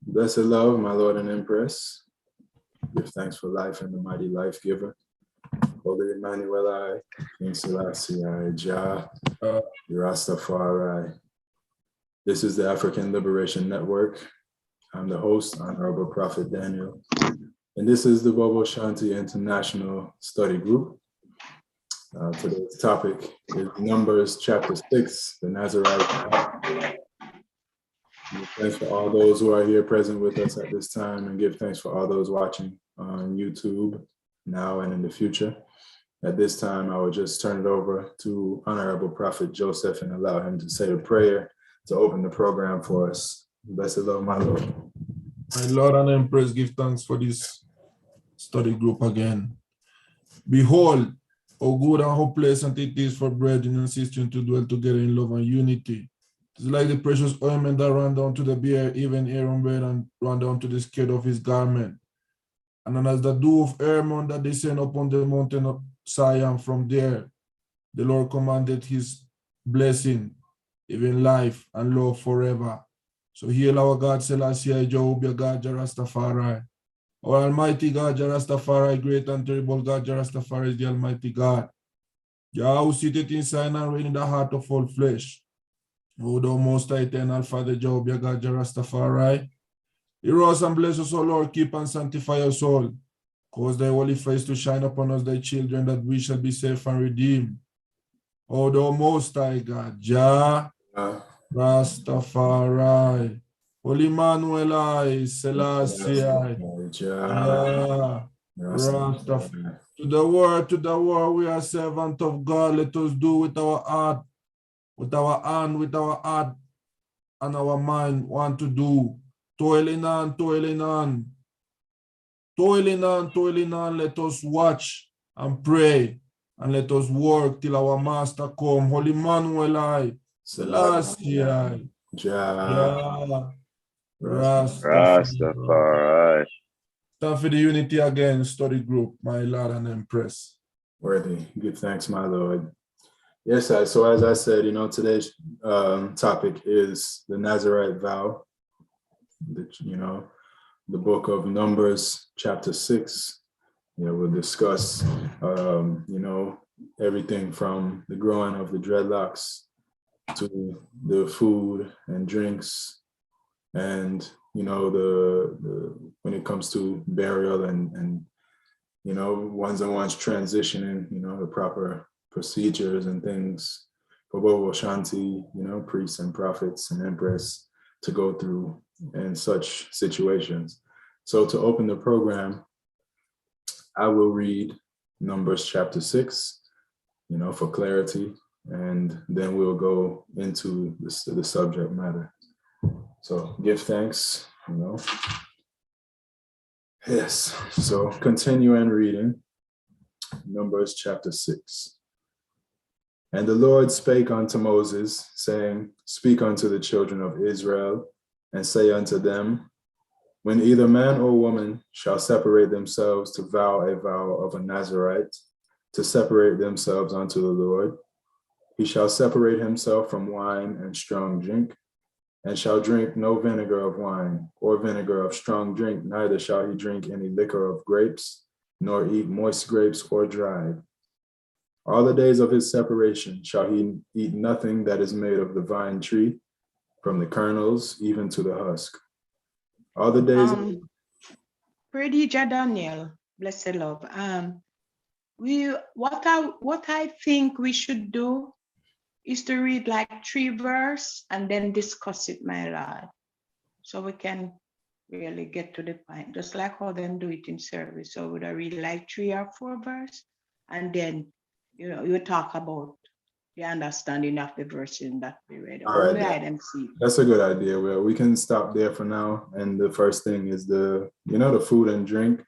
Blessed love, my Lord and Empress. Give thanks for life and the mighty life giver. Holy Emmanuel, I, King Selassie, I, Jah, Rastafari. This is the African Liberation Network. I'm the host, Honorable Prophet Daniel. And this is the Bobo Ashanti International Study Group. Today's topic is Numbers chapter 6, the Nazarite Vow. Thanks for all those who are here present with us at this time, and give thanks for all those watching on YouTube now and in the future. At this time, I will just turn it over to Honorable Prophet Joseph and allow him to say a prayer to open the program for us. Blessed Lord, my Lord. My Lord and Empress, give thanks for this study group again. Behold, how good and how pleasant it is for brethren and sisters to dwell together in love and unity. It's like the precious ointment that ran down to the beard, even Aaron bread, and ran down to the skirt of his garment. And then as the dew of Hermon that descend upon the mountain of Zion, from there, the Lord commanded his blessing, even life and love forever. So hail our God, Selassie, Jehovah, God, Jah Rastafari. Our Almighty God, Jah Rastafari, great and terrible God, Jah Rastafari is the Almighty God. Jah who sitteth inside and reign in the heart of all flesh. O thou most high eternal Father, Jehovah, God, Jah Rastafari. Hear us and bless us, O Lord, keep and sanctify us all. Cause thy holy face to shine upon us, thy children, that we shall be safe and redeemed. O thou most high God, Jah Rastafari. Holy Emmanuel, I, Selassie, I, Jah Rastafari. To the word, we are servant of God. Let us do with our heart, with our hand, with our heart, and our mind want to do. Toiling on, toiling on. Toiling on, toiling on. Let us watch and pray, and let us work till our Master come. Holy Emmanuel, I, Selassie, I, Jah Rastafari. Time for the unity again, study group, my Lord and Empress. Worthy. Give thanks, my Lord. Yes, so as I said, today's topic is the Nazarite Vow. The book of Numbers, chapter 6. We'll discuss, everything from the growing of the dreadlocks to the food and drinks, and the when it comes to burial and ones transitioning, the proper procedures and things for Bobo Ashanti, priests and prophets and empress to go through in such situations. So to open the program, I will read Numbers chapter 6, for clarity, and then we'll go into the subject matter. So give thanks, Yes, so continuing reading, Numbers chapter 6. And the Lord spake unto Moses, saying, Speak unto the children of Israel, and say unto them, When either man or woman shall separate themselves to vow a vow of a Nazarite, to separate themselves unto the Lord, he shall separate himself from wine and strong drink, and shall drink no vinegar of wine, or vinegar of strong drink, neither shall he drink any liquor of grapes, nor eat moist grapes or dried. All the days of his separation shall he eat nothing that is made of the vine tree, from the kernels even to the husk. All the days Pretty Daniel, blessed love. What I think we should do is to read like 3 verses and then discuss it, my Lord, so we can really get to the point, just like how them do it in service. So would I read like 3 or 4 verses, and then you talk about the understanding of the verses that we read. All right, that's a good idea. Well, we can stop there for now. And the first thing is the food and drink.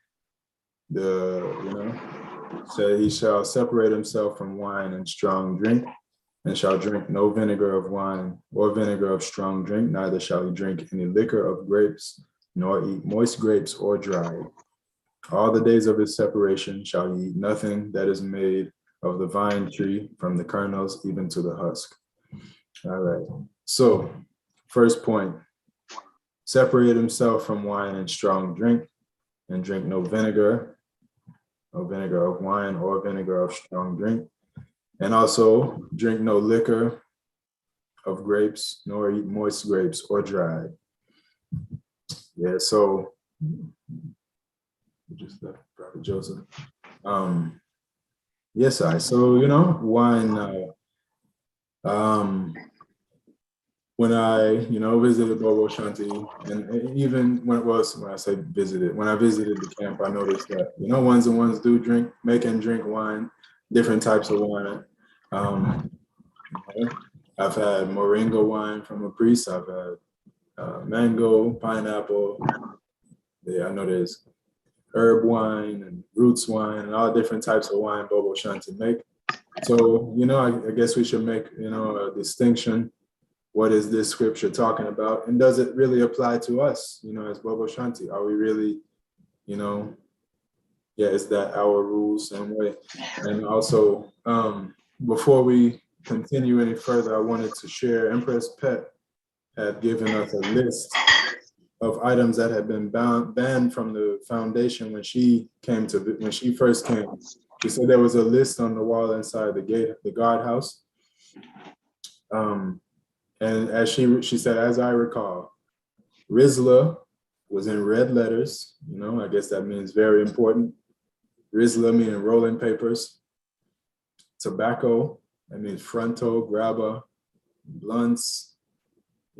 So he shall separate himself from wine and strong drink, and shall drink no vinegar of wine or vinegar of strong drink, neither shall he drink any liquor of grapes, nor eat moist grapes or dried. All the days of his separation shall he eat nothing that is made of the vine tree, from the kernels even to the husk. All right. So, first point. separate himself from wine and strong drink, and drink no vinegar of wine or vinegar of strong drink, and also drink no liquor of grapes, nor eat moist grapes or dried. Yeah, so just left Prophet Joseph. Yes, so wine. When I visited Bobo Ashanti, and even when I say visited, when I visited the camp, I noticed that ones and ones do make and drink wine, different types of wine. I've had moringa wine from a priest. I've had mango, pineapple. Yeah, I know there's herb wine and roots wine and all different types of wine Bobo Ashanti make. So, I guess we should make, a distinction. What is this scripture talking about? And does it really apply to us, as Bobo Ashanti? Are we really, is that our rules same way? And also, before we continue any further, I wanted to share, Empress Pet had given us a list of items that had been banned from the foundation when she first came. She said there was a list on the wall inside the guardhouse. And as she said, as I recall, Rizla was in red letters. I guess that means very important. Rizla meaning rolling papers. Tobacco, that means fronto, grabba, blunts,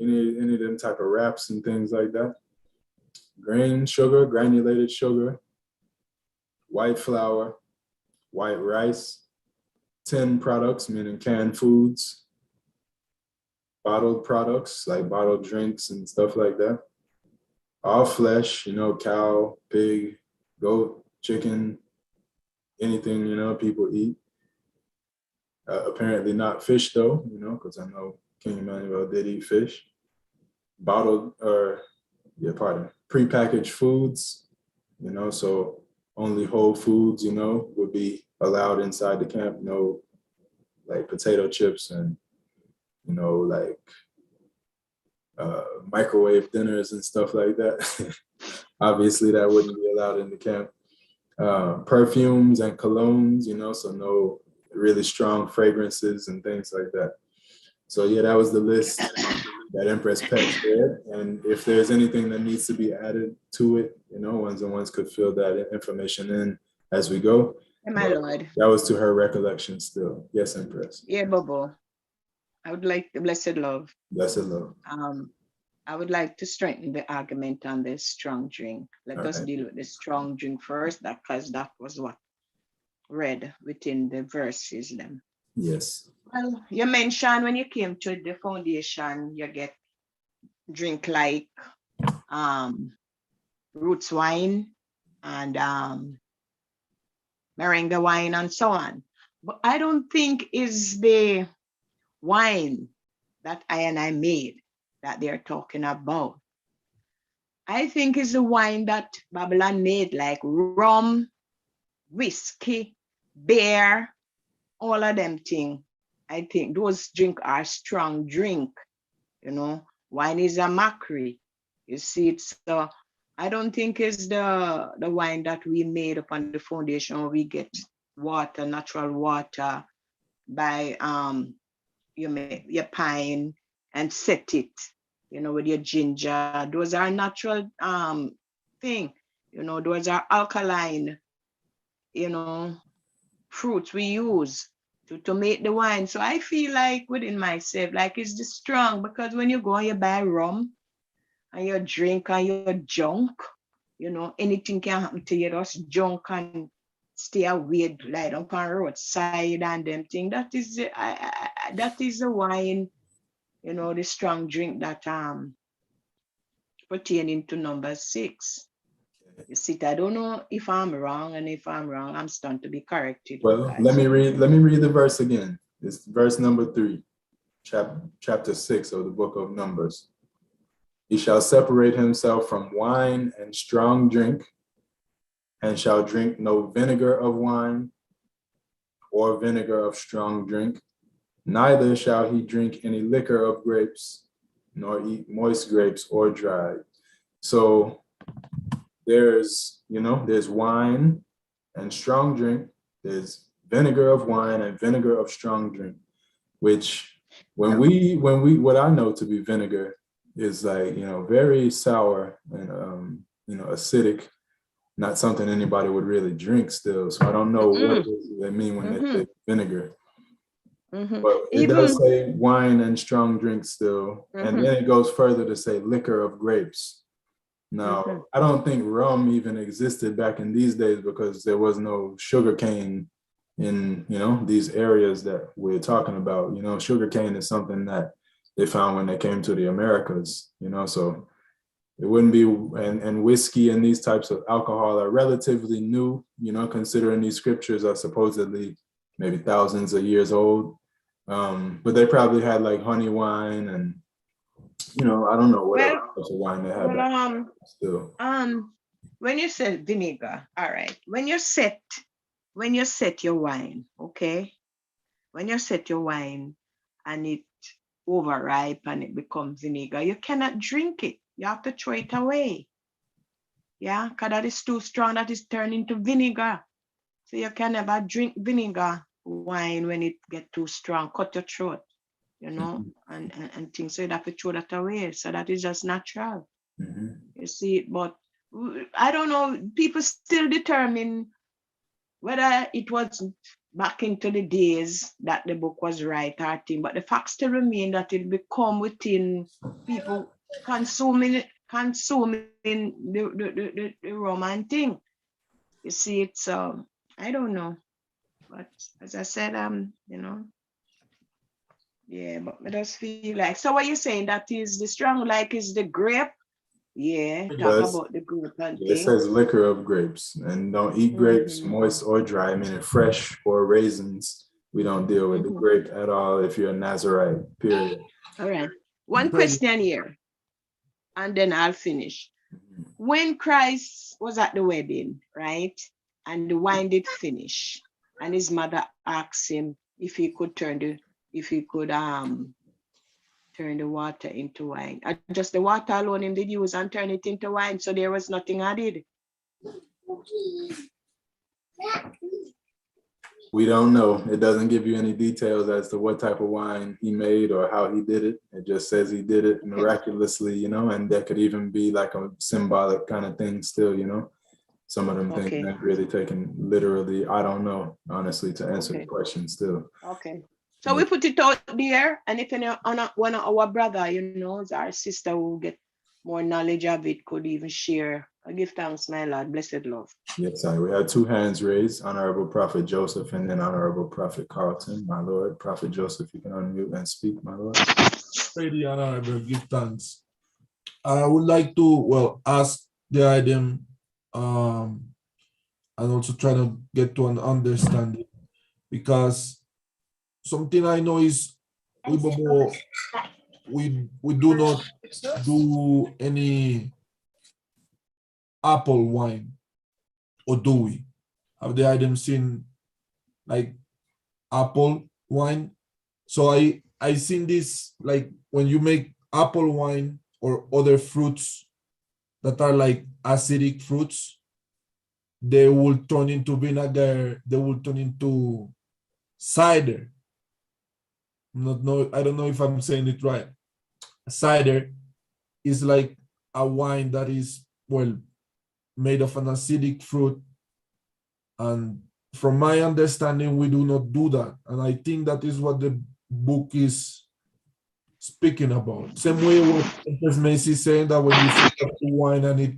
any of them type of wraps and things like that. Grain sugar, granulated sugar, white flour, white rice, tin products, meaning canned foods, bottled products like bottled drinks and stuff like that. All flesh, cow, pig, goat, chicken, anything, people eat. Apparently not fish though, because I know King Emmanuel did eat fish. Prepackaged foods, so only whole foods, would be allowed inside the camp. No, like potato chips and, microwave dinners and stuff like that. Obviously, that wouldn't be allowed in the camp. Perfumes and colognes, so no really strong fragrances and things like that. So yeah, that was the list that Empress Pet shared. And if there's anything that needs to be added to it, ones and ones could fill that information in as we go. My Lord. That was to her recollection still. Yes, Empress. Yeah, Bobo. I would like the blessed love. Blessed love. I would like to strengthen the argument on the strong drink. Let us deal with the strong drink first, because that was what read within the verses them. Yes. Well, you mentioned when you came to the foundation, you get drink like roots wine and moringa wine and so on. But I don't think is the wine that I made that they're talking about. I think it's the wine that Babylon made, like rum, whiskey, beer, all of them things. I think those drink are strong drink. Wine is a mockery. You see it. So I don't think it's the wine that we made upon the foundation. We get water, natural water by you make your pine and set it, with your ginger. Those are natural thing. Those are alkaline, fruits we use to make the wine. So I feel like within myself, like it's just strong, because when you go and you buy rum and you drink and you're drunk, anything can happen to you. Just drunk and stay away, like on the roadside and them thing. That is the wine, the strong drink that pertaining to number 6. You see, I don't know if I'm wrong, and if I'm wrong, I'm starting to be corrected. Well, let me read the verse again. It's verse number 3, chapter 6 of the book of Numbers. He shall separate himself from wine and strong drink, and shall drink no vinegar of wine or vinegar of strong drink, neither shall he drink any liquor of grapes, nor eat moist grapes or dried. So there's, there's wine and strong drink. There's vinegar of wine and vinegar of strong drink, which when we what I know to be vinegar is like, very sour and acidic, not something anybody would really drink still. So I don't know what they mean when they say vinegar. But it does say wine and strong drink still. And then it goes further to say liquor of grapes. Now, I don't think rum even existed back in these days because there was no sugar cane in, these areas that we're talking about. Sugar cane is something that they found when they came to the Americas, so it wouldn't be, and whiskey and these types of alcohol are relatively new, considering these scriptures are supposedly maybe thousands of years old. But they probably had like honey wine and, I don't know what other types of wine they had still. When you say vinegar, all right. When you set your wine, okay? When you set your wine and it overripe and it becomes vinegar, you cannot drink it. You have to throw it away. Yeah, because that is too strong, that is turned into vinegar. So you can never drink vinegar wine when it get too strong, cut your throat, and things. So you have to throw that away. So that is just natural. You see, but I don't know, people still determine whether it was back into the days that the book was right or thing, but the fact still remain that it become within people consuming the Roman thing. You see, it's I don't know, but as I said, yeah, but I just feel like, so what you're saying, that is the strong, like, is the grape? Yeah, talk about the grape and it says liquor of grapes, and don't eat grapes, moist or dry, meaning fresh or raisins. We don't deal with the grape at all if you're a Nazarite, period. All right. One question here, and then I'll finish. When Christ was at the wedding, right, and the wine did finish, and his mother asked him if he could turn the water into wine. Just the water alone him did use and turn it into wine, so there was nothing added. We don't know. It doesn't give you any details as to what type of wine he made or how he did it. It just says he did it miraculously, and that could even be like a symbolic kind of thing still, Some of them things aren't really taken literally. I don't know, honestly, to answer the question still. Okay. So we put it out there, and if one of our brother, our sister who get more knowledge of it, could even share. I give thanks, my Lord, blessed love. Yes, sir. We had two hands raised, Honorable Prophet Joseph and then Honorable Prophet Carlton, my Lord. Prophet Joseph, you can unmute and speak, my Lord. Pray the Honorable, give thanks. I would like to, ask the item and also try to get to an understanding, because something I know is we do not do any apple wine, or do we? Have the item seen like apple wine? So I seen this, like when you make apple wine or other fruits that are like acidic fruits, they will turn into vinegar, they will turn into cider. I don't know if I'm saying it right. Cider is like a wine that is, made of an acidic fruit. And from my understanding, we do not do that. And I think that is what the book is speaking about. Same way what Macy is saying that when you set up the wine and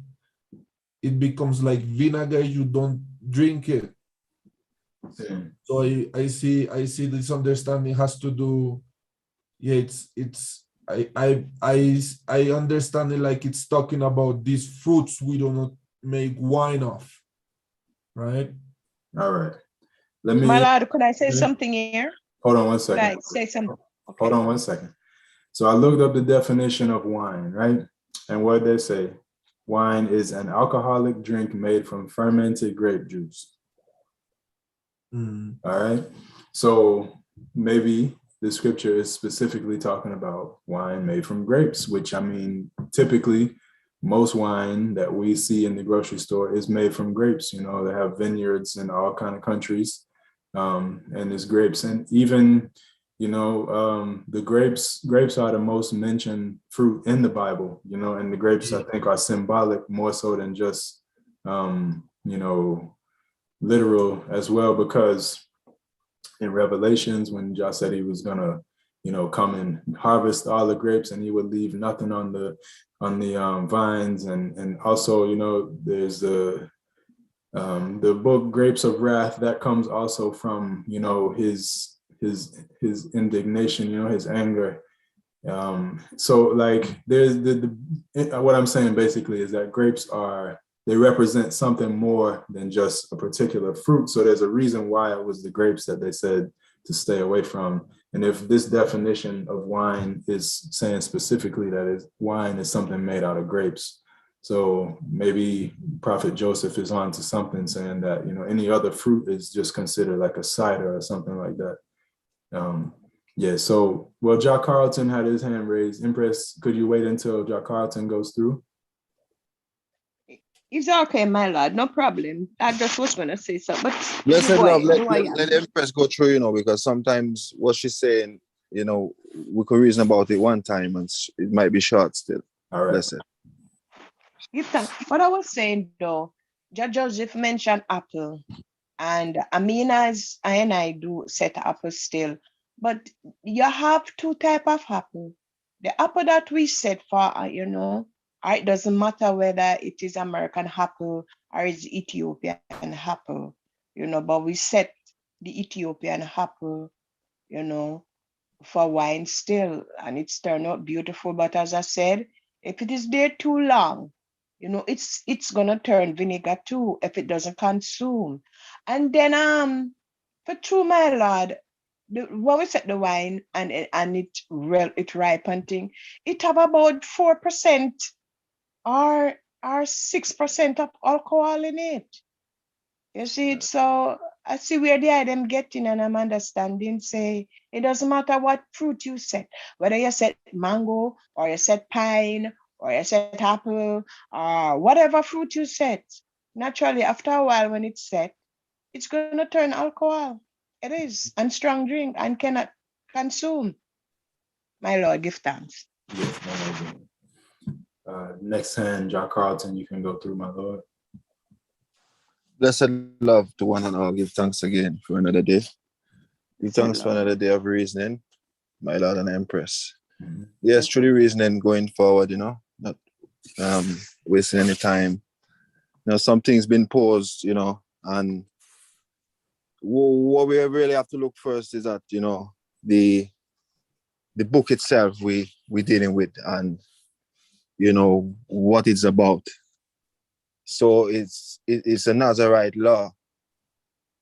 it becomes like vinegar, you don't drink it. So I see this understanding has to do, I understand it like it's talking about these fruits we do not make wine of, right? All right. My Lord, could I say something here? Hold on one second. Could I say something? Okay. Hold on one second. So I looked up the definition of wine, right? And what they say, wine is an alcoholic drink made from fermented grape juice. All right. So maybe the scripture is specifically talking about wine made from grapes, which, I mean, typically most wine that we see in the grocery store is made from grapes. You know, they have vineyards in all kind of countries, and it's grapes. And even, you know, the grapes are the most mentioned fruit in the Bible, you know, and the grapes, I think, are symbolic more so than just, you know, literal as well, because in Revelations, when Josh said he was gonna, you know, come and harvest all the grapes and he would leave nothing on the vines, and also, you know, there's the book Grapes of Wrath that comes also from, you know, his indignation, you know, his anger. So like there's what I'm saying basically is that grapes they represent something more than just a particular fruit. So there's a reason why it was the grapes that they said to stay away from. And if this definition of wine is saying specifically that wine is something made out of grapes, so maybe Prophet Joseph is on to something, saying that, you know, any other fruit is just considered like a cider or something like that. Yeah, so, well, Jack Carlton had his hand raised. Empress, could you wait until Jack Carlton goes through? It's okay, my lord, no problem. I just was going to say so, but Blessed love, let Empress go through, you know, because sometimes what she's saying, you know, we could reason about it one time and it might be short still. All right. Blessed. What I was saying though, Judge Joseph mentioned apple, and Amina's I do set apple still, but you have two type of apple. The apple that we set for, you know, it doesn't matter whether it is American apple or it's Ethiopian apple, you know, but we set the Ethiopian apple, you know, for wine still, and it's turned out beautiful. But as I said, if it is there too long, you know, it's gonna turn vinegar too if it doesn't consume. And then for true, my lord, when we set the wine and it ripening, it have about 4% or 6% of alcohol in it. You see it, so I see where the item getting, and I'm understanding. Say it doesn't matter what fruit you set, whether you set mango or you set pine or you set apple or whatever fruit you set. Naturally, after a while, when it's set, it's gonna turn alcohol. It is, and strong drink, and cannot consume. My Lord, give thanks. Yes, my Lord. Next hand, Jack Carlton, you can go through, my Lord. Blessed love to one and all. Give thanks again for another day. Give thanks for another day of reasoning, my Lord and Empress. Mm-hmm. Yes, truly reasoning going forward, you know, not wasting any time. You know, some things been paused, you know, and what we really have to look first is at, you know, the book itself we dealing with, and, you know, what it's about. So it's a Nazarite law.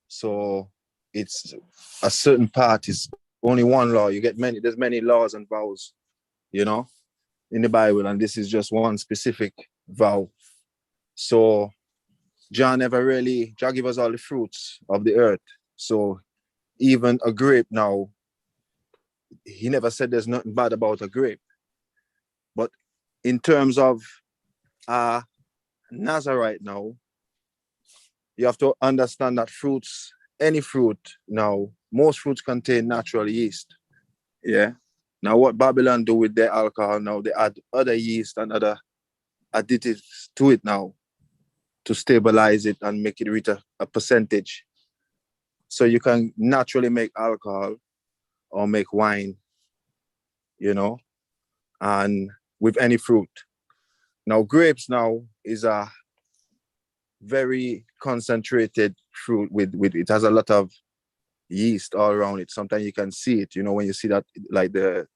So it's a certain part is only one law. You get there's many laws and vows, you know, in the Bible, and this is just one specific vow. So John give us all the fruits of the earth. So even a grape now, he never said there's nothing bad about a grape. But in terms of Nazarite now, you have to understand that fruits, any fruit now, most fruits contain natural yeast. Yeah. Now what Babylon do with their alcohol now, they add other yeast and other additives to it now to stabilize it and make it reach a percentage. So you can naturally make alcohol or make wine, you know, and with any fruit. Now grapes now is a very concentrated fruit with it has a lot of yeast all around it. Sometimes you can see it, you know, when you see that, like the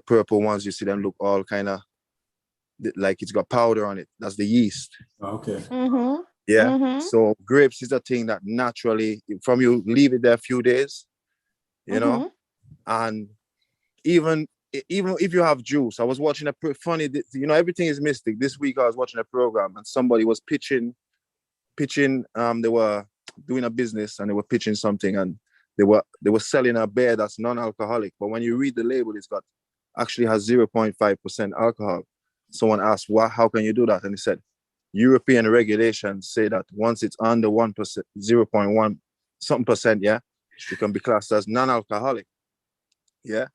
purple ones, you see them look all kind of like it's got powder on it. That's the yeast. Okay. Mm-hmm. Yeah. Mm-hmm. So grapes is a thing that naturally, from you leave it there a few days, you know, and even if you have juice. I was watching funny, you know, everything is mystic. This week I was watching a program and somebody was pitching, they were doing a business and they were pitching something, and they were selling a beer that's non-alcoholic. But when you read the label, actually has 0.5% alcohol. someone asked, how can you do that? And he said, European regulations say that once it's under 1%, 0.1 something percent, yeah, you can be classed as non-alcoholic. Yeah,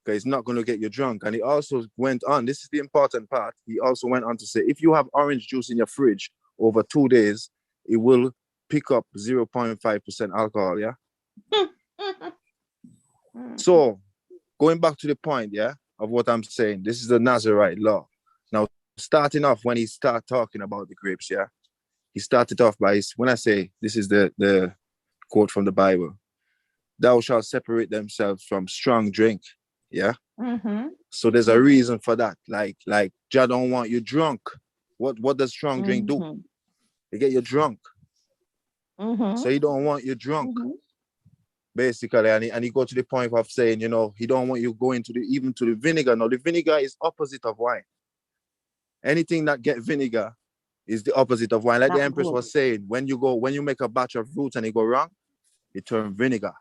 because it's not going to get you drunk. And he also went on, this is the important part, he also went on to say, if you have orange juice in your fridge over 2 days, it will pick up 0.5% alcohol, yeah? So, going back to the point, yeah, of what I'm saying, this is the Nazarite law. Now, starting off when he started talking about the grapes, yeah, he started off by, when I say, this is the quote from the Bible, thou shalt separate themselves from strong drink, yeah? So there's a reason for that. Like Jah don't want you drunk. What does strong drink do? It get you drunk. So he don't want you drunk, basically. And he go to the point of saying, you know, he don't want you going to even to the vinegar. Now the vinegar is opposite of wine. Anything that get vinegar is the opposite of wine. Like the Empress was saying, when you make a batch of fruits and it go wrong, it turn vinegar.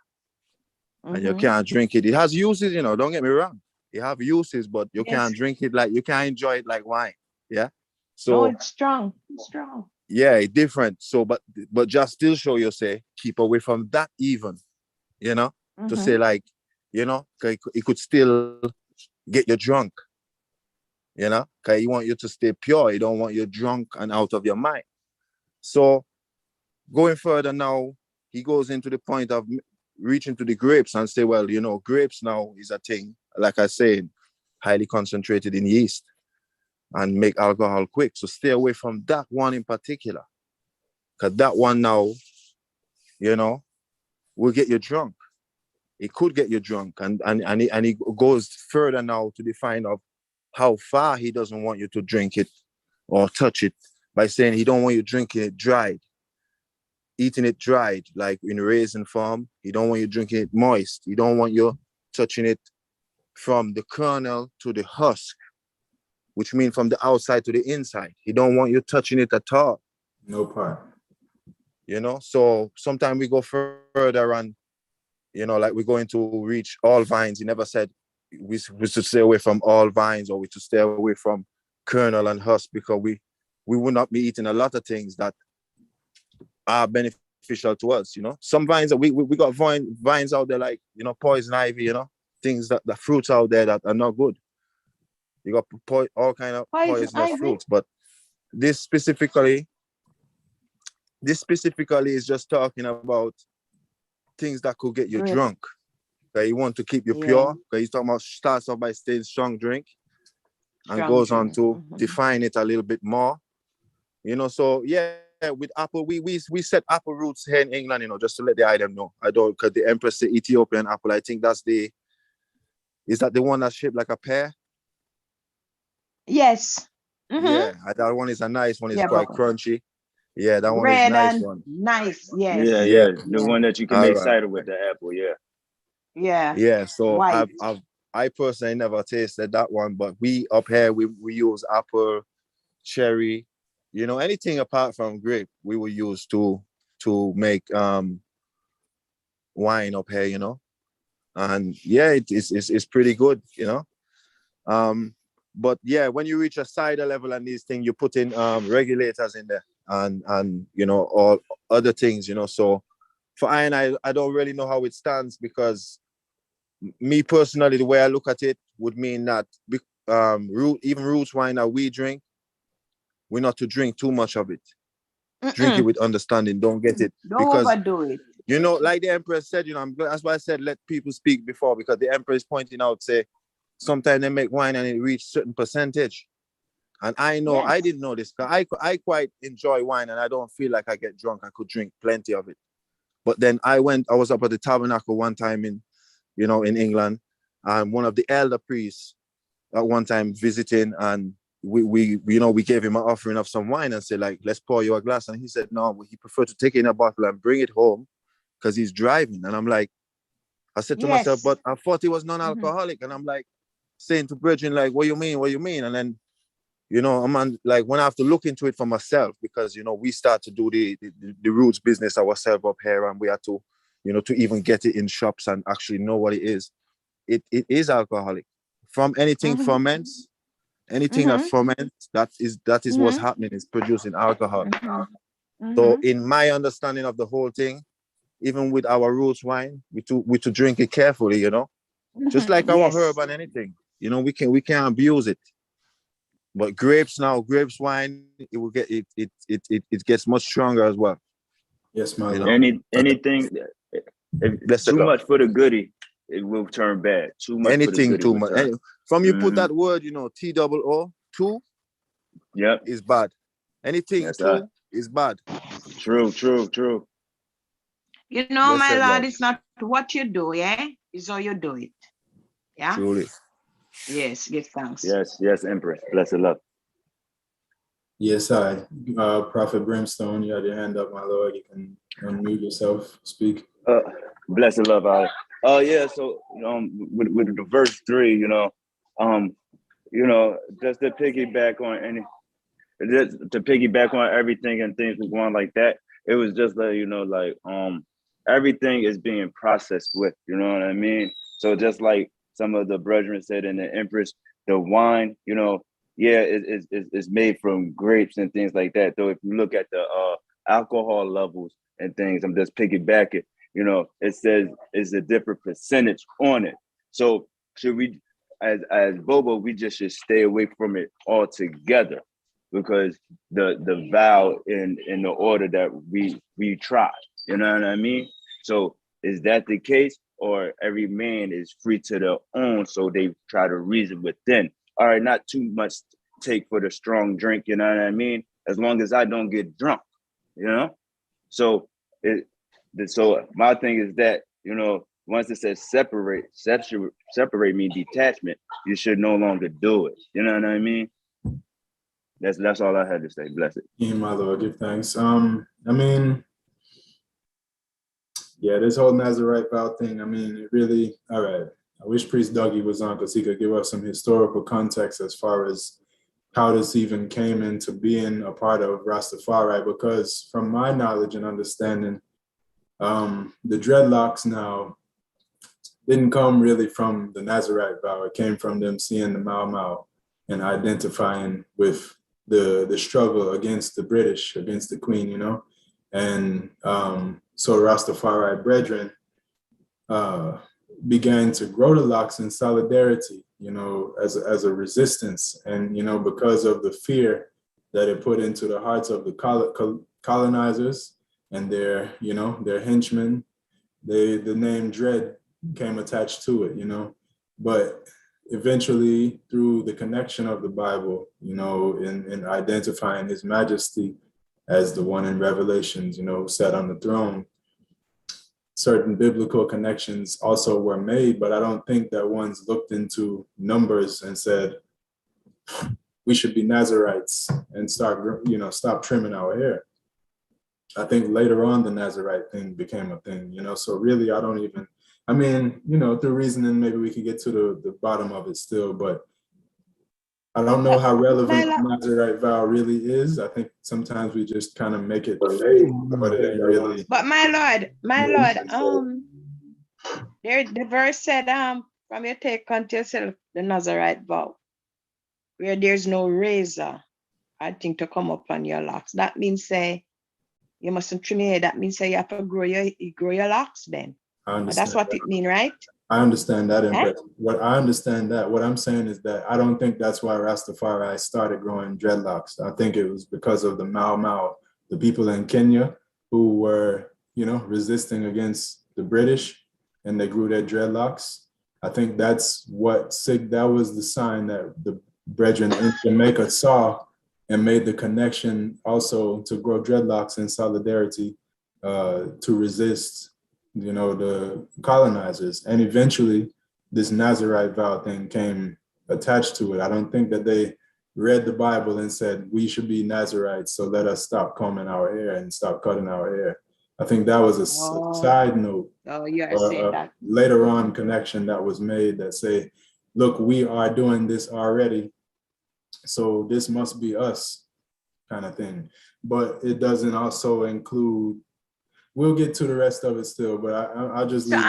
And you can't drink it. It has uses, you know, don't get me wrong. It have uses, but you can't drink it like, you can't enjoy it like wine. Yeah. So no, it's strong. It's strong. Yeah, it's different. So, but just still show you, say, keep away from that even, you know, to say like, you know, it could still get you drunk, you know, because he want you to stay pure. He don't want you drunk and out of your mind. So going further now, he goes into the point of reaching to the grapes and say, well, you know, grapes now is a thing, like I said, highly concentrated in yeast and make alcohol quick. So stay away from that one in particular, because that one now, you know, will get you drunk. It could get you drunk. And he goes further now to define of how far he doesn't want you to drink it or touch it, by saying he don't want you drinking it dried, eating it dried, like in raisin form. He don't want you drinking it moist. He don't want you touching it from the kernel to the husk, which means from the outside to the inside. He don't want you touching it at all. No part. You know, so sometimes we go further and, you know, like we're going to reach all vines. He never said we should stay away from all vines, or we should stay away from kernel and husk, because we would not be eating a lot of things that are beneficial to us, you know. Some vines that we got vines out there, like, you know, poison ivy, you know, things that the fruits out there that are not good. You got all kind of poisonous fruits, but this specifically is just talking about things that could get you drunk. That you want to keep you pure. Because he's talking about starts off by saying strong drink and goes on to define it a little bit more. You know, so yeah, with apple, we set apple roots here in England, you know, just to let the item know. I don't, because the Empress, the Ethiopian apple, I think that's is that the one that's shaped like a pear? Yes. Yeah, that one is a nice one. It's quite crunchy. Yeah, that one is nice one. Nice, yes. Yeah. The one that you can make cider with the apple, Yeah. So I personally never tasted that one, but we up here we use apple, cherry, you know, anything apart from grape we will use to make wine up here, you know. And yeah, it's pretty good, you know. But yeah, when you reach a cider level and these things, you put in regulators in there and you know, all other things, you know. So for I don't really know how it stands, because me personally, the way I look at it would mean that even roots wine that we drink, we're not to drink too much of it. Drink it with understanding. Don't get it. Don't overdo it. You know, like the Empress said, you know, that's why I said let people speak before, because the Empress pointing out, say, sometimes they make wine and it reach certain percentage. And I know, I didn't know this, because I quite enjoy wine and I don't feel like I get drunk. I could drink plenty of it. But then I was up at the Tabernacle one time in England, and one of the elder priests at one time visiting, and we gave him an offering of some wine and said, like, let's pour you a glass. And he said, no, he preferred to take it in a bottle and bring it home because he's driving. And I'm like, I said to myself, but I thought he was non-alcoholic. And I'm like saying to Bridget, like, what you mean? And then, you know, I'm like, when I have to look into it for myself, because, you know, we start to do the roots business ourselves up here, and we have to, you know, to even get it in shops and actually know what it is. It is alcoholic. From anything ferments, Anything that ferments, that is what's happening, is producing alcohol. So in my understanding of the whole thing, even with our roots wine, we to drink it carefully, you know. Just like our herb and anything, you know, we can't abuse it. But grapes wine, it gets much stronger as well. Yes, my You Lord. know? Anything, if too much for the goodie, it will turn bad. Too much Anything for the goodie too much. From you put that word, you know, TOO, two, is bad. Anything two is bad. True. You know, my Lord, it's not what you do, it's how you do it. Yeah. Truly. Yes, give thanks. Yes, Empress. Blessed love. Yes, Prophet Brimstone, you had your hand up, my Lord. You can unmute yourself, speak. Blessed love. Yeah. So with the verse 3, just to piggyback on everything and things were going like that. It was just everything is being processed with, you know what I mean? So just like some of the brethren said in the Empress, the wine, it's made from grapes and things like that. Though if you look at the alcohol levels and things, I'm just piggybacking, it says it's a different percentage on it. So should we, as Bobo, we just should stay away from it altogether, because the vow in the order that we try, you know what I mean? So is that the case, or every man is free to their own, so they try to reason within? All right, not too much take for the strong drink, you know what I mean? As long as I don't get drunk, you know? So so my thing is that, once it says separate mean detachment, you should no longer do it. You know what I mean? That's all I had to say. Bless it. Yeah, my Lord, give thanks. This whole Nazarite vow thing, it really, all right. I wish Priest Dougie was on, because he could give us some historical context as far as how this even came into being a part of Rastafari, because from my knowledge and understanding, the dreadlocks now didn't come really from the Nazarite vow. It came from them seeing the Mau Mau and identifying with the struggle against the British, against the Queen, And so Rastafari brethren began to grow the locks in solidarity, as a resistance. And, because of the fear that it put into the hearts of the colonizers and their henchmen, the name Dread came attached to it, But eventually, through the connection of the Bible, in identifying His Majesty as the one in Revelations, who sat on the throne, certain biblical connections also were made, but I don't think that one's looked into numbers and said, we should be Nazarites and stop trimming our hair. I think later on the Nazarite thing became a thing, so really through reasoning, maybe we can get to the bottom of it still, but I don't know how relevant the Nazarite vow really is. I think sometimes we just kind of make it fade, but it ain't really. But my Lord, the verse said, from your take unto yourself the Nazarite vow, where there's no razor, I think, to come upon your locks. That means you mustn't trim your hair. That means you have to grow your locks then. That's what it means, right? I understand that. What I'm saying is that I don't think that's why Rastafari started growing dreadlocks. I think it was because of the Mau Mau, the people in Kenya who were, resisting against the British, and they grew their dreadlocks. I think that was the sign that the brethren in Jamaica saw and made the connection also to grow dreadlocks in solidarity to resist the colonizers. And eventually this Nazarite vow thing came attached to it. I don't think that they read the Bible and said, we should be Nazarites, so let us stop combing our hair and stop cutting our hair. I think that was a side note. Oh, you are saying that. Later on connection that was made that say, look, we are doing this already, so this must be us, kind of thing. But it doesn't also include, we'll get to the rest of it still, but I'll just leave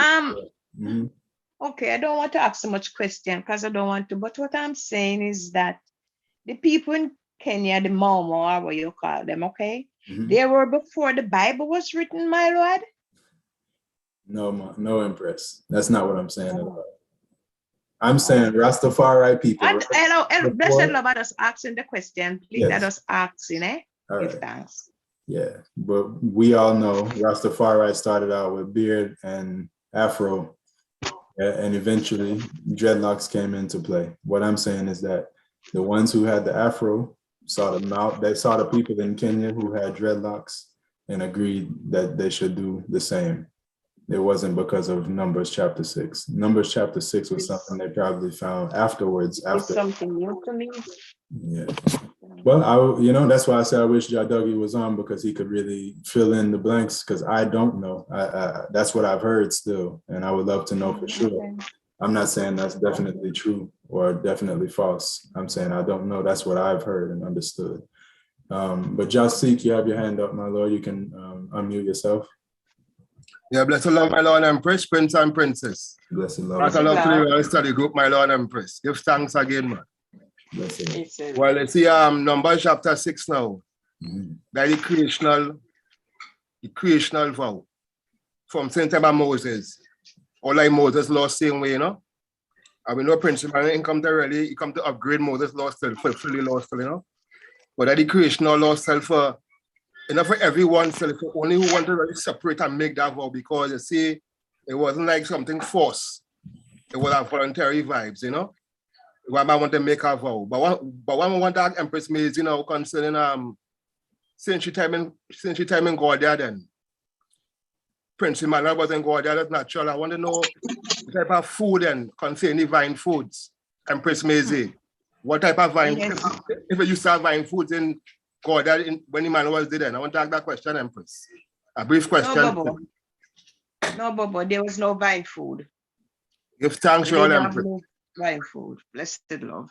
it. Okay, I don't want to ask so much question because I don't want to, but what I'm saying is that the people in Kenya, the Momo, or what you call them, okay? Mhm. They were before the Bible was written, my lord. No, Empress. That's not what I'm saying at all. I'm saying Rastafari people. And right? hello, blessed Before- love, let us asking the question, please. Yes. Let us asking, eh? All Give right. thanks. Yeah, but we all know Rastafari started out with beard and afro, and eventually dreadlocks came into play. What I'm saying is that the ones who had the afro saw the mouth, they saw the people in Kenya who had dreadlocks and agreed that they should do the same. It wasn't because of Numbers chapter 6. Numbers chapter 6 was something they probably found afterwards. It's After, something new to me. yeah. Well, that's why I said I wish Jaduggy was on, because he could really fill in the blanks, because I don't know. That's what I've heard still, and I would love to know for sure. Okay. I'm not saying that's definitely true or definitely false. I'm saying I don't know. That's what I've heard and understood. But Josh Seek, you have your hand up, my lord. You can unmute yourself. Yeah, bless the Lord, my Lord and Prince, Prince and Princess. Bless the Bless Lord. the Lord to the Royal Study Group, my Lord and Prince. Give thanks again, man. Bless the Lord. It's a- Well, let's see Numbers chapter 6 now. Mhm. That the creational vow from Saint time of Moses. Or like Moses lost same way, you know. And we know principle and come to really, he come to upgrade Moses lost self, fully lost self, you know. But that the creational lost self for enough for everyone self, only who want to really separate and make that vow, because you see, it wasn't like something forced. It was a voluntary vibes, you know. Why I want to make a vow. But one I want that Empress made, you know, concerning since she time in God there then. Prince Emmanuel was in God there, that's natural. I want to know the type of food and concerning divine foods. Empress Maisie. What type of vine, Yes. if you used to have vine foods in God there when Emmanuel was there then? I want to ask that question, Empress. A brief question. No, Bobo. No, Bobo. There was no vine food. Give thanks We to all didn't have Empress. no vine food. Blessed love.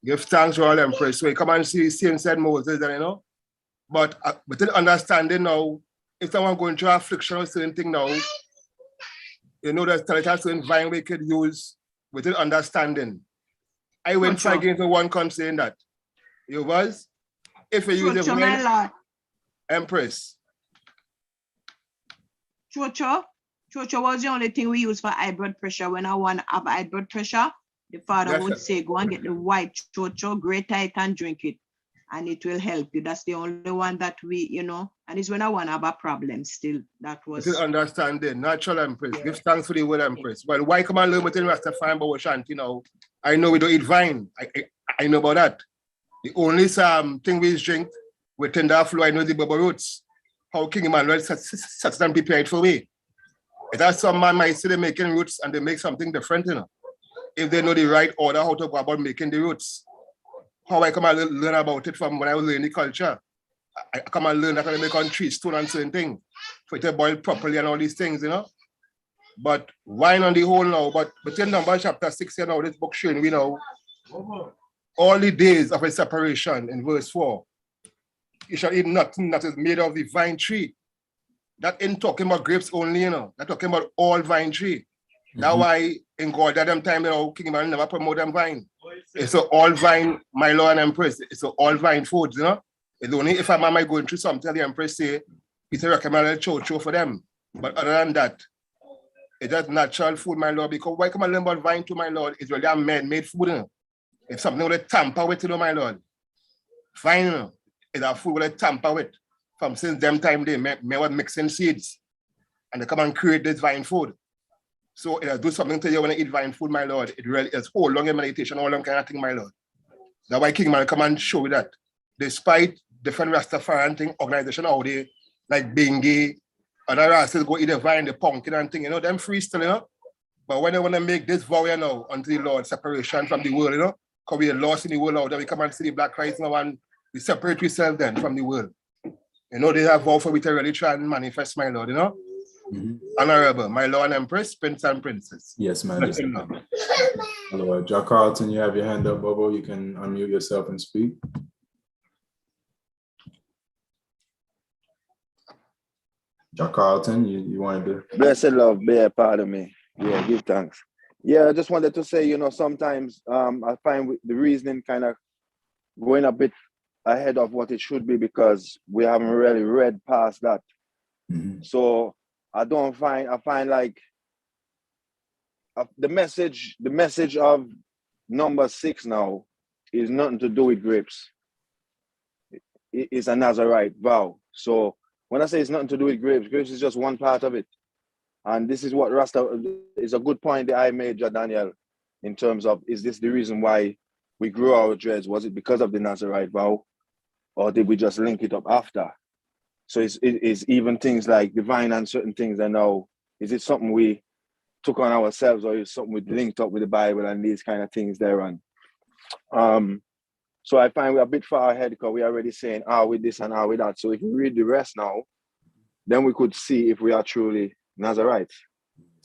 Give thanks to all Empress. So you come and see said Moses then, you know. But within understanding now, if someone going through affliction or certain thing now, you know there's certain vine we could use within understanding. I went Sure. against the one concern that you was, if you use a Chocho, my vine, lord. Empress. Chocho was the only thing we use for high blood pressure. When I want to have high blood pressure, the father Yes, would sir. say, go and get the white chocho, grate it and drink it. And it will help you. That's the only one that we, you know, and it's when I want to have a problem still. That was. Within understanding, natural Empress. Give thanks for the word Empress. Well, why come and learn within Rastafari about Ashanti now? I know we don't eat vine. I know about that. The only thing we drink within that flow, I know the Bobo roots. How King Emmanuel sets them prepared for me. If that's some man might see them making roots and they make something different, you know. If they know the right order, how to go about making the roots. How I come and learn about it from when I was learning the culture. I come and learn that how to make on tree, stone and certain things. For it to boil properly and all these things, you know. But wine on the whole now, but in Numbers chapter 6, you know, this book showing we know all the days of a separation in verse 4. You shall eat nothing that is made of the vine tree. That ain't talking about grapes only, you know. That's talking about all vine tree. That's why in God at them time, you know, King Emmanuel never promote them vine. It's a all vine, my Lord and Empress. It's a all vine foods, you know. It's only if a man might going through something, the Empress say, it's a recommended chocho for them. But other than that, it's just natural food, my Lord, because why come I learn about vine to my Lord? It's really a man-made food, you know. If something with a tamper with, you know, my Lord. Vine, you know, it's a food with a tamper with. From since them time, they were mixing seeds. And they come and create this vine food. So it'll do something to you when you eat vine food, my Lord. It really is whole long in meditation, all long kind of thing, my Lord. That's why King Man come and show you that. Despite different Rastafarian thing, organization out there, like Bingy, other Rastas go eat the vine, the pumpkin and thing, you know, them free still, you know. But when they want to make this vow, you know, unto the Lord, separation from the world, you know, because we are lost in the world out there, we come and see the Black Christ now and we separate ourselves then from the world. You know, they have vow for we to really try and manifest, my Lord, you know. Honorable, my Lord and Empress, Prince and Princess. Yes, man. Yes, man. Hello, Jack Carlton, you have your hand up, Bobo. You can unmute yourself and speak. Jack Carlton, you wanted to? Blessed love, bear pardon me. Yeah, give thanks. Yeah, I just wanted to say, you know, sometimes I find the reasoning kind of going a bit ahead of what it should be because we haven't really read past that. So I find like the message of number 6 now is nothing to do with grapes. It's a Nazarite vow. So when I say it's nothing to do with grapes, grapes is just one part of it. And this is what Rasta is a good point that I made, Daniel, in terms of, is this the reason why we grew our dreads? Was it because of the Nazarite vow? Or did we just link it up after? So it's even things like divine and certain things I know. Is it something we took on ourselves, or is it something we linked up with the Bible and these kind of things there? And so I find we're a bit far ahead because we're already saying, with this and with that. So if we read the rest now, then we could see if we are truly Nazarites.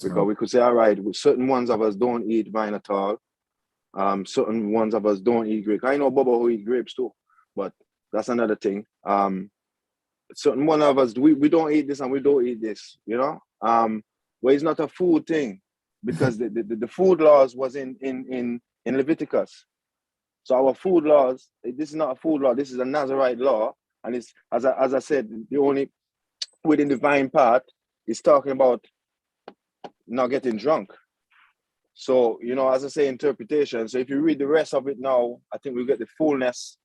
Because we could say, all right, certain ones of us don't eat vine at all. Certain ones of us don't eat grapes. I know Bobo who eat grapes too, but that's another thing. Certain one of us, we don't eat this and we don't eat this, you know? Well, it's not a food thing because the food laws was in Leviticus. So our food laws, this is not a food law, this is a Nazarite law. And it's, as I said, the only, within the vine part, is talking about not getting drunk. So, you know, as I say, interpretation. So if you read the rest of it now, I think we'll get the fullness,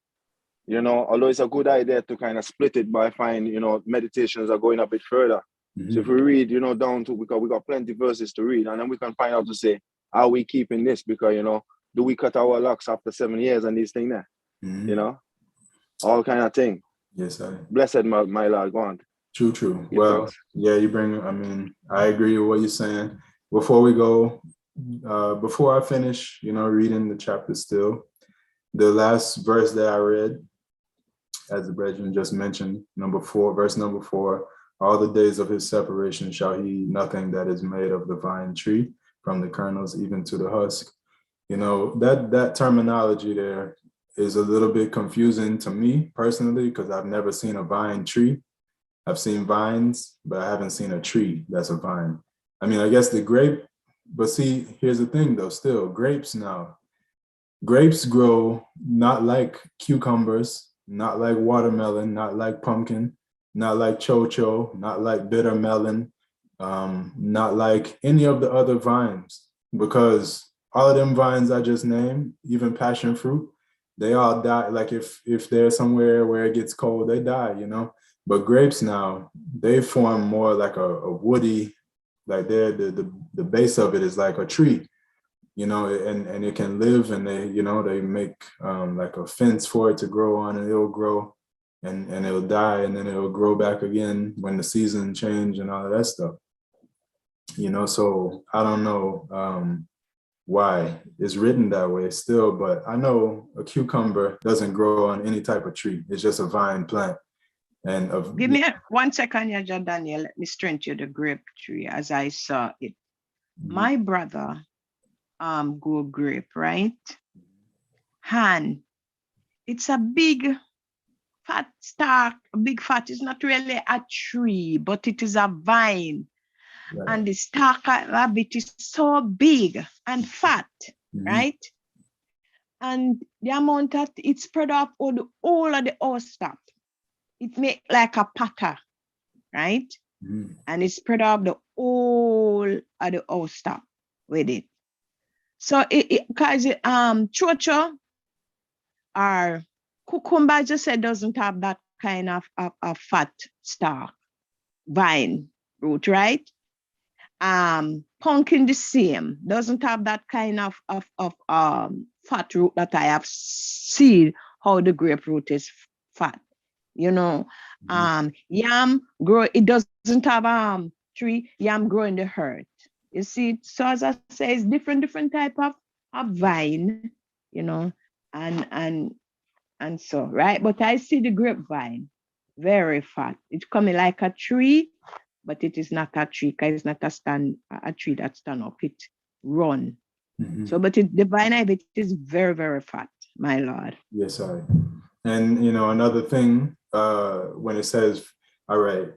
you know, although it's a good idea to kind of split it, but I find, you know, meditations are going a bit further. So if we read, you know, down to, because we got plenty of verses to read, and then we can find out to say, are we keeping this? Because, you know, do we cut our locks after 7 years and these things there? You know, all kind of thing. Yes, sir. Blessed, my Lord, go on. True. Well, yeah, I agree with what you're saying. Before we go, before I finish, you know, reading the chapter still, the last verse that I read, as the brethren just mentioned, verse number 4, all the days of his separation shall he eat nothing that is made of the vine tree, from the kernels even to the husk. You know, that terminology there is a little bit confusing to me personally, because I've never seen a vine tree. I've seen vines, but I haven't seen a tree that's a vine. I mean, I guess the grape, but see, here's the thing though, still, grapes grow not like cucumbers, not like watermelon, not like pumpkin, not like chocho, not like bitter melon, not like any of the other vines, because all of them vines I just named, even passion fruit, they all die. Like if they're somewhere where it gets cold, they die, you know? But grapes now, they form more like a woody, like the base of it is like a tree, you know, and it can live, and they make like a fence for it to grow on, and it'll grow and it'll die, and then it'll grow back again when the season change and all of that stuff. You know, so I don't know why it's written that way still, but I know a cucumber doesn't grow on any type of tree. It's just a vine plant. And give me 1 second, Yaja Daniel. Let me strengthen you the grape tree as I saw it. My brother grew grape, right? And it's a big fat stalk, a big fat. It's not really a tree, but it is a vine. Right. And the stalk of it is so big and fat, right? And the amount that it's spread up all of the ostap. It make like a pattern, right? And it spread up the whole of the ostap with it. So because chocho or cucumber, I just said, doesn't have that kind of fat stalk, vine root, right? Pumpkin the same, doesn't have that kind of fat root that I have seen how the grape root is fat. You know, yam grow, it doesn't have tree, yam grow in the earth. You see, so as I say, it's different type of vine, you know, and so, right? But I see the grapevine, very fat. It's coming like a tree, but it is not a tree, because it's not a tree that stand up, it run. So, but the vine of it is very, very fat, my Lord. Yes, sir. And, you know, another thing, when it says, all right,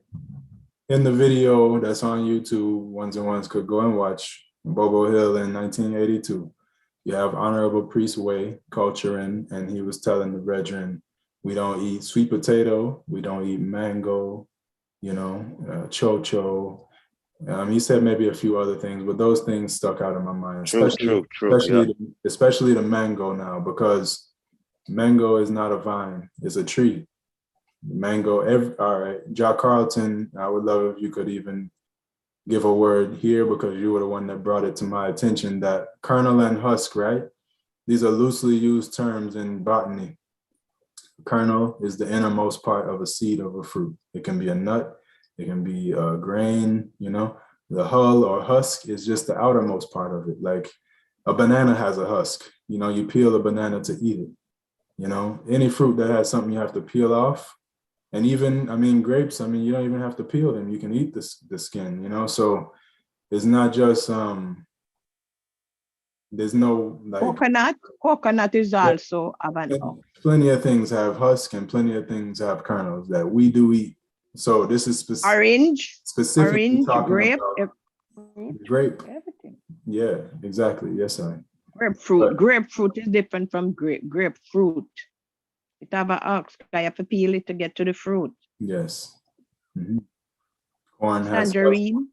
in the video that's on YouTube, ones and ones could go and watch Bobo Hill in 1982. You have honorable priest way culture, and he was telling the brethren, we don't eat sweet potato, we don't eat mango, chocho. He said maybe a few other things, but those things stuck out in my mind, True. Yeah. especially the mango now, because mango is not a vine, it's a tree. Mango, all right. Jack Carlton, I would love if you could even give a word here, because you were the one that brought it to my attention, that kernel and husk, right? These are loosely used terms in botany. Kernel is the innermost part of a seed of a fruit. It can be a nut, it can be a grain, The hull or husk is just the outermost part of it. Like a banana has a husk. You peel a banana to eat it. Any fruit that has something you have to peel off. And even, grapes, you don't even have to peel them. You can eat the skin, So it's not just, there's no like. Coconut is also plenty of things have husk and plenty of things have kernels that we do eat. So this is specifically talking about grape. Everything. Yeah, exactly. Yes, sir. Grapefruit is different from grapefruit. It have a husk. I have to peel it to get to the fruit. Yes. Mm-hmm. Corn tangerine.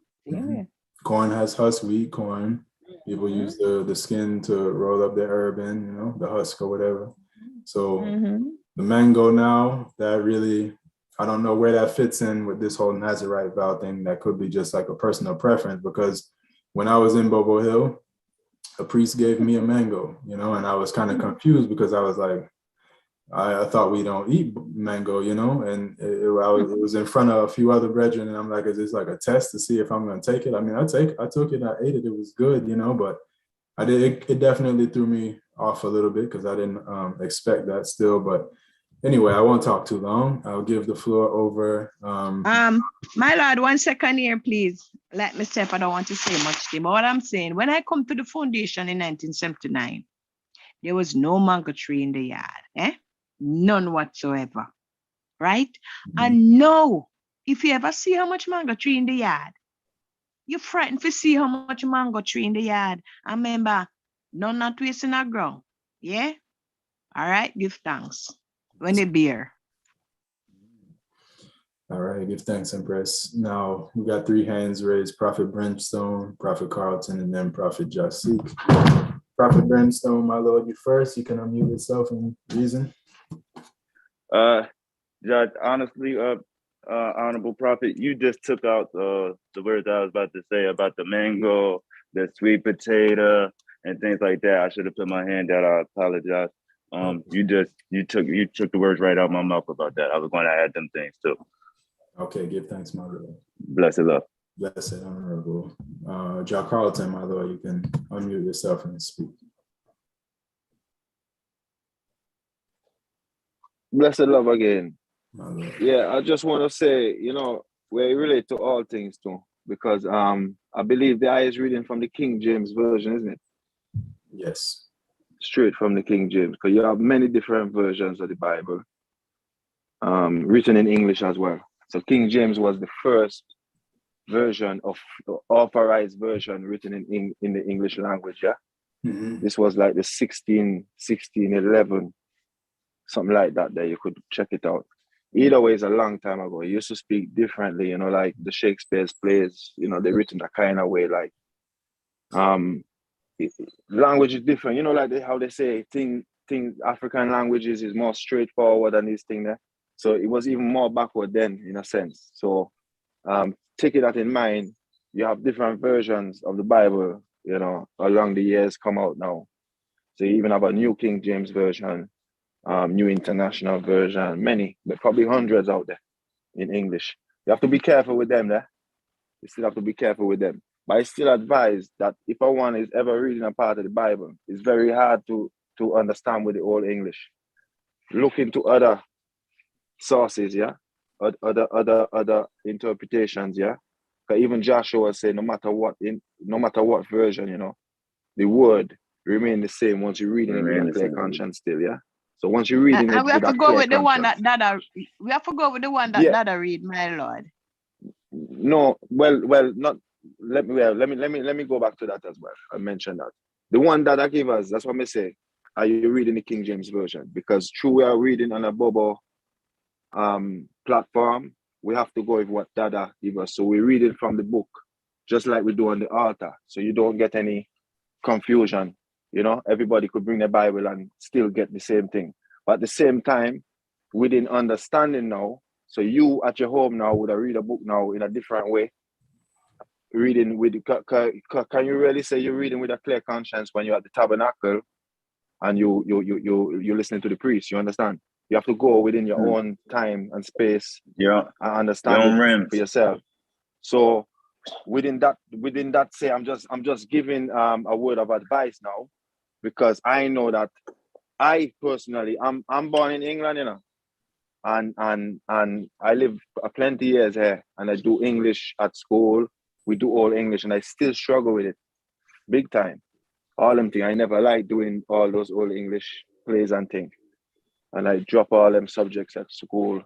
Corn has husk. We eat corn. People use the skin to roll up their herb in, the husk or whatever. So the mango now, that really, I don't know where that fits in with this whole Nazarite vow thing. That could be just like a personal preference, because when I was in Bobo Hill, a priest gave me a mango, and I was kind of confused, because I was like, I thought we don't eat mango, and it was in front of a few other brethren, and I'm like, is this like a test to see if I'm going to take it? I took it, I ate it, it was good, but it definitely threw me off a little bit, because I didn't expect that still. But anyway, I won't talk too long. I'll give the floor over. My Lord, 1 second here, please. Let me say, if I don't want to say much, but what I'm saying, when I come to the foundation in 1979, there was no mango tree in the yard, None whatsoever, right? And no, if you ever see how much mango tree in the yard, you're frightened to see how much mango tree in the yard. And remember, none not wasting our ground, yeah? All right, give thanks when they bear. All right, give thanks, Empress. Now, we got 3 hands raised: Prophet Brimstone, Prophet Carlton, and then Prophet Jasik. Prophet Brimstone, my Lord, you first. You can unmute yourself and reason. Judge, honestly, Honorable Prophet, you just took out the words I was about to say about the mango, the sweet potato, and things like that. I should have put my hand out. I apologize. You took the words right out of my mouth about that. I was going to add them things too. Okay, give thanks, my Lord. Blessed love. Blessed, honorable. Jack Carlton, my Lord, you can unmute yourself and speak. Blessed love again. My Lord. Yeah, I just want to say, we relate to all things too, because I believe the eye is reading from the King James Version, isn't it? Yes. Straight from the King James, because you have many different versions of the Bible, written in English as well. So King James was the first version of the authorized version written in the English language, yeah? This was like the 1611, something like that, you could check it out. Either way, it's a long time ago. It used to speak differently, like the Shakespeare's plays, they're written that kind of way, like, language is different, like how they say African languages is more straightforward than this thing there. So it was even more backward then, in a sense. So taking that in mind, you have different versions of the Bible, along the years come out now. So you even have a New King James Version, New International Version, many, but probably hundreds out there in English. You have to be careful with them there. You still have to be careful with them. But I still advise that if one is ever reading a part of the Bible, it's very hard to understand with the Old English. Look into other sources, yeah? Other interpretations, yeah? Because even Joshua said, no matter what version, the word remain the same once you read it with a clear conscience still, yeah? So once you read it, we have to go with the one that we have to go with the one that Dada read, my Lord. No, well, not. Let me go back to that as well. I mentioned that. The one that I give us, that's what I say. Are you reading the King James Version? Because true, we are reading on a Bobo platform. We have to go with what Dada give us. So we read it from the book, just like we do on the altar. So you don't get any confusion. You know, everybody could bring the Bible and still get the same thing. But at the same time, within understanding now, so you at your home now would read a book now in a different way. Reading with, can you really say you're reading with a clear conscience when you're at the tabernacle and you're listening to the priest? You understand? You have to go within your own time and space. Yeah, and understand it for yourself. So within that, say I'm just giving a word of advice now, because I know that I personally I'm born in England, you know, and I live plenty years here, and I do English at school. We do all English, and I still struggle with it big time. All them things. I never liked doing all those old English plays and things. And I drop all them subjects at school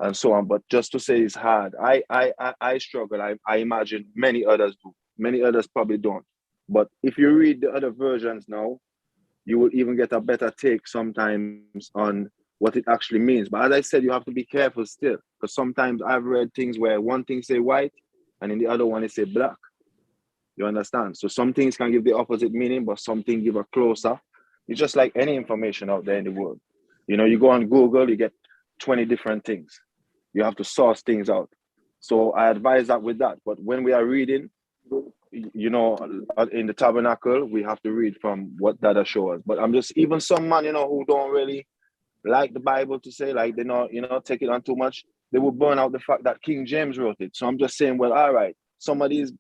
and so on. But just to say it's hard. I struggle. I imagine many others do. Many others probably don't. But if you read the other versions now, you will even get a better take sometimes on what it actually means. But as I said, you have to be careful still, because sometimes I've read things where one thing say white and in the other one it say black. You understand? So some things can give the opposite meaning, but some things give a closer. It's just like any information out there in the world. You know, you go on Google, you get 20 different things. You have to source things out. So I advise that with that. But when we are reading, you know, in the tabernacle, we have to read from what Dada shows us. But I'm just, even some man, you know, who don't really like the Bible to say, like, they not, you know, take it on too much, they will burn out the fact that King James wrote it. So I'm just saying, well, all right, some of these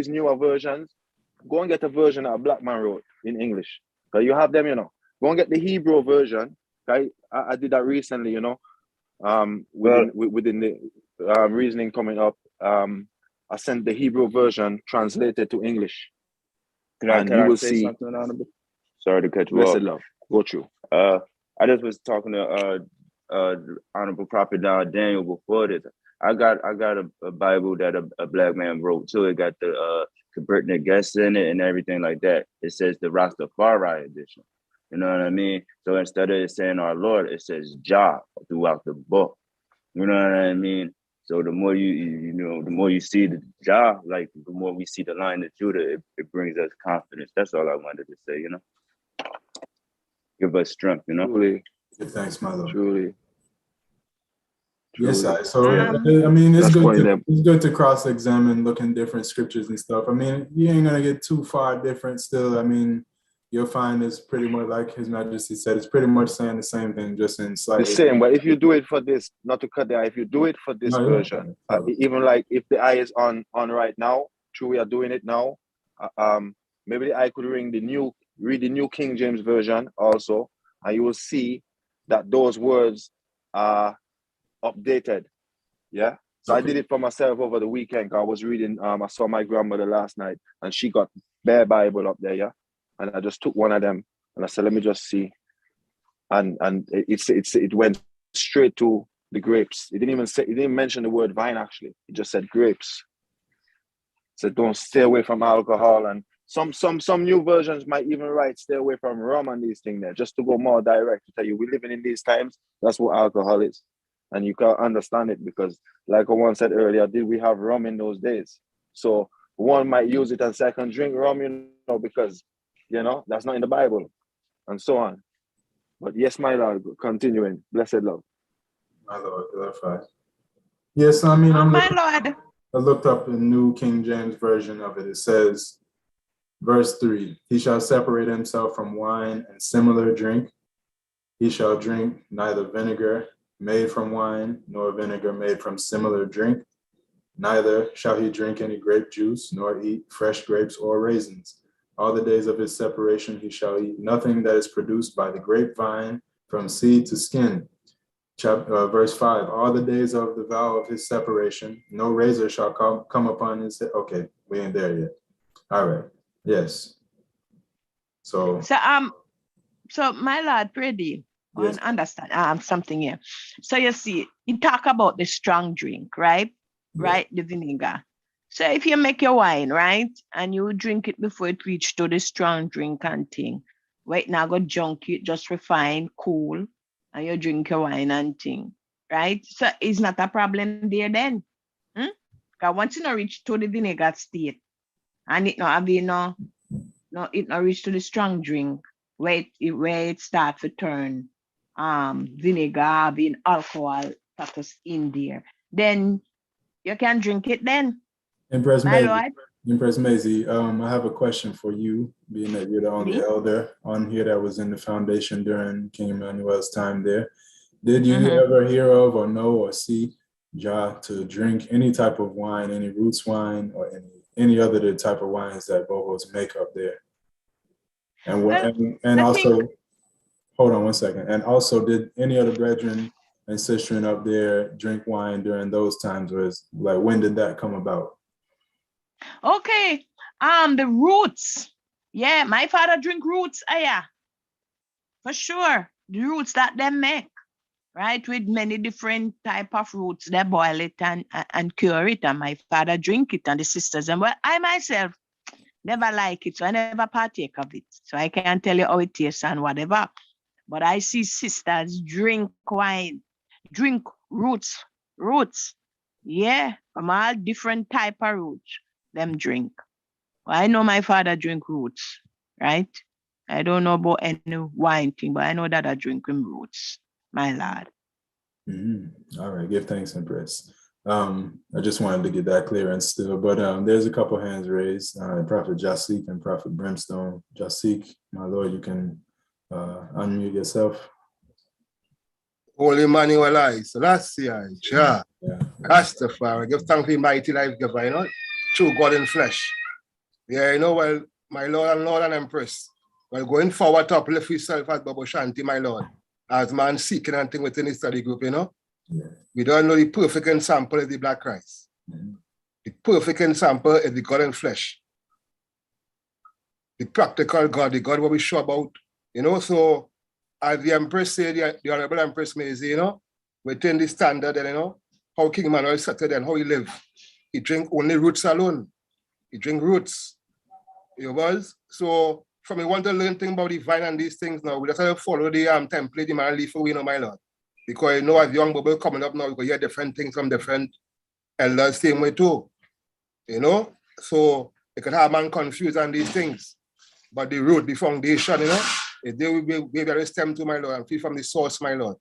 newer versions, go and get a version that a black man wrote in English. Because you have them, you know. Go and get the Hebrew version. Okay? I did that recently, you know. Within the reasoning coming up, I sent the Hebrew version translated to English. Can I say something, Honorable? Sorry to cut you off. Blessed love. Go through. I just was talking to Honorable Prophet Daniel before this. I got a Bible that a black man wrote too. It got the converting guests in it and everything like that. It says the Rastafari edition. You know what I mean? So instead of it saying our Lord, it says Jah throughout the book. You know what I mean? So the more you know, the more you see the Jah, like the more we see the line of Judah, it brings us confidence. That's all I wanted to say, you know. Give us strength, you know. Truly. Thanks, my lord. Truly. Yes, so I mean, it's good to cross-examine, look in different scriptures and stuff. I mean, you ain't gonna get too far different still. I mean, you'll find it's pretty much like His Majesty said, it's pretty much saying the same thing, just in slightly. The same, but if you do it for this, not to cut the eye, if you do it for this version, even like if the eye is on right now, true, we are doing it now. Maybe the eye could read the new King James version also, and you will see that those words are updated. Yeah. So I did it for myself over the weekend. I was reading, I saw my grandmother last night and she got bare Bible up there, yeah. And I just took one of them and I said, let me just see. And it went straight to the grapes. It didn't mention the word vine actually. It just said grapes. It said don't stay away from alcohol, and some new versions might even write stay away from rum and these things there, just to go more direct to tell you we're living in these times. That's what alcohol is. And you can't understand it because, like I once said earlier, did we have rum in those days? So one might use it as second drink rum, you know, because, you know, that's not in the Bible and so on. But yes, my Lord, continuing. Blessed love. My Lord, glorified. Yes, I mean, my Lord. I looked up the New King James Version of it. It says, verse 3, he shall separate himself from wine and similar drink. He shall drink neither vinegar made from wine, nor vinegar made from similar drink. Neither shall he drink any grape juice, nor eat fresh grapes or raisins. All the days of his separation he shall eat nothing that is produced by the grapevine from seed to skin. Verse 5, all the days of the vow of his separation, no razor shall come upon his head. Okay, we ain't there yet. All right, yes. So my Lord, Freddy, yes. Understand something here. So you see, you talk about the strong drink, right? Yeah. Right, the vinegar. So if you make your wine, right, and you drink it before it reach to the strong drink and thing, right now go junk it, just refine, cool, and you drink your wine and thing, right? So it's not a problem there then. Because once you not reach to the vinegar state, and it not have it not reach to the strong drink, where it start to turn vinegar having alcohol status in there, then you can drink it then. Empress My Maisie, lord. Empress Maisie, I have a question for you, being that you're the only Me? elder on here that was in the foundation during King Emmanuel's time there. Did you Mhm. ever hear of or know or see Jah to drink any type of wine, any roots wine or any other type of wines that Bobos make up there? And what Well, and I think also, hold on one second. And also, did any of the brethren and sistren up there drink wine during those times? Was like, when did that come about? okay. The roots. Yeah, my father drink roots. Yeah, for sure. The roots that they make, right? With many different type of roots. They boil it and cure it. And my father drink it and the sisters. And well, I myself never like it. So I never partake of it. So I can't tell you how it tastes and whatever. But I see sisters drink wine, drink roots. Yeah, from all different type of roots, them drink. I know my father drink roots, right? I don't know about any wine thing, but I know that I drink him roots, my lad. All right, give thanks and praise. I just wanted to get that clear and still, but there's a couple hands raised. Prophet Jasik and Prophet Brimstone. Jasik, my Lord, you can unmute yourself. Holy Emmanuel I, Selassie I, Jah, Yeah. Rastafari, give thanks for the mighty life giver, true God in flesh. Yeah, well, my Lord and Empress, well, going forward to uplift yourself as Bobo Ashanti, my Lord, as man seeking and thing within the study group, Yeah. We don't know the perfect example is the Black Christ. The perfect example is the God in flesh. The practical God, the God what we show about, so as the Empress said, the Honorable Empress Maisie, within the standard, how King Emmanuel started and how he lived. He drink only roots alone. He drink roots. So from we want to learn things about the vine and these things now, we just have to follow the template the man leave for we, my Lord. Because as young Bobo coming up now, we hear different things from different elders same way too. So it can have man confused on these things. But the root, the foundation, they will be very stem to my Lord and feed from the source, my Lord.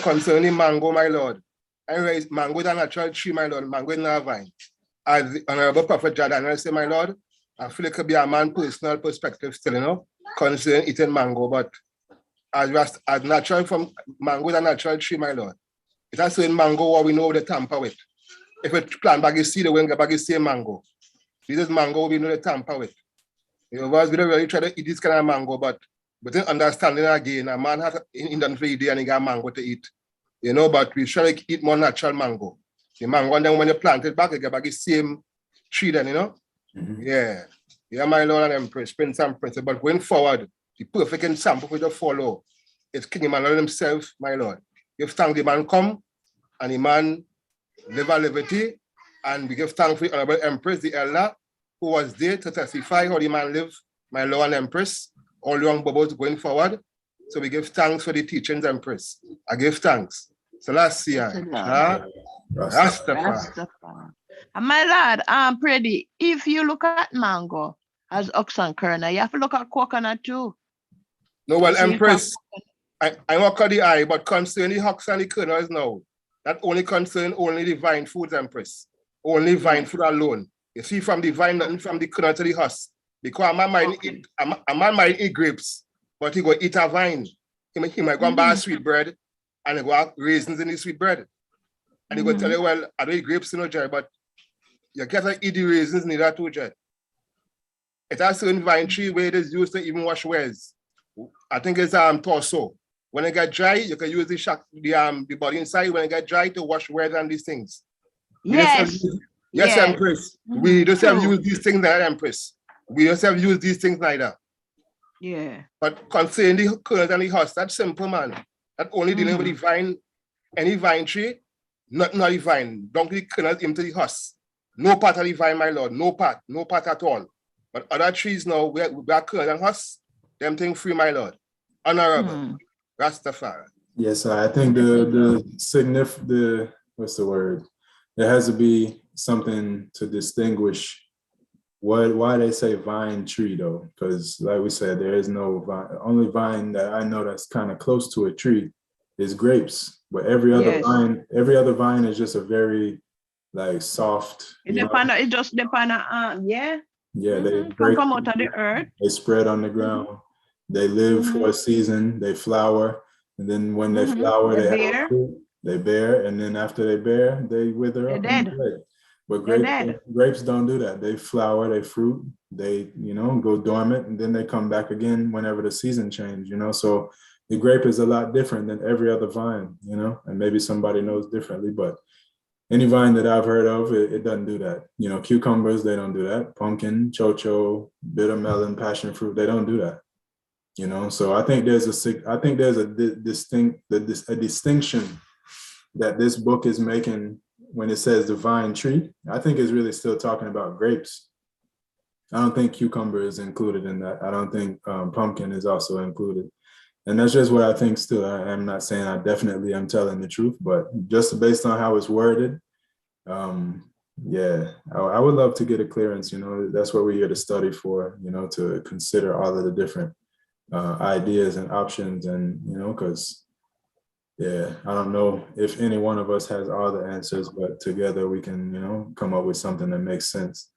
Concerning mango, my Lord. Anyways, mango is a natural tree, my Lord. Mango is not a vine. As the Honorable Prophet Jordan, I say, my Lord, I feel it could be a man personal perspective still, concerning eating mango. But as natural from mango is a natural tree, my Lord. It's a certain mango what we know the tamper with. If we plant baggy seed, we get baggy same mango. This is mango we know the tamper with. We don't really try to eat this kind of mango, but in understanding again, a man has in the free day and he got mango to eat. But we try to eat more natural mango. The mango, and then when you plant it back, you get back the same tree then, Yeah. Yeah, my Lord and Empress, Prince and Princess. But going forward, the perfect example we just follow is King Emmanuel himself, my Lord. Give thanks the man come and the man live a liberty, and we give thanks for the Honorable Empress, the elder, who was there to testify how the man lived, my Lord and Empress, all young Bobos going forward. So we give thanks for the teachings, Empress. I give thanks. Selassie, Rastafari. And my lad, Pretty, if you look at mango as oxen kernel, you have to look at coconut too. No, well, Empress, I walk at the eye, but concerning the ox and the kernels now, that only concern only the vine foods, Empress. Only vine food alone. You see, from the vine, nothing from the kernel to the husk. Because a man might eat grapes, but he go eat a vine. He might go and buy sweet bread, and he go have raisins in his sweet bread. And he go tell you, well, I don't eat grapes, Jerry, but you can't eat the raisins neither too, Jerry. It's a certain vine tree where it is used to even wash wares. I think it's torso. When it get dry, you can use the body inside when it get dry to wash wares and these things. Yes. Yes, Empress. We don't have used these things neither, Empress. We don't have used these things neither. Yeah. But concerning the kernels and the husk, that's simple, man. That only dealing with the vine, any vine tree, not the vine. Don't the kernels into the husk. No part of the vine, my Lord. No part at all. But other trees now, we are curled and us, them thing free, my Lord. Honorable. Rastafari. Yes, I think what's the word? There has to be something to distinguish why they say vine tree though, because like we said, there is no vine. Only vine that I know that's kind of close to a tree is grapes, but every other vine is just a very like soft. It just depend on they come from out of the earth. They spread on the ground. They live for a season. They flower, and then when they flower, they have fruit. They bear, and then after they bear, they wither up. But grapes don't do that. They flower, they fruit, they go dormant, and then they come back again whenever the season change. So the grape is a lot different than every other vine. And maybe somebody knows differently, but any vine that I've heard of, it doesn't do that. Cucumbers, they don't do that. Pumpkin, chocho, bitter melon, passion fruit, they don't do that. So I think there's a distinction that this book is making when it says the vine tree. I think it's really still talking about grapes. I don't think cucumber is included in that. I don't think pumpkin is also included. And that's just what I think still. I'm not saying I definitely am telling the truth, but just based on how it's worded, I would love to get a clearance. That's what we're here to study for, to consider all of the different ideas and options, and because I don't know if any one of us has all the answers, but together we can come up with something that makes sense.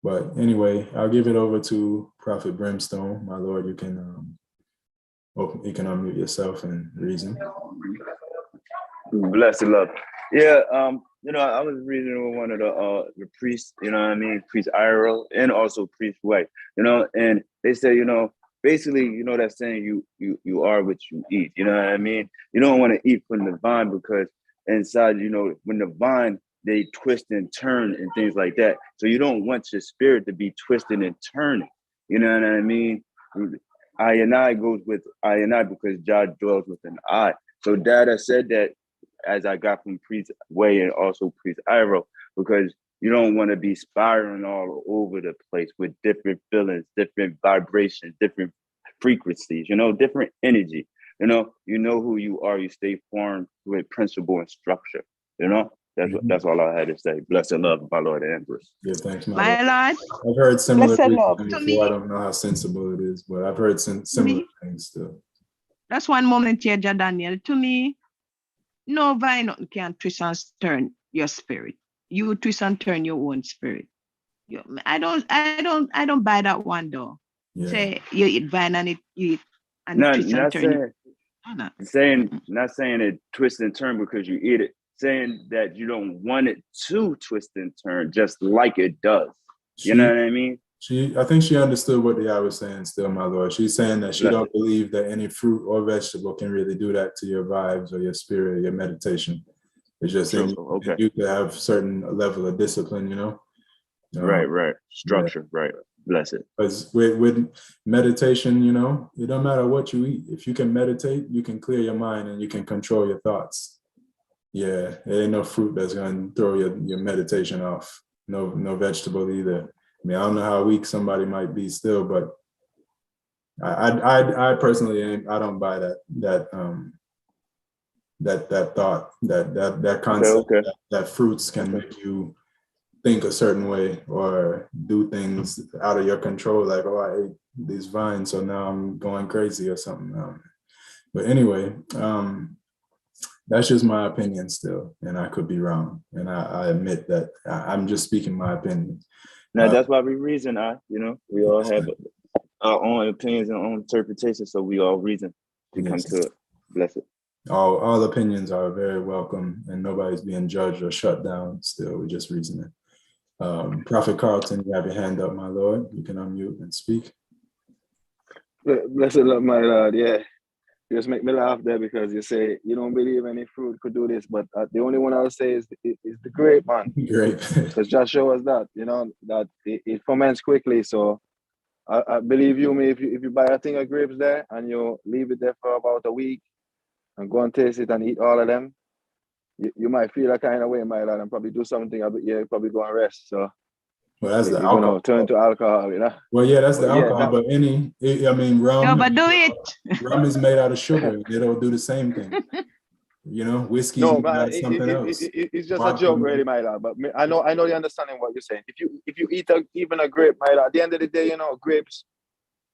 But anyway, I'll give it over to Prophet Brimstone. My Lord, you can unmute yourself and reason. Blessed love. Yeah, I was reading with one of the priests, Priest Iro, and also Priest White, and they say, basically, that saying you are what you eat, you know what I mean? You don't want to eat from the vine because inside, when the vine, they twist and turn and things like that. So you don't want your spirit to be twisting and turning, you know what I mean? I and I goes with I and I because God dwells within I. So Dada said that as I got from Priest Way and also Priest Iro, because you don't want to be spiraling all over the place with different feelings, different vibrations, different frequencies, different energy. You know who you are. You stay formed with principle and structure. That's all I had to say. Bless and love, my Lord and Empress. Yeah, thanks, my Lord. I've heard similar things before. I don't know how sensible it is, but I've heard similar things still. That's one moment here, Daniel. To me, no vine can twist and turn your spirit. You twist and turn your own spirit. I don't buy that one though. Yeah. Say you eat vine and you eat and twist and turn. Not saying it twist and turn because you eat it. Saying that you don't want it to twist and turn just like it does. You know what I mean? I think she understood what I was saying still, my Lord. She's saying that she don't believe that any fruit or vegetable can really do that to your vibes or your spirit or your meditation. It's just you to have certain level of discipline, Right. Structure, right. Bless it. Because with meditation, it don't matter what you eat. If you can meditate, you can clear your mind and you can control your thoughts. Yeah, there ain't no fruit that's gonna throw your meditation off. No vegetable either. I mean, I don't know how weak somebody might be still, but I personally I don't buy that thought, that concept that fruits can make you think a certain way or do things out of your control. Like, oh, I ate these vines, so now I'm going crazy or something. But anyway, that's just my opinion still, and I could be wrong. And I admit that I'm just speaking my opinion. Now that's why we reason. We all have our own opinions and own interpretations, so we all reason to come to it. Bless it. All opinions are very welcome, and nobody's being judged or shut down. Still, we're just reasoning. Prophet Carlton, you have your hand up, my Lord. You can unmute and speak. Blessed love, my Lord. Yeah. You just make me laugh there because you say you don't believe any fruit could do this, but the only one I'll say is the grape, man. Grape. Because just show us that, that it ferments quickly. So I believe me, if you buy a thing of grapes there and you leave it there for about a week and go and taste it and eat all of them, you might feel a kind of way, my lad, and probably do something, but yeah, probably go and rest. So Well, that's the you're alcohol. gonna turn to alcohol, you know. Well, yeah, that's the But yeah, alcohol. But I mean, No, rum. but do it. Rum is made out of sugar. They don't do the same thing. You know, whiskey's No, made out man, of something else. it's just a Vodka, joke, really, my lad. But I know the understanding what you're saying. If you eat even a grape, my lad, at the end of the day, you know, grapes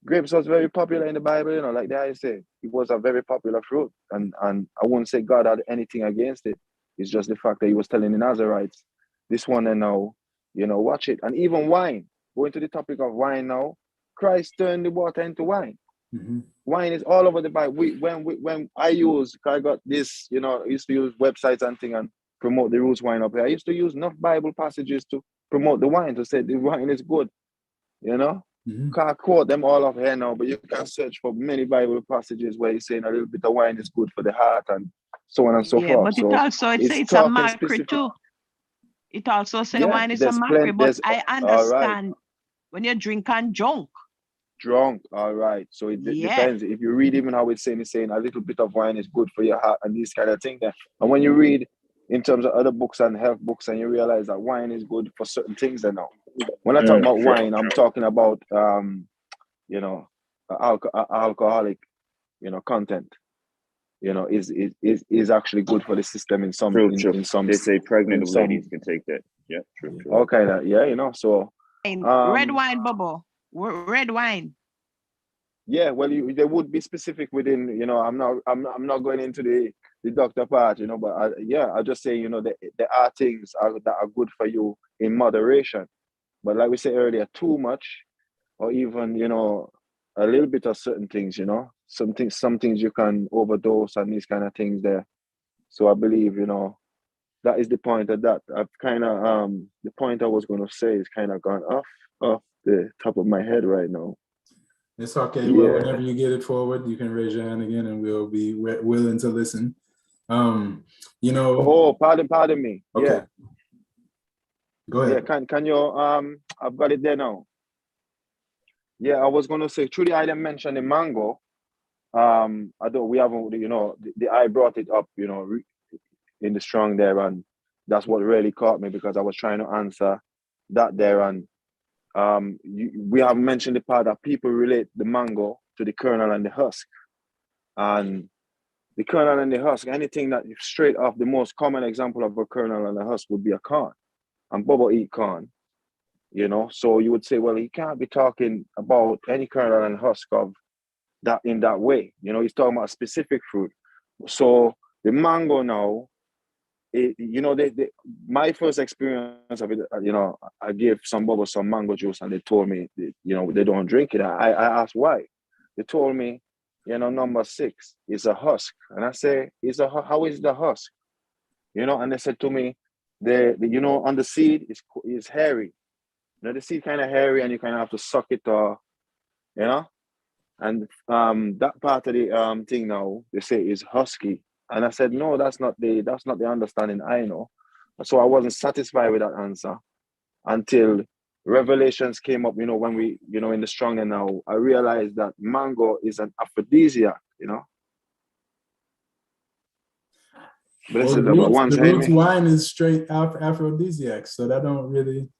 was very popular in the Bible. You know, like I say, it was a very popular fruit, and I wouldn't say God had anything against it. It's just the fact that He was telling the Nazarites, this one and now, you know, watch it. And even wine. Going to the topic of wine now, Christ turned the water into wine. Mm-hmm. Wine is all over the Bible. When I got this, you know, I used to use websites and thing and promote the roots wine up here. I used to use enough Bible passages to promote the wine, to say the wine is good, you know. Mm-hmm. Can't quote them all up here now, but you can search for many Bible passages where he's saying a little bit of wine is good for the heart and so on and so Yeah, forth. but So it also it's a talking macro specific. too. It also say Yeah, wine is a there's macro, plenty. but I All right. understand when you drink and junk. Drunk, all right. So it Yeah. depends. If you read even how it's saying a little bit of wine is good for your heart and these kind of things. And when you read in terms of other books and health books, and you realize that wine is good for certain things, then now. When I talk about wine, I'm talking about you know, alcoholic, you know, content. You know, is actually good for the system in some. True. In some. They say pregnant in some- ladies can take that. Yeah, true. Okay, yeah, you know, so. Red wine, Bobo. Red wine. Yeah, well, they would be specific within. You know, I'm not going into the doctor part. You know, but I just say, you know, there are things that are good for you in moderation. But like we said earlier, too much, or even, you know, a little bit of certain things. You know, some things you can overdose and these kind of things there. So I believe, you know, that is the point of that. I've kind of the point I was going to say is kind of gone off the top of my head right now. It's okay. Yeah. Well, whenever you get it forward, you can raise your hand again, and we'll be willing to listen. You know. Oh, pardon me. Okay. Yeah. Go ahead. Yeah. Can you I've got it there now. Yeah, I was going to say, truly, I didn't mention the mango. Although we haven't, you know, I brought it up, you know, in the strong there, and that's what really caught me, because I was trying to answer that there, and we have mentioned the part that people relate the mango to the kernel and the husk, and the kernel and the husk, anything that straight off, the most common example of a kernel and a husk would be a corn, and Bobo eat corn, you know. So you would say, well, he can't be talking about any kernel and husk of that in that way, you know. He's talking about a specific fruit. So the mango now, you know, my first experience of it, you know, I gave some Bobo some mango juice, and they told me, you know, they don't drink it. I asked why. They told me, you know, number 6 is a husk, and I say, how is the husk? You know, and they said to me, you know, on the seed is hairy. You know, the seed kind of hairy, and you kind of have to suck it, or, you know, and that part of the thing now they say is husky. And I said, no, that's not the understanding I know. So I wasn't satisfied with that answer until revelations came up, you know, when we, you know, in the Stronger now, I realized that mango is an aphrodisiac, you know. Well, the roots wine is straight aphrodisiac, so that don't really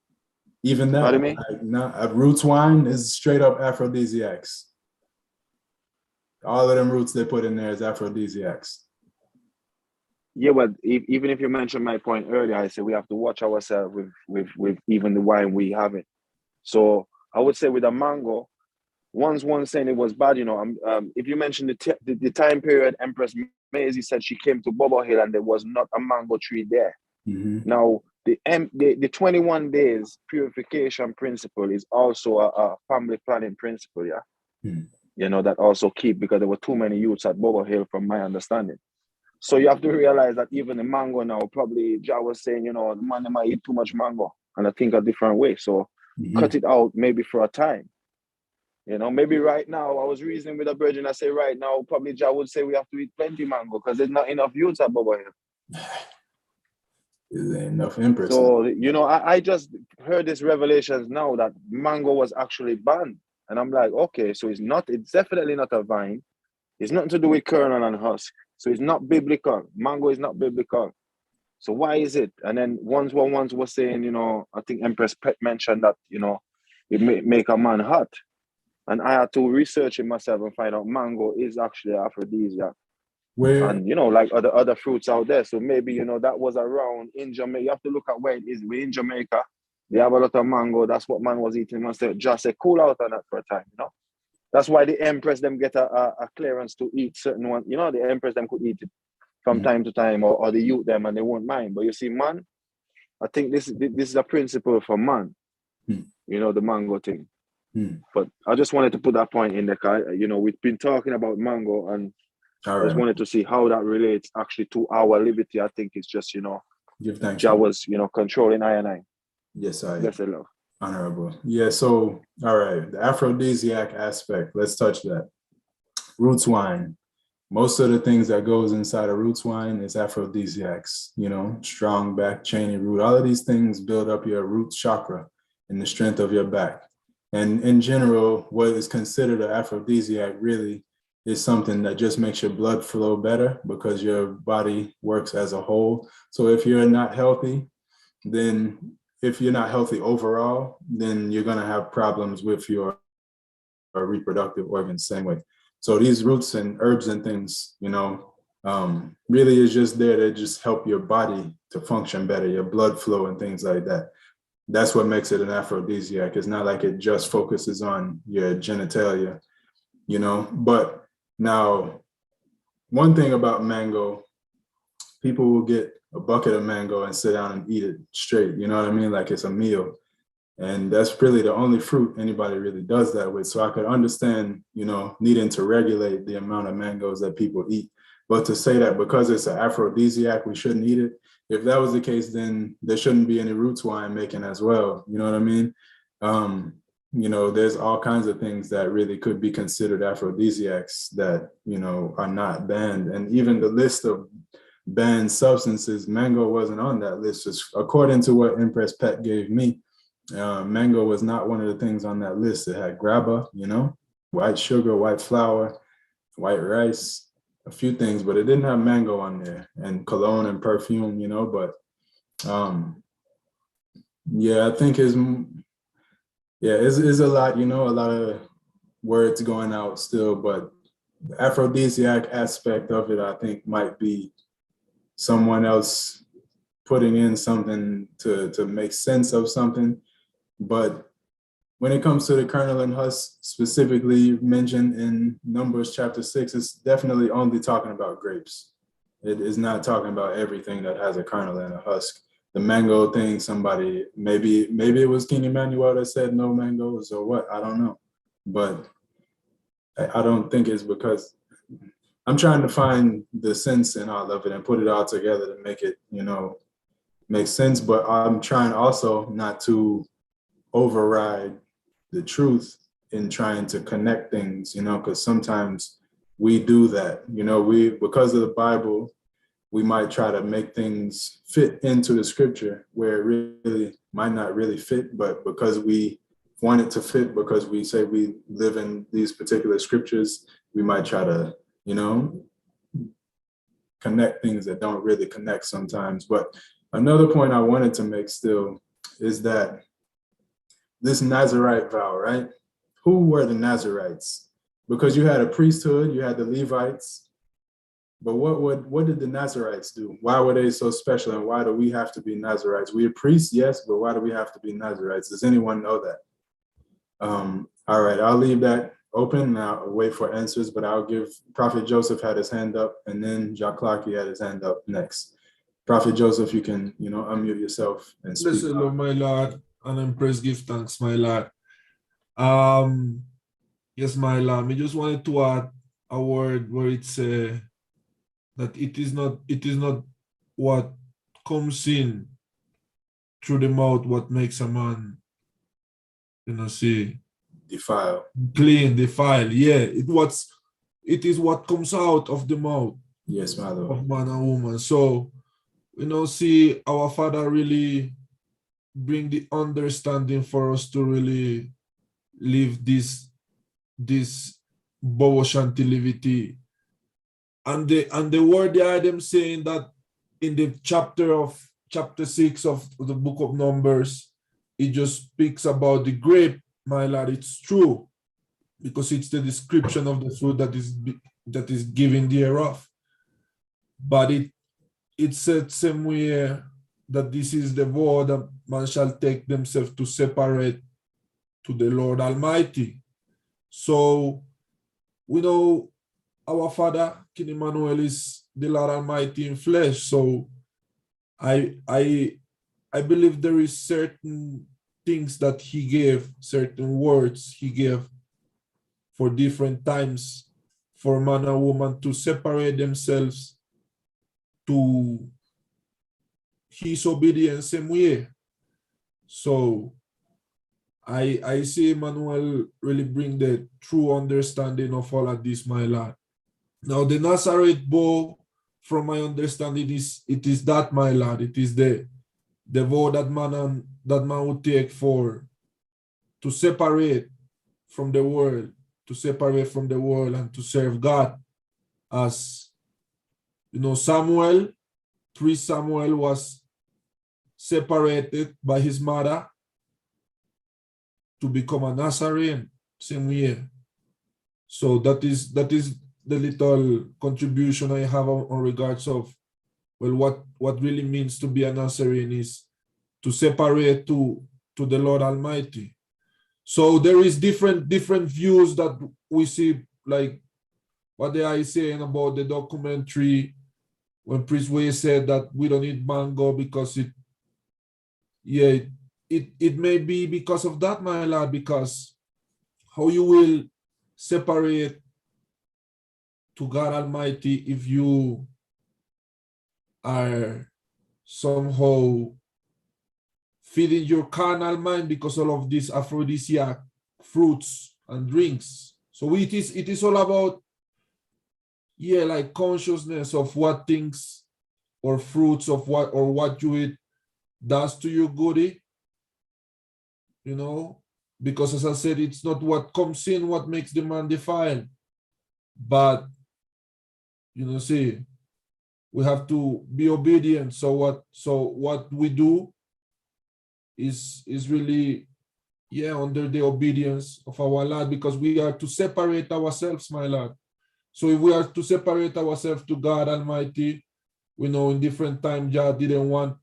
even that. Pardon me? Like, no, roots wine is straight up aphrodisiacs. All of them roots they put in there is aphrodisiacs. Yeah, but even if you mentioned my point earlier, I said we have to watch ourselves with even the wine we have it. So I would say with a mango, one saying it was bad, you know. If you mention the time period, Empress Maisie said she came to Bobo Hill and there was not a mango tree there. Mm-hmm. Now the 21 days purification principle is also a family planning principle, yeah. Mm-hmm. You know, that also keep, because there were too many youths at Bobo Hill from my understanding. So you have to realize that even the mango now, probably Jah was saying, you know, the man might eat too much mango, and I think a different way. So cut it out maybe for a time. You know, maybe right now, I was reasoning with a virgin, I say right now, probably Jah would say we have to eat plenty mango because there's not enough youths at Bobo Hill. There ain't enough empress. So, you know, I just heard this revelations now that mango was actually banned. And I'm like, okay, so it's definitely not a vine. It's nothing to do with kernel and husk. So it's not biblical. Mango is not biblical. So why is it? And then ones was saying, you know, I think Empress Pet mentioned that, you know, it make a man hot. And I had to research it myself and find out mango is actually aphrodisiac. Where And, you know, like other fruits out there. So maybe, you know, that was around in Jamaica. You have to look at where it is. We're in Jamaica. They have a lot of mango. That's what man was eating. Must just say cool out on that for a time, you know. That's why the Empress them get a clearance to eat certain one. You know, the Empress them could eat it from time to time, or the youth them, and they won't mind. But you see, man, I think this is a principle for man. You know, the mango thing. But I just wanted to put that point in there. You know, we've been talking about mango, and I just wanted to see how that relates actually to our liberty. I think it's just, you know, give thanks. Jah was, you know, controlling I and I. Yes, I. Blessed love. Honorable. Yeah, so, all right, the aphrodisiac aspect, let's touch that. Roots wine. Most of the things that goes inside of roots wine is aphrodisiacs, you know, strong back, chainy root. All of these things build up your root chakra and the strength of your back. And in general, what is considered an aphrodisiac really is something that just makes your blood flow better because your body works as a whole. So if you're not healthy, then if you're not healthy overall, then you're going to have problems with your reproductive organs same way. So these roots and herbs and things, you know, really is just there to just help your body to function better, your blood flow and things like that. That's what makes it an aphrodisiac. It's not like it just focuses on your genitalia, you know. But now, one thing about mango, people will get a bucket of mango and sit down and eat it straight, you know what I mean? Like it's a meal. And that's really the only fruit anybody really does that with. So I could understand, you know, needing to regulate the amount of mangoes that people eat. But to say that because it's an aphrodisiac, we shouldn't eat it. If that was the case, then there shouldn't be any roots wine making as well. You know what I mean? You know, there's all kinds of things that really could be considered aphrodisiacs that, you know, are not banned. And even the list of banned substances, mango wasn't on that list. Just according to what Empress Pet gave me, mango was not one of the things on that list. It had grabba, you know, white sugar, white flour, white rice, a few things, but it didn't have mango on there, and cologne and perfume, you know. But yeah, I think it's a lot, you know, a lot of words going out still, but the aphrodisiac aspect of it, I think, might be someone else putting in something to make sense of something. But when it comes to the kernel and husk, specifically mentioned in Numbers chapter 6, it's definitely only talking about grapes. It is not talking about everything that has a kernel and a husk. The mango thing, somebody, maybe it was King Emmanuel that said no mangoes or what, I don't know. But I don't think it's because I'm trying to find the sense in all of it and put it all together to make it, you know, make sense. But I'm trying also not to override the truth in trying to connect things, you know, because sometimes we do that, you know, because of the Bible, we might try to make things fit into the scripture where it really might not really fit, but because we want it to fit, because we say we live in these particular scriptures, we might try to, you know, connect things that don't really connect sometimes. But another point I wanted to make still is that this Nazarite vow, right? Who were the Nazarites? Because you had a priesthood, you had the Levites, but what did the Nazarites do? Why were they so special, and why do we have to be Nazarites? We are priests, yes, but why do we have to be Nazarites? Does anyone know that? All right, I'll leave that open now, wait for answers, but I'll give Prophet Joseph had his hand up, and then Jacques Clarky had his hand up next. Prophet Joseph, you can, you know, unmute yourself and speak. Blessed Lord, my Lord, and Empress, give thanks, my Lord. Yes, my Lord, I just wanted to add a word where it says that it is not what comes in through the mouth what makes a man, you know, see, defile. Clean, defile. Yeah, it is what comes out of the mouth. Yes, my Lord. Of man and woman. So, you know, see, our Father really bring the understanding for us to really live this Bobo Shanti livity. And the word they are them saying that in the chapter 6 of the book of Numbers, it just speaks about the grape, my lord. It's true, because it's the description of the fruit that is given thereof. But it said somewhere that this is the vow that man shall take themselves to separate to the Lord Almighty. So we know our Father, King Emmanuel, is the Lord Almighty in flesh. So I believe there is certain things that he gave, certain words he gave for different times for man and woman to separate themselves to his obedience same way. So I see Emmanuel really bring the true understanding of all of this, my Lord. Now the Nazarite vow, from my understanding, it is that, my Lord. It is the vow that man would take to separate from the world, and to serve God. As you know, priest Samuel was separated by his mother to become a Nazarene, same year. So that is the little contribution I have on regards of, well, what really means to be a Nazarene is to separate to the Lord Almighty. So there is different views that we see, like what they are saying about the documentary when Priest Way said that we don't eat mango because it may be because of that, my lord, because how you will separate to God Almighty if you are somehow feeding your carnal mind because all of these aphrodisiac fruits and drinks. So it is all about, like consciousness of what things or fruits of what you eat does to your goody, because as I said, it's not what comes in what makes the man defiled, but see, we have to be obedient. So what we do is really under the obedience of our Lord, because we are to separate ourselves, my Lord. So if we are to separate ourselves to God Almighty, we know in different times God didn't want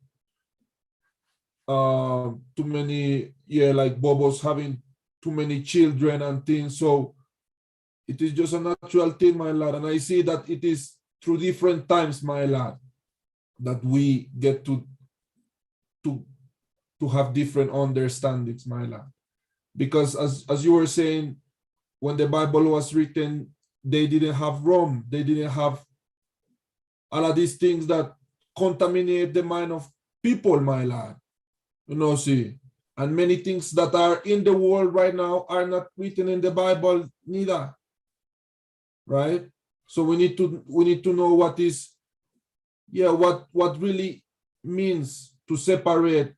too many, like Bobo's having too many children and things. So it is just a natural thing, my Lord. And I see that it is through different times, my Lord, that we get to have different understandings, my Lord. Because as you were saying, when the Bible was written, they didn't have rum, they didn't have all of these things that contaminate the mind of people, my Lord. See, and many things that are in the world right now are not written in the Bible neither, right? So we need to know what is, what really means to separate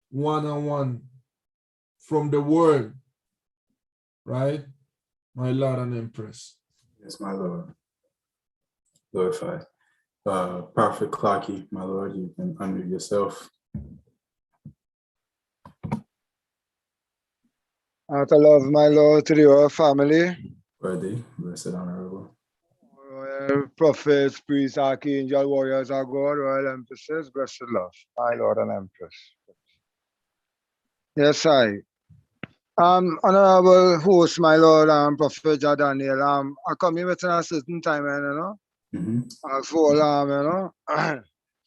one-on-one from the world, right? My Lord and Empress. Yes, my Lord. Glorified. Prophet Clocky, my Lord, you can unmute yourself. Out of love, my Lord, to the whole family. Worthy, blessed, honorable. Prophets, priests, archangel, warriors are God, royal empresses, blessed love, my Lord and Empress. Yes, I. Honorable host, my Lord, Prophet Daniel, I come in within a certain time, for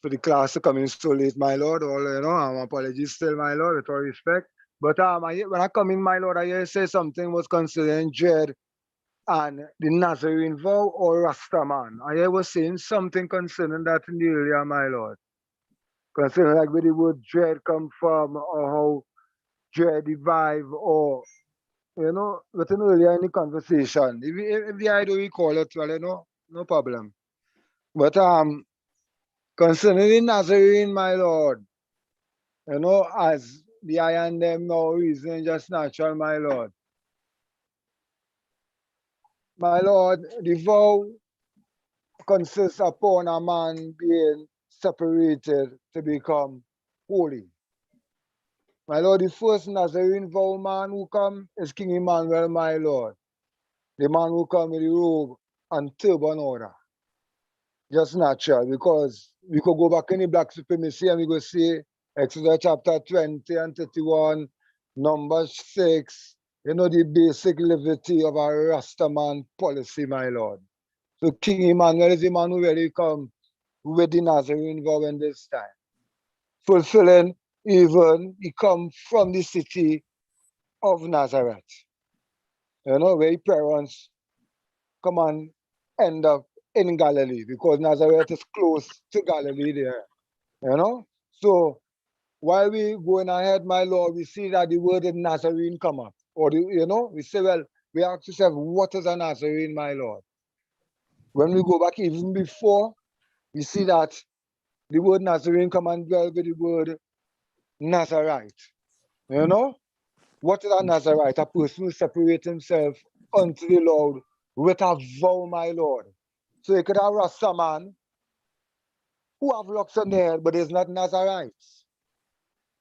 for the class to come in so late, my Lord, I'm apologies still, my Lord, with all respect. But when I come in, my Lord, I hear say something was concerning dread and the Nazarite vow or Rastaman. I was saying something concerning that in the earlier, my Lord. Concerning like where the word dread come from, or how dread the vibe, or within earlier in the conversation. If I do recall it, well, no problem. But concerning the Nazarene, my Lord, as the I and them now reason just natural, my Lord. My Lord, the vow consists upon a man being separated to become holy. My Lord, the first Nazarene vow man who come is King Emmanuel, my Lord. The man who come with the robe and turban order. Just natural, because we could go back in the black supremacy and we go see Exodus chapter 20 and 31, Numbers 6, the basic liberty of our Rastaman policy, my Lord. So King Emmanuel is the man who really come with the Nazarene vow in this time. Fulfilling even, he come from the city of Nazareth. Where his parents come and end up in Galilee, because Nazareth is close to Galilee there. So while we going ahead, my Lord, we see that the word of Nazarene come up. Or we say, well, we ask ourselves, what is a Nazarene, my Lord? When we go back even before, we see that the word Nazarene come and dwell with the word Nazarite. What is a Nazarite? A person who separates himself unto the Lord with a vow, my Lord. So you could have Rasta man who have locks on their head, but is not Nazarites.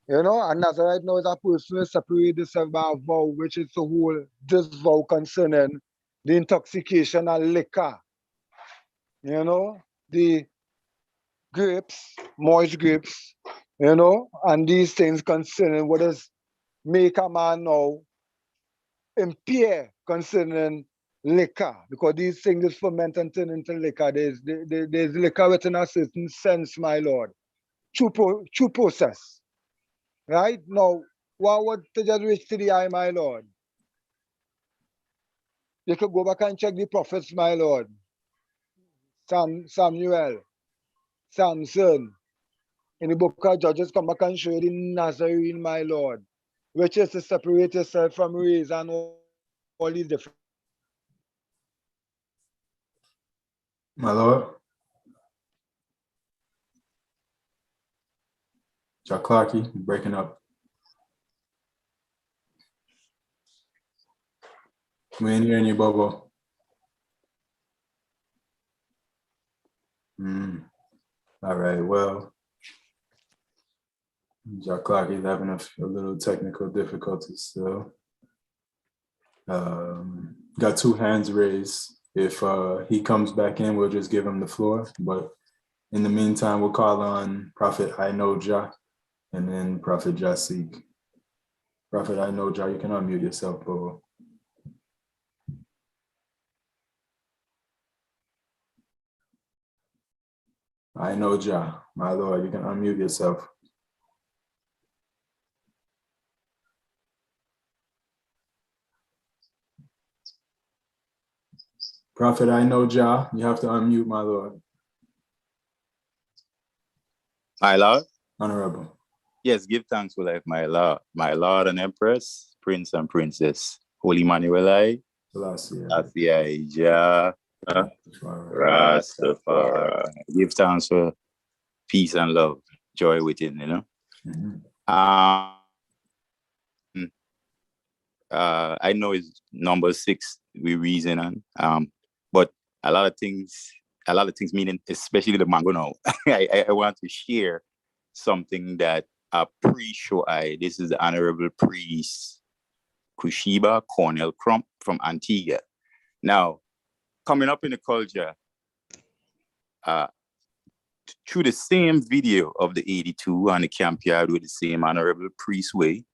A Nazarite now is a person who separates himself by a vow, which is to hold this vow concerning the intoxication of liquor. The grapes, moist grapes, and these things concerning what is make a man now impure concerning liquor, because these things is ferment and turn into liquor. There's liquor within a certain sense, my Lord. True process. Right? Now, what to just reach to the eye, my Lord? You could go back and check the prophets, my Lord. Samuel, Samson. In the book of Judges, come back and show you the Nazarene, my Lord, which is to separate yourself from race and all these different. My Lord. Jack Clarkey, breaking up. We ain't hearing you, Bobo. All right, well, Jack Clarkey's having a little technical difficulties still. Got two hands raised. If he comes back in, we'll just give him the floor. But in the meantime, we'll call on Prophet I Know Jah and then Prophet Jasik. Prophet I Know Jah, you can unmute yourself, Bobo. I know Jah, my Lord, you can unmute yourself. Prophet, I know Jah, you have to unmute, my Lord. My Lord? Honorable. Yes, give thanks for life, my Lord and Empress, Prince and Princess, Holy Manuelai, Selassie, Jah, Rastafari. Give thanks for peace and love, joy within, I know it's number 6 we reason on, but a lot of things meaning, especially the mango now. I want to share something that a pre-show this is the Honorable Priest Kushiba Cornell Crump from Antigua. Now, coming up in the culture, through the same video of the 82 on the camp yard with the same Honorable Priest way,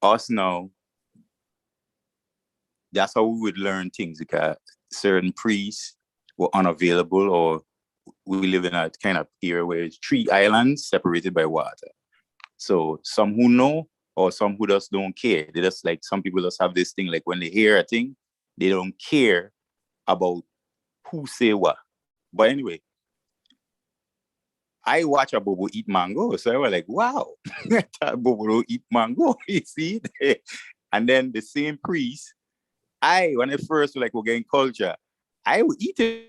us now, that's how we would learn things, because certain priests were unavailable, or we live in a kind of era where it's 3 islands separated by water. So some who know, or some who just don't care. They just some people just have this thing, when they hear a thing, they don't care about who say what. But anyway, I watch a Bobo eat mango, so I was like, wow, Bobo don't eat mango, you see? And then the same priest, when I first we're getting culture, I would eat a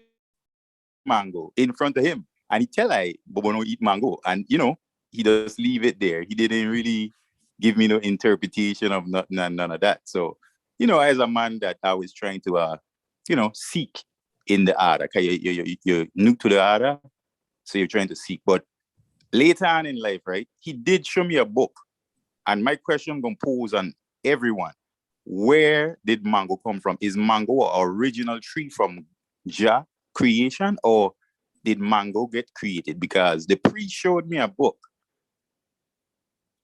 mango in front of him, and he tell Bobo don't eat mango, and he just leave it there. He didn't really give me no interpretation of none of that. So, as a man that I was trying to, seek in the order, because you're new to the order, So you're trying to seek. But later on in life, right, he did show me a book. And my question I'm going to pose on everyone. Where did mango come from? Is mango an original tree from Jah creation, or did mango get created? Because the priest showed me a book.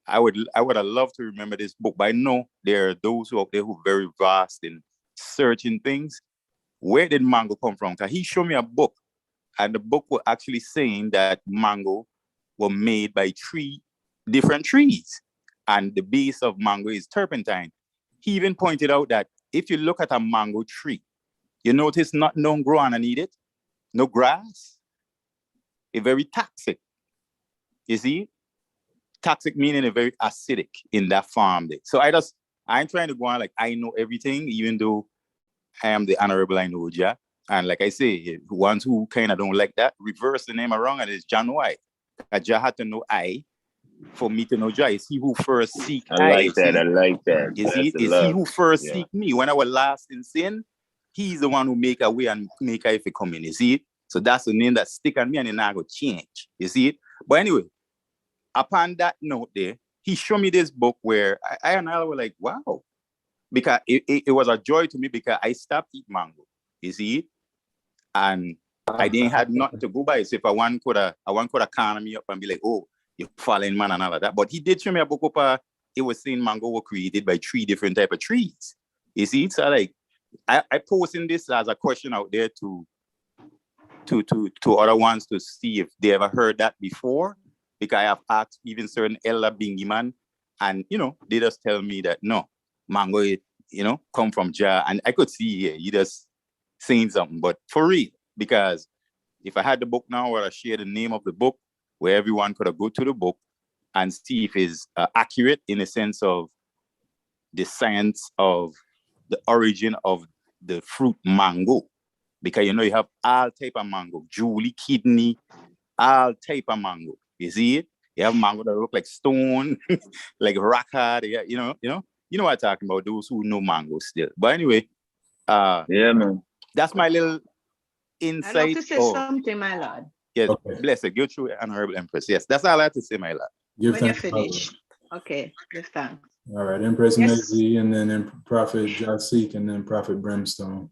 I would have loved to remember this book, but I know there are those who out there who are very vast in searching things. Where did mango come from? Because he showed me a book, and the book was actually saying that mango were made by 3 different trees, and the base of mango is turpentine. He even pointed out that if you look at a mango tree, you notice no grow underneath it, no grass. It's very toxic. You see? Toxic meaning it's very acidic in that farm there. So I'm trying to go on like I know everything, even though I am the honorable I know Jah. And like I say, ones who kind of don't like that, reverse the name around and it's John White. Jah had to know I for me to know Jah. Is he who first seek I like that. I like that. Is he who first seek me? When I was last in sin, he's the one who make a way and make a if it come in. You see it? So that's the name that stick on me and then I go change. You see it? But anyway, upon that note there, he showed me this book where I and I were like, wow. Because it was a joy to me because I stopped eating mango. You see it? And I didn't have nothing to go by. So if I want could have calm me up and be like, oh, you're falling man and all of that. But he did show me a book up. It was saying mango were created by 3 different type of trees. You see, so like I posting this as a question out there to other ones to see if they ever heard that before. Because I have asked even certain elder bingy man, and they just tell me that no, mango, come from Jah. And I could see he just saying something, but for real, because if I had the book now, I would share the name of the book where everyone could have go to the book and see if it's accurate in the sense of the science of the origin of the fruit mango. Because you have all type of mango, Julie, kidney, all type of mango. You see it? You have mango that look like stone, like rock hard. Yeah, you know what I'm talking about. Those who know mango still. But anyway, yeah, man. That's my little insight. I'd like to say something, my lord. Yes, okay. Blessed. Go through Honorable Empress. Yes, that's all I have to say, my lord. When you finish. Okay, give thanks. All right, Empress Maisie, and then Prophet Jasik, and then Prophet Brimstone.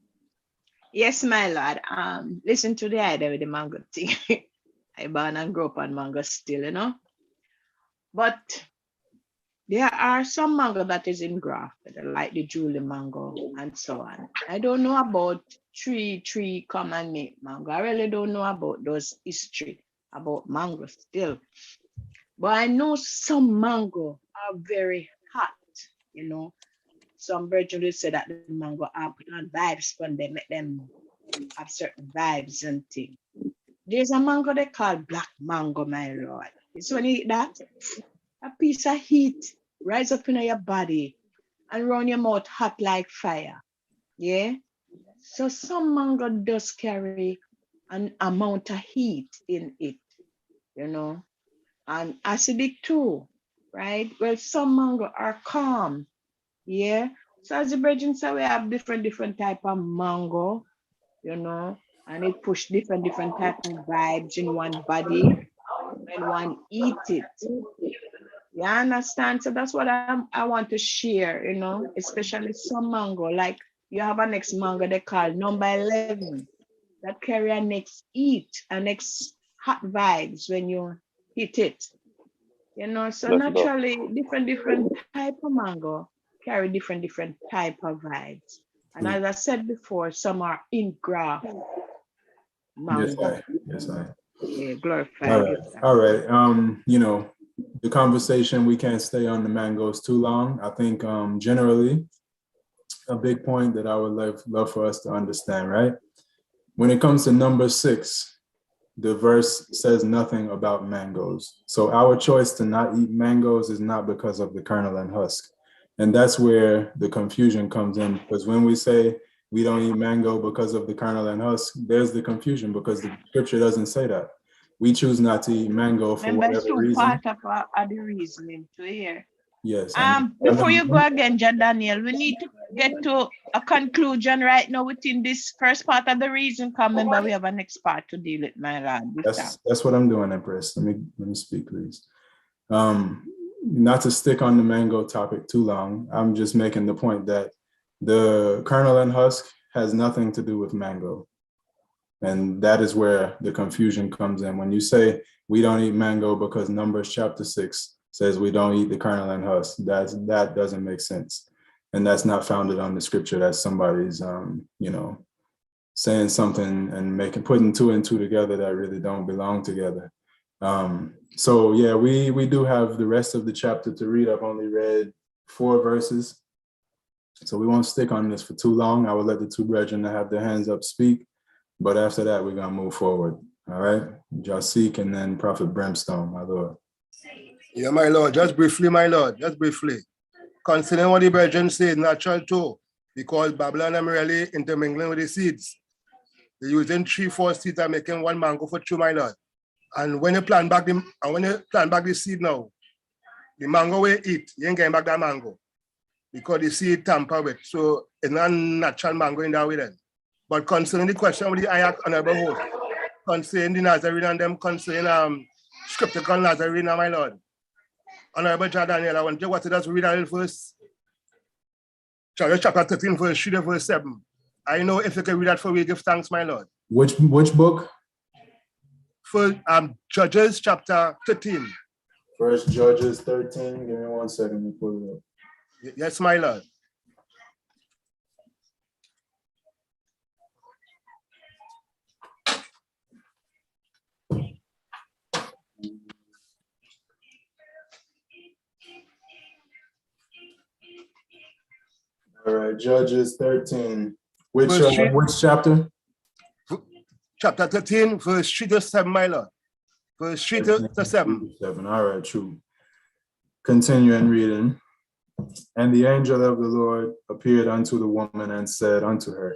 Yes, my lord. Listen to the idea with the mango thing. I born and grew up on mango still, But there are some mango that is engrafted, like the Julie mango and so on. I don't know about tree come and make mango. I really don't know about those history about mango still. But I know some mango are very hot, Some brethren will say that the mango are put on vibes when they make them have certain vibes and things. There's a mango they call black mango, my lord. It's when you eat that, a piece of heat rise up in your body and run your mouth hot like fire. Yeah? So some mango does carry an amount of heat in it, and acidic too, right? Well, some mango are calm. Yeah. So as the brethren say, we have different type of mango, and it push different type of vibes in one body when one eat it. You understand? So that's what I want to share, especially some mango. Like you have a next mango they call number 11 that carry a next heat, a next hot vibes when you hit it. So naturally different type of mango carry different type of vibes. And as I said before, some are engraft mango. Yes, I. Yeah, glorified. All right. The conversation, we can't stay on the mangoes too long. I think generally a big point that I would love for us to understand, right? When it comes to number 6, the verse says nothing about mangoes. So our choice to not eat mangoes is not because of the kernel and husk. And that's where the confusion comes in, because when we say we don't eat mango because of the kernel and husk, there's the confusion because the scripture doesn't say that. We choose not to eat mango for whatever reason. Part of the reasoning to here. Yes. Before you go again, John Daniel, we need to get to a conclusion right now within this first part of the reason coming, but we have a next part to deal with, my lord. That's what I'm doing, Empress. Let me speak, please. Not to stick on the mango topic too long, I'm just making the point that the kernel and husk has nothing to do with mango. And that is where the confusion comes in. When you say we don't eat mango because Numbers chapter 6 says we don't eat the kernel and husk, that doesn't make sense. And that's not founded on the scripture. That somebody's, saying something and putting two and two together that really don't belong together. So yeah, we do have the rest of the chapter to read. I've only read 4 verses. So we won't stick on this for too long. I will let the two brethren that have their hands up speak. But after that, we're going to move forward. All right? Jasik and then Prophet Brimstone, my Lord. Yeah, my Lord. Just briefly, my Lord. Just briefly. Considering what the brethren said, natural too, because Babylon are really intermingling with the seeds. They're using 3-4 seeds and making 1 mango for 2, my Lord. And when you plant back the seed now, the mango will eat. You ain't getting back that mango because the seed tamper with. So it's not natural mango in that way then. But concerning the question with the Ayak honorable host, concerning the Nazarene and them concerning scriptural Nazarene, my Lord. Honorable John Daniel, I want you to just read a little first. Chapter 13, verse 3 to verse 7. I know if you can read that for me, give thanks, my Lord. Which book? For Judges chapter 13. First Judges 13. Give me 1 second to pull it up. Yes, my Lord. All right, Judges 13. Which chapter? Chapter 13, verse 3 to 7, my Lord. Verse 3 to 7. All right, true. Continuing reading. And the angel of the Lord appeared unto the woman and said unto her,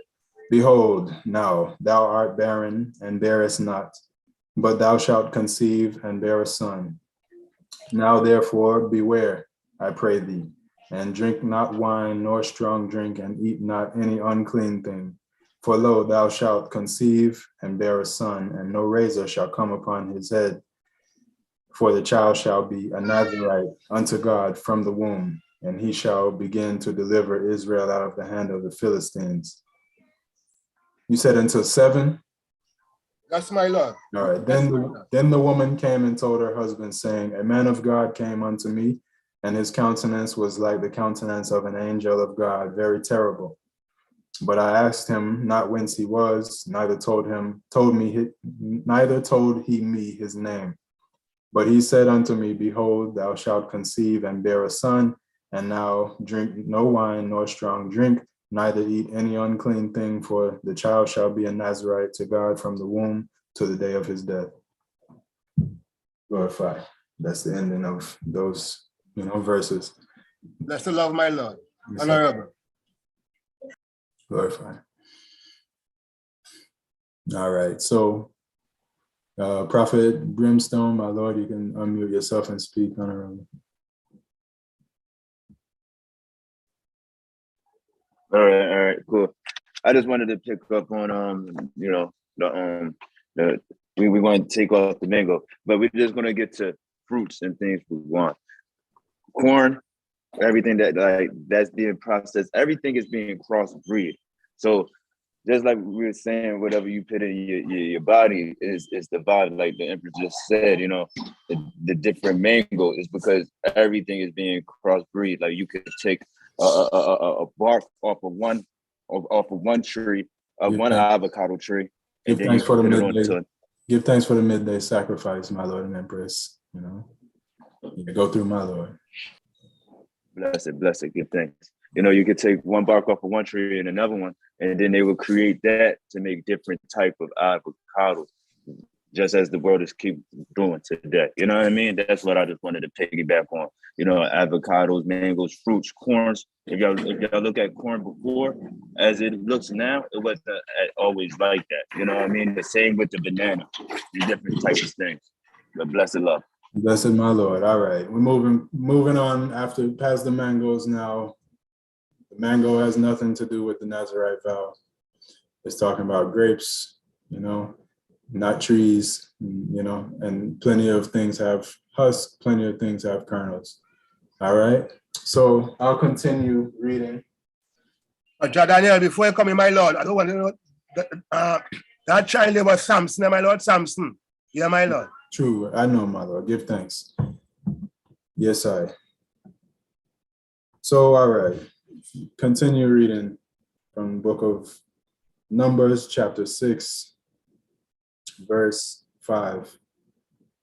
Behold, now thou art barren and bearest not, but thou shalt conceive and bear a son. Now therefore beware, I pray thee, and drink not wine nor strong drink, and eat not any unclean thing. For lo, thou shalt conceive and bear a son, and no razor shall come upon his head. For the child shall be a Nazarite unto God from the womb, and he shall begin to deliver Israel out of the hand of the Philistines. You said until 7? That's my Lord. All right. Then the woman came and told her husband, saying, A man of God came unto me, and his countenance was like the countenance of an angel of God, very terrible. But I asked him not whence he was, neither told he me his name. But he said unto me, Behold, thou shalt conceive and bear a son, and now drink no wine nor strong drink, neither eat any unclean thing, for the child shall be a Nazarite to God from the womb to the day of his death. Glorify. That's the ending of those, verses. Bless the love, my Lord. Honorable. Glorify. All right. So, Prophet Brimstone, my Lord, you can unmute yourself and speak, honorable. All right, cool. I just wanted to pick up on we want to take off the mango, but we're just gonna get to fruits and things we want. Corn, everything that's being processed, everything is being crossbreed. So just like we were saying, whatever you put in your body is the vibe, like the Emperor just said, the different mango is because everything is being crossbreed. Like you could take a bark off of one tree, one avocado tree. Give thanks for the midday. Give thanks for the midday sacrifice, my Lord and Empress. You go through, my Lord. Bless it, give thanks. You could take one bark off of one tree and another one, and then they would create that to make different type of avocados, just as the world is keep doing today. You know what I mean? That's what I just wanted to piggyback on. Avocados, mangoes, fruits, corns. If y'all look at corn before, as it looks now, it wasn't always like that. You know what I mean? The same with the banana, the different types of things. But blessed love. Blessed my Lord. All right, we're moving on after past the mangoes now. The mango has nothing to do with the Nazarite vow. It's talking about grapes, you know, not trees, you know, and plenty of things have husks, plenty of things have kernels. All right, so I'll continue reading. Daniel, before you come in, my Lord, I don't want to know that child there was Samson, my Lord, Samson. Yeah, my Lord. True, I know, my Lord. Give thanks. Yes, I. So, all right, continue reading from the book of Numbers, chapter 6, verse 5.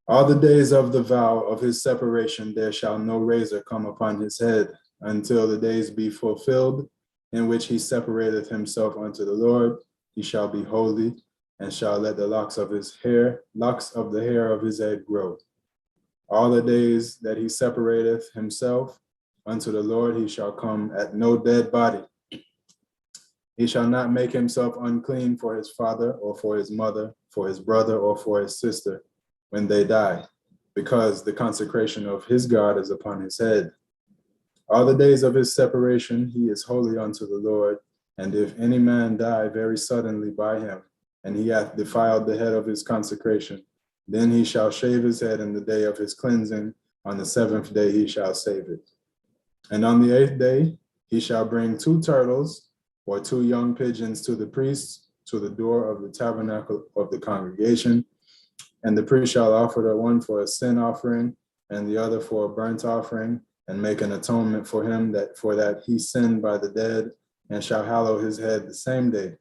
All the days of the vow of his separation, there shall no razor come upon his head until the days be fulfilled, in which he separateth himself unto the Lord. He shall be holy, and shall let the locks of the hair of his head grow. All the days that he separateth himself unto the Lord, he shall come at no dead body. He shall not make himself unclean for his father or for his mother, for his brother or for his sister, when they die, because the consecration of his God is upon his head. All the days of his separation he is holy unto the Lord, and if any man die very suddenly by him, and he hath defiled the head of his consecration, then he shall shave his head in the day of his cleansing. On the 7th day he shall save it. And on the 8th day he shall bring 2 turtles or 2 young pigeons to the priest to the door of the tabernacle of the congregation. And the priest shall offer the one for a sin offering and the other for a burnt offering, and make an atonement for him that he sinned by the dead, and shall hallow his head the same day.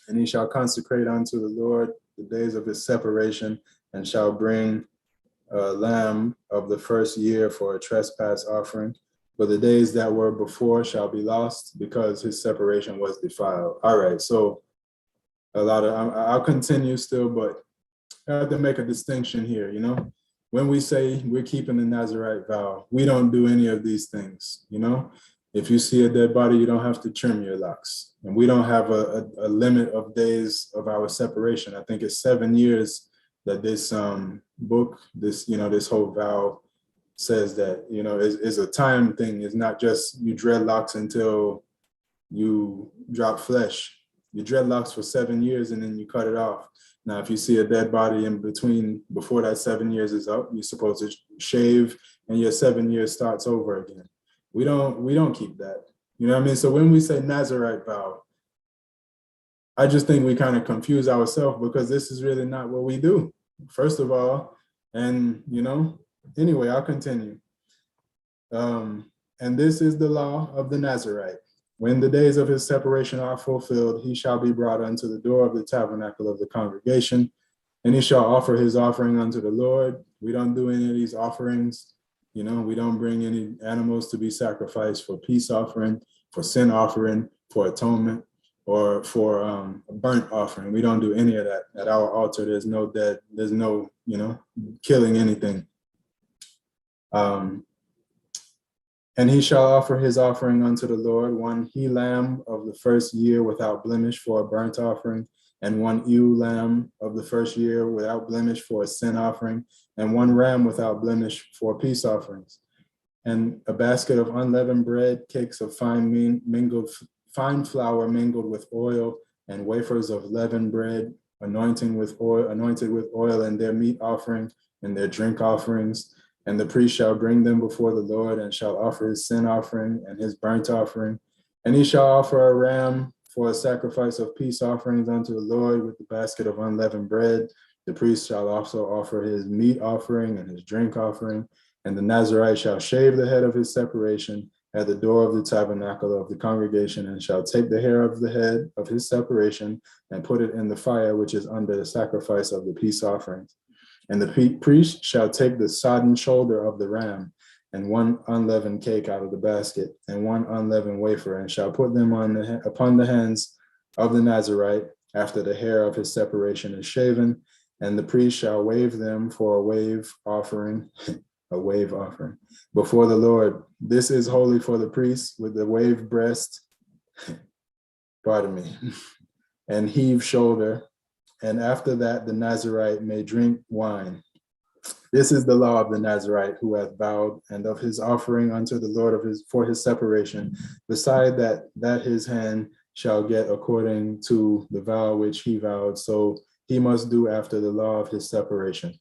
And he shall consecrate unto the Lord the days of his separation, and shall bring a lamb of the first year for a trespass offering. But the days that were before shall be lost, because his separation was defiled. All right, so I'll continue still, but I have to make a distinction here, you know? When we say we're keeping the Nazarite vow, we don't do any of these things, you know? If you see a dead body, you don't have to trim your locks. And we don't have a limit of days of our separation. I think it's 7 years that this book, this whole vow says that, you know, is a time thing. It's not just you dreadlocks until you drop flesh. You dreadlocks for 7 years and then you cut it off. Now, if you see a dead body in between, before that 7 years is up, you're supposed to shave and your 7 years starts over again. We don't keep that. You know what I mean? So when we say Nazarite vow, I just think we kind of confuse ourselves, because this is really not what we do, first of all. And, you know, anyway, I'll continue. And this is the law of the Nazarite. When the days of his separation are fulfilled, he shall be brought unto the door of the tabernacle of the congregation, and he shall offer his offering unto the Lord. We don't do any of these offerings. You know, we don't bring any animals to be sacrificed for peace offering, for sin offering, for atonement, or for a burnt offering. We don't do any of that. At our altar, there's no dead, there's no, you know, killing anything. And he shall offer his offering unto the Lord, 1 he lamb of the first year without blemish for a burnt offering, and 1 ewe lamb of the first year without blemish for a sin offering, and 1 ram without blemish for peace offerings. And a basket of unleavened bread, cakes of fine flour mingled with oil, and wafers of leavened bread, anointed with oil, and their meat offering and their drink offerings. And the priest shall bring them before the Lord, and shall offer his sin offering and his burnt offering. And he shall offer a ram for a sacrifice of peace offerings unto the Lord with the basket of unleavened bread. The priest shall also offer his meat offering and his drink offering. And the Nazarite shall shave the head of his separation at the door of the tabernacle of the congregation, and shall take the hair of the head of his separation and put it in the fire which is under the sacrifice of the peace offerings. And the priest shall take the sodden shoulder of the ram, and 1 unleavened cake out of the basket, and 1 unleavened wafer, and shall put them upon the hands of the Nazarite after the hair of his separation is shaven. And the priest shall wave them for a wave offering, before the Lord. This is holy for the priest, with the waved breast, and heave shoulder. And after that, the Nazarite may drink wine This is the law of the Nazarite who hath vowed, and of his offering unto the Lord of his for his separation, beside that his hand shall get according to the vow which he vowed, so he must do after the law of his separation.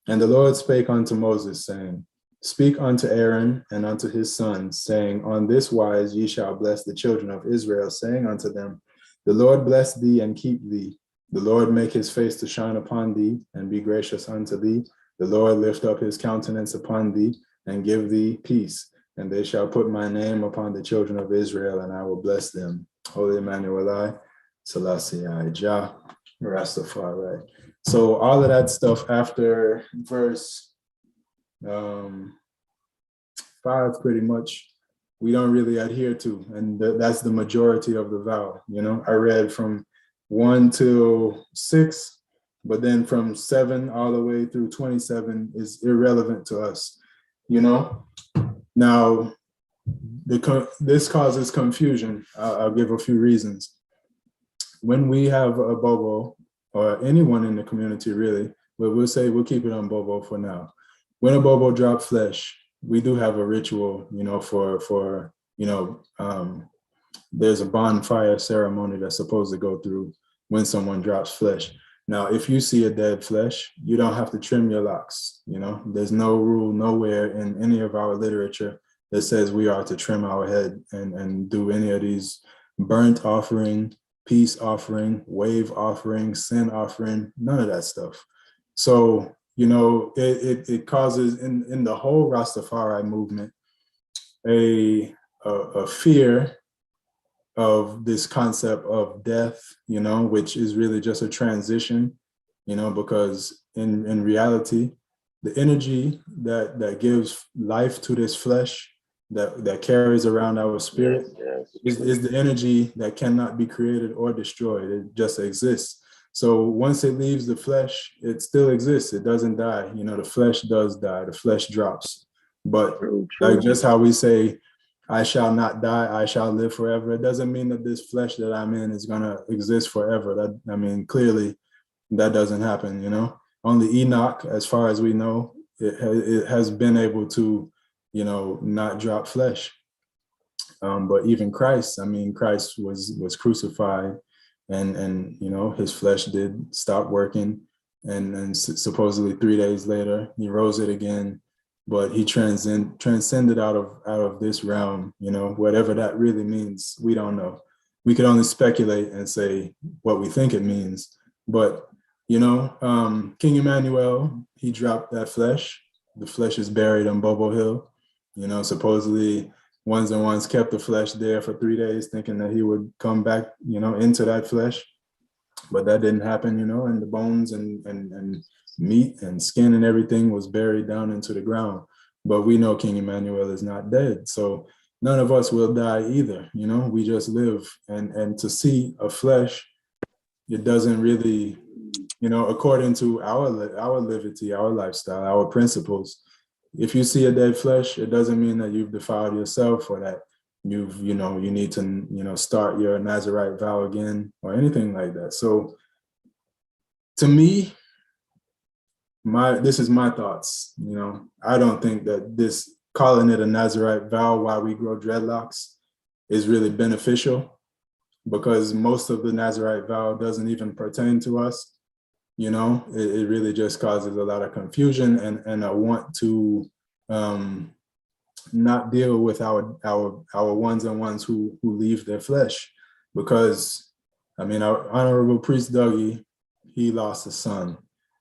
And the Lord spake unto Moses, saying, Speak unto Aaron and unto his sons, saying, On this wise ye shall bless the children of Israel, saying unto them, The Lord bless thee and keep thee. The Lord make his face to shine upon thee and be gracious unto thee. The Lord lift up his countenance upon thee and give thee peace. And they shall put my name upon the children of Israel, and I will bless them. Holy Emmanuel, I, Selassie, I, Jah, Rastafari. So all of that stuff after verse 5, pretty much, we don't really adhere to. And that's the majority of the vow. You know, I read from 1 till 6, but then from 7 all the way through 27 is irrelevant to us, you know? Now, this causes confusion. I'll give a few reasons. When we have a Bobo, or anyone in the community really, but we'll keep it on Bobo for now. When a Bobo drops flesh, we do have a ritual, you know, for you know, there's a bonfire ceremony that's supposed to go through when someone drops flesh. Now, if you see a dead flesh, you don't have to trim your locks. You know, there's no rule nowhere in any of our literature that says we are to trim our head and do any of these burnt offering, peace offering, wave offering, sin offering, none of that stuff. So, you know, it causes in the whole Rastafari movement a fear of this concept of death, you know, which is really just a transition, you know, because in reality, the energy that gives life to this flesh, that carries around our spirit, is the energy that cannot be created or destroyed. It just exists. So once it leaves the flesh, it still exists. It doesn't die. You know, the flesh does die. The flesh drops. But like just how we say, I shall not die, I shall live forever. It doesn't mean that this flesh that I'm in is gonna exist forever. I mean, clearly that doesn't happen, you know? Only Enoch, as far as we know, it has been able to, you know, not drop flesh. But even Christ, I mean, Christ was crucified and you know, his flesh did stop working. And supposedly 3 days later, he rose it again. But he transcended out of this realm, you know, whatever that really means, we don't know. We could only speculate and say what we think it means. But, you know, King Emmanuel, he dropped that flesh. The flesh is buried on Bobo Hill. You know, supposedly ones and ones kept the flesh there for 3 days, thinking that he would come back, you know, into that flesh. But that didn't happen, you know, and the bones and meat and skin and everything was buried down into the ground. But we know King Emmanuel is not dead. So none of us will die either. You know, we just live. And to see a flesh, it doesn't really, you know, according to our liberty, our lifestyle, our principles, if you see a dead flesh, it doesn't mean that you've defiled yourself or that you need to, you know, start your Nazarite vow again or anything like that. So to me, this is my thoughts. You know, I don't think that this calling it a Nazarite vow while we grow dreadlocks is really beneficial, because most of the Nazarite vow doesn't even pertain to us. You know, it really just causes a lot of confusion and a want to not deal with our ones and ones who leave their flesh. Because, I mean, our Honorable Priest Dougie, he lost a son.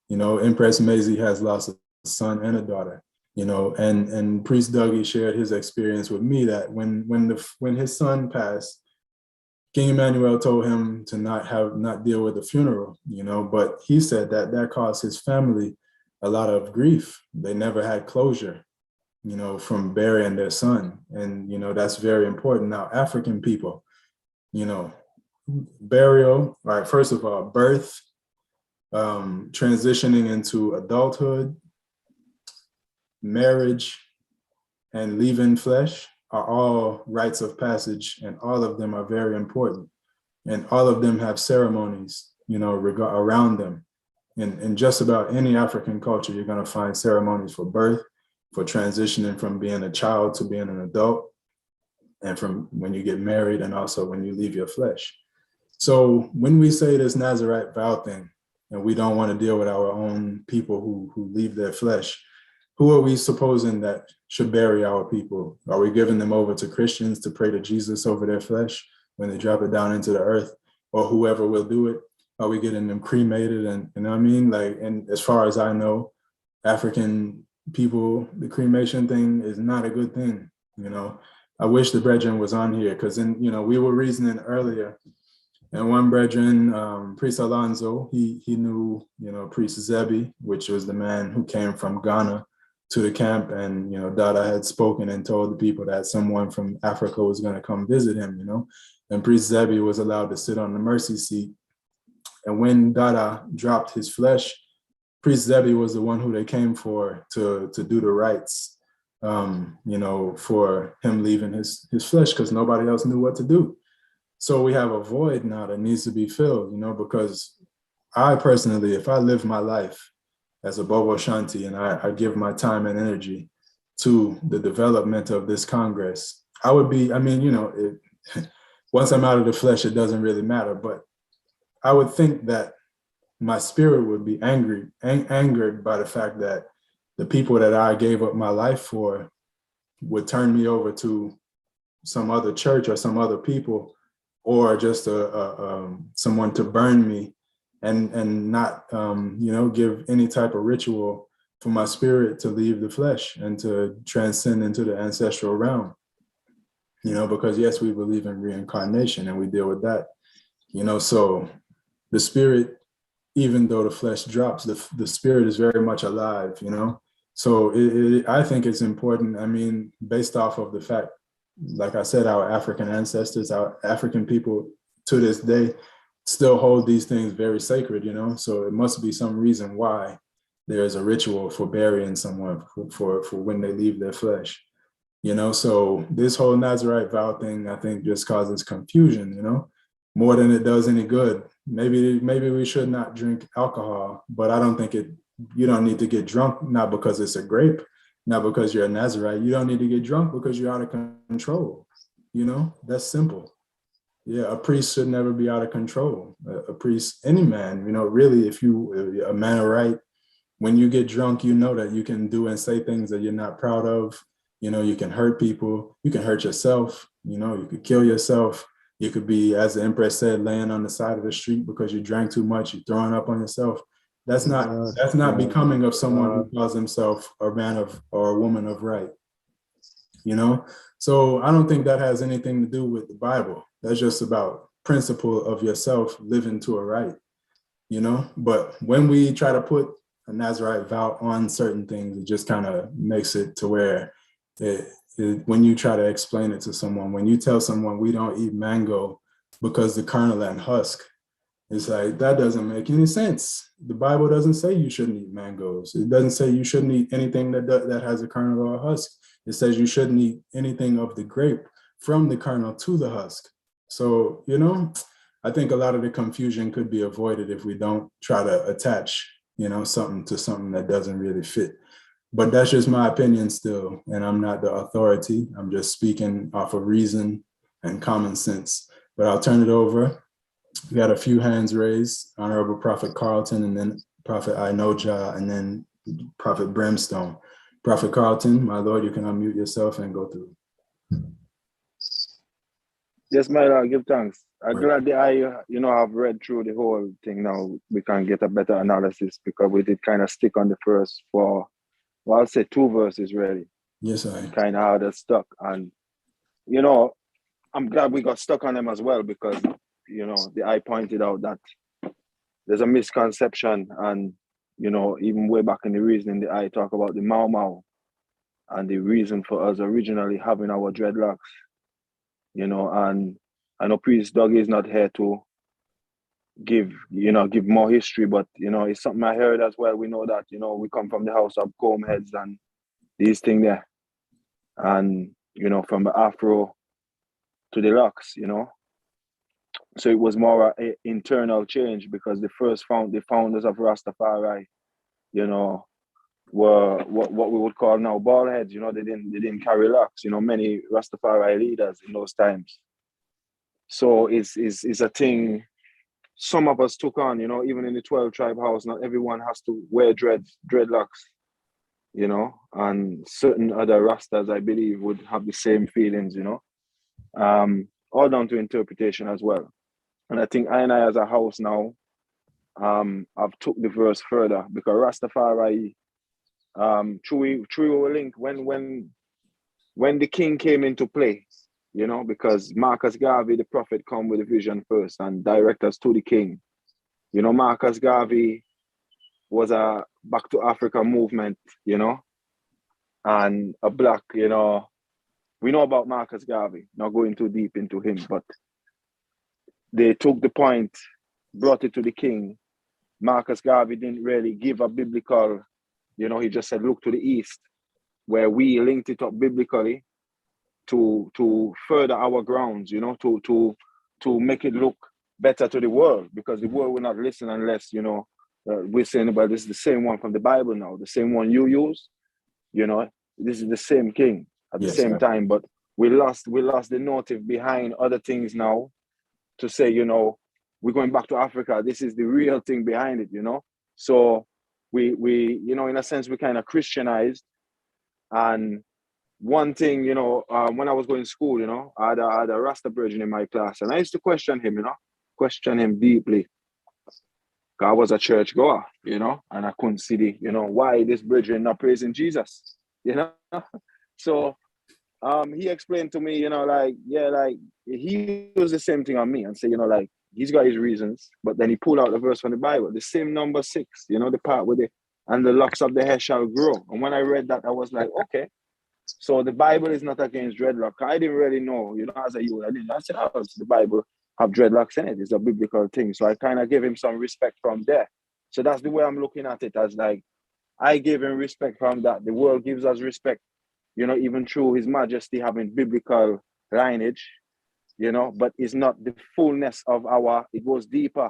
You know, Empress Maisie has lost a son and a daughter. You know, and Priest Dougie shared his experience with me that when his son passed, King Emmanuel told him to not deal with the funeral. You know, but he said that caused his family a lot of grief. They never had closure, you know, from burying their son, and you know that's very important. Now, African people, you know, burial, right? First of all, birth. Transitioning into adulthood, marriage, and leaving flesh are all rites of passage, and all of them are very important. And all of them have ceremonies, you know, around them. in just about any African culture, you're going to find ceremonies for birth, for transitioning from being a child to being an adult, and from when you get married, and also when you leave your flesh. So when we say this Nazarite vow thing, and we don't want to deal with our own people who leave their flesh, who are we supposing that should bury our people? Are we giving them over to Christians to pray to Jesus over their flesh when they drop it down into the earth, or whoever will do it? Are we getting them cremated? And you know what I mean? Like, and as far as I know, African people, the cremation thing is not a good thing. You know, I wish the brethren was on here, because we were reasoning earlier, and one brethren, Priest Alonzo, he knew, Priest Zebi, which was the man who came from Ghana to the camp, and Dada had spoken and told the people that someone from Africa was going to come visit him, and Priest Zebi was allowed to sit on the mercy seat. And when Dada dropped his flesh, Priest Zebi was the one who they came for to do the rites, for him leaving his flesh, because nobody else knew what to do. So we have a void now that needs to be filled, because I personally, if I live my life as a Bobo Ashanti and I give my time and energy to the development of this Congress, I would be, once I'm out of the flesh, it doesn't really matter, but I would think that my spirit would be angered by the fact that the people that I gave up my life for would turn me over to some other church or some other people, or just someone to burn me and not, give any type of ritual for my spirit to leave the flesh and to transcend into the ancestral realm, because yes, we believe in reincarnation and we deal with that, so the spirit, even though the flesh drops, the spirit is very much alive, So I think it's important, based off of the fact, like I said, our African ancestors, our African people to this day still hold these things very sacred, So it must be some reason why there's a ritual for burying someone for when they leave their flesh, So this whole Nazarite vow thing, I think, just causes confusion, more than it does any good. Maybe we should not drink alcohol, but I don't think you don't need to get drunk, not because it's a grape, not because you're a Nazarite. You don't need to get drunk because you're out of control. That's simple. Yeah, a priest should never be out of control. A priest, any man, really, if you a man of right, when you get drunk, you know that you can do and say things that you're not proud of. You can hurt people, you can hurt yourself, you could kill yourself. You could be, as the Empress said, laying on the side of the street because you drank too much, you're throwing up on yourself. That's not becoming of someone who calls himself a man or a woman of right. So I don't think that has anything to do with the Bible. That's just about principle of yourself living to a right, But when we try to put a Nazarite vow on certain things, it just kind of makes it to where when you try to explain it to someone, when you tell someone we don't eat mango because the kernel and husk, it's like, that doesn't make any sense. The Bible doesn't say you shouldn't eat mangoes. It doesn't say you shouldn't eat anything that has a kernel or a husk. It says you shouldn't eat anything of the grape from the kernel to the husk. So, I think a lot of the confusion could be avoided if we don't try to attach, something to something that doesn't really fit. But that's just my opinion still, and I'm not the authority. I'm just speaking off of reason and common sense. But I'll turn it over. We got a few hands raised. Honorable Prophet Carlton, and then Prophet Inoja, and then Prophet Brimstone. Prophet Carlton, my Lord, you can unmute yourself and go through. Yes, my Lord, give thanks. I'm glad that I've read through the whole thing now. We can get a better analysis, because we did kind of stick on the first I'll say 2 verses really. Yes, I kind of how they're stuck. And, I'm glad we got stuck on them as well, because, I pointed out that there's a misconception, and, even way back in the reasoning, I talk about the Mau Mau and the reason for us originally having our dreadlocks, and I know Priest Doug is not here to give more history, but, it's something I heard as well. We know that, we come from the house of comb heads and these things there. And, from the afro to the locks, So it was more an internal change because the founders of Rastafari, you know, were what we would call now bald heads. You know, they didn't carry locks. You know, many Rastafari leaders in those times. So it's a thing some of us took on. You know, even in the 12 tribe house, not everyone has to wear dreadlocks. You know, and certain other Rastas, I believe, would have the same feelings. You know, all down to interpretation as well. And I think I and I as a house now, I've took the verse further because Rastafari, through our link when the king came into play, you know, because Marcus Garvey, the prophet, come with a vision first and direct us to the king. You know, Marcus Garvey was a Back to Africa movement, you know, and a black, you know, we know about Marcus Garvey, not going too deep into him, but they took the point, brought it to the king. Marcus Garvey didn't really give a biblical, you know, he just said, look to the east, where we linked it up biblically to further our grounds, you know, to make it look better to the world, because the world will not listen unless, you know, we're saying, well, this is the same one from the Bible now, the same one you use, you know, this is the same king at the same time, but we lost the motive behind other things now to say, you know, we're going back to Africa. This is the real thing behind it, you know. So we you know, in a sense, we kind of Christianized. And one thing, you know, when I was going to school, you know, I had a Rasta virgin in my class, and I used to question him, you know, question him deeply. I was a church goer, you know, and I couldn't see the, you know, why this virgin not praising Jesus, you know. So he explained to me, you know, like, yeah, like he was the same thing on me and say, you know, like, he's got his reasons, but then he pulled out the verse from the Bible, the same number 6, you know, the part with it, and the locks of the hair shall grow. And when I read that, I was like, okay, so the Bible is not against dreadlock. I didn't really know, you know, as a youth, I said, oh, the Bible have dreadlocks in it. It's a biblical thing. So I kind of gave him some respect from there. So that's the way I'm looking at it, as like, I gave him respect from that. The world gives us respect, you know, even through His Majesty having biblical lineage, you know, but it's not the fullness of it goes deeper.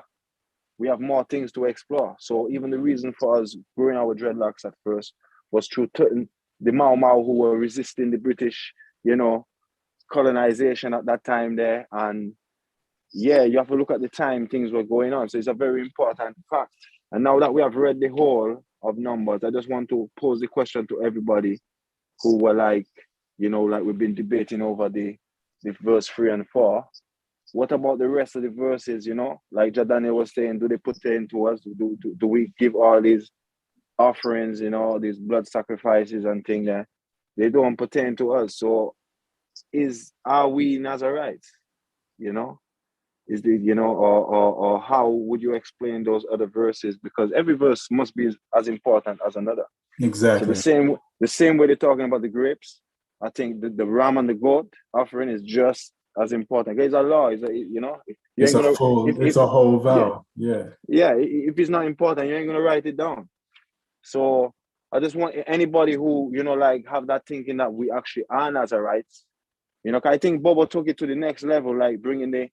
We have more things to explore. So even the reason for us growing our dreadlocks at first was through the Mau Mau who were resisting the British, you know, colonization at that time there. And yeah, you have to look at the time things were going on. So it's a very important fact. And now that we have read the whole of Numbers, I just want to pose the question to everybody who were like, you know, like we've been debating over the verse 3 and 4. What about the rest of the verses, you know? Like Jadania was saying, do they pertain to us? Do we give all these offerings, you know, these blood sacrifices and things that they don't pertain to us? So are we Nazarites, you know? Is the, you know, or how would you explain those other verses? Because every verse must be as important as another. Exactly. So the same way they're talking about the grapes, I think the ram and the goat offering is just as important. It's a law. You know, it's a whole vow. Yeah. If it's not important, you ain't gonna write it down. So I just want anybody who, you know, like have that thinking that we actually are Nazarites. You know, 'cause I think Bobo took it to the next level, like bringing the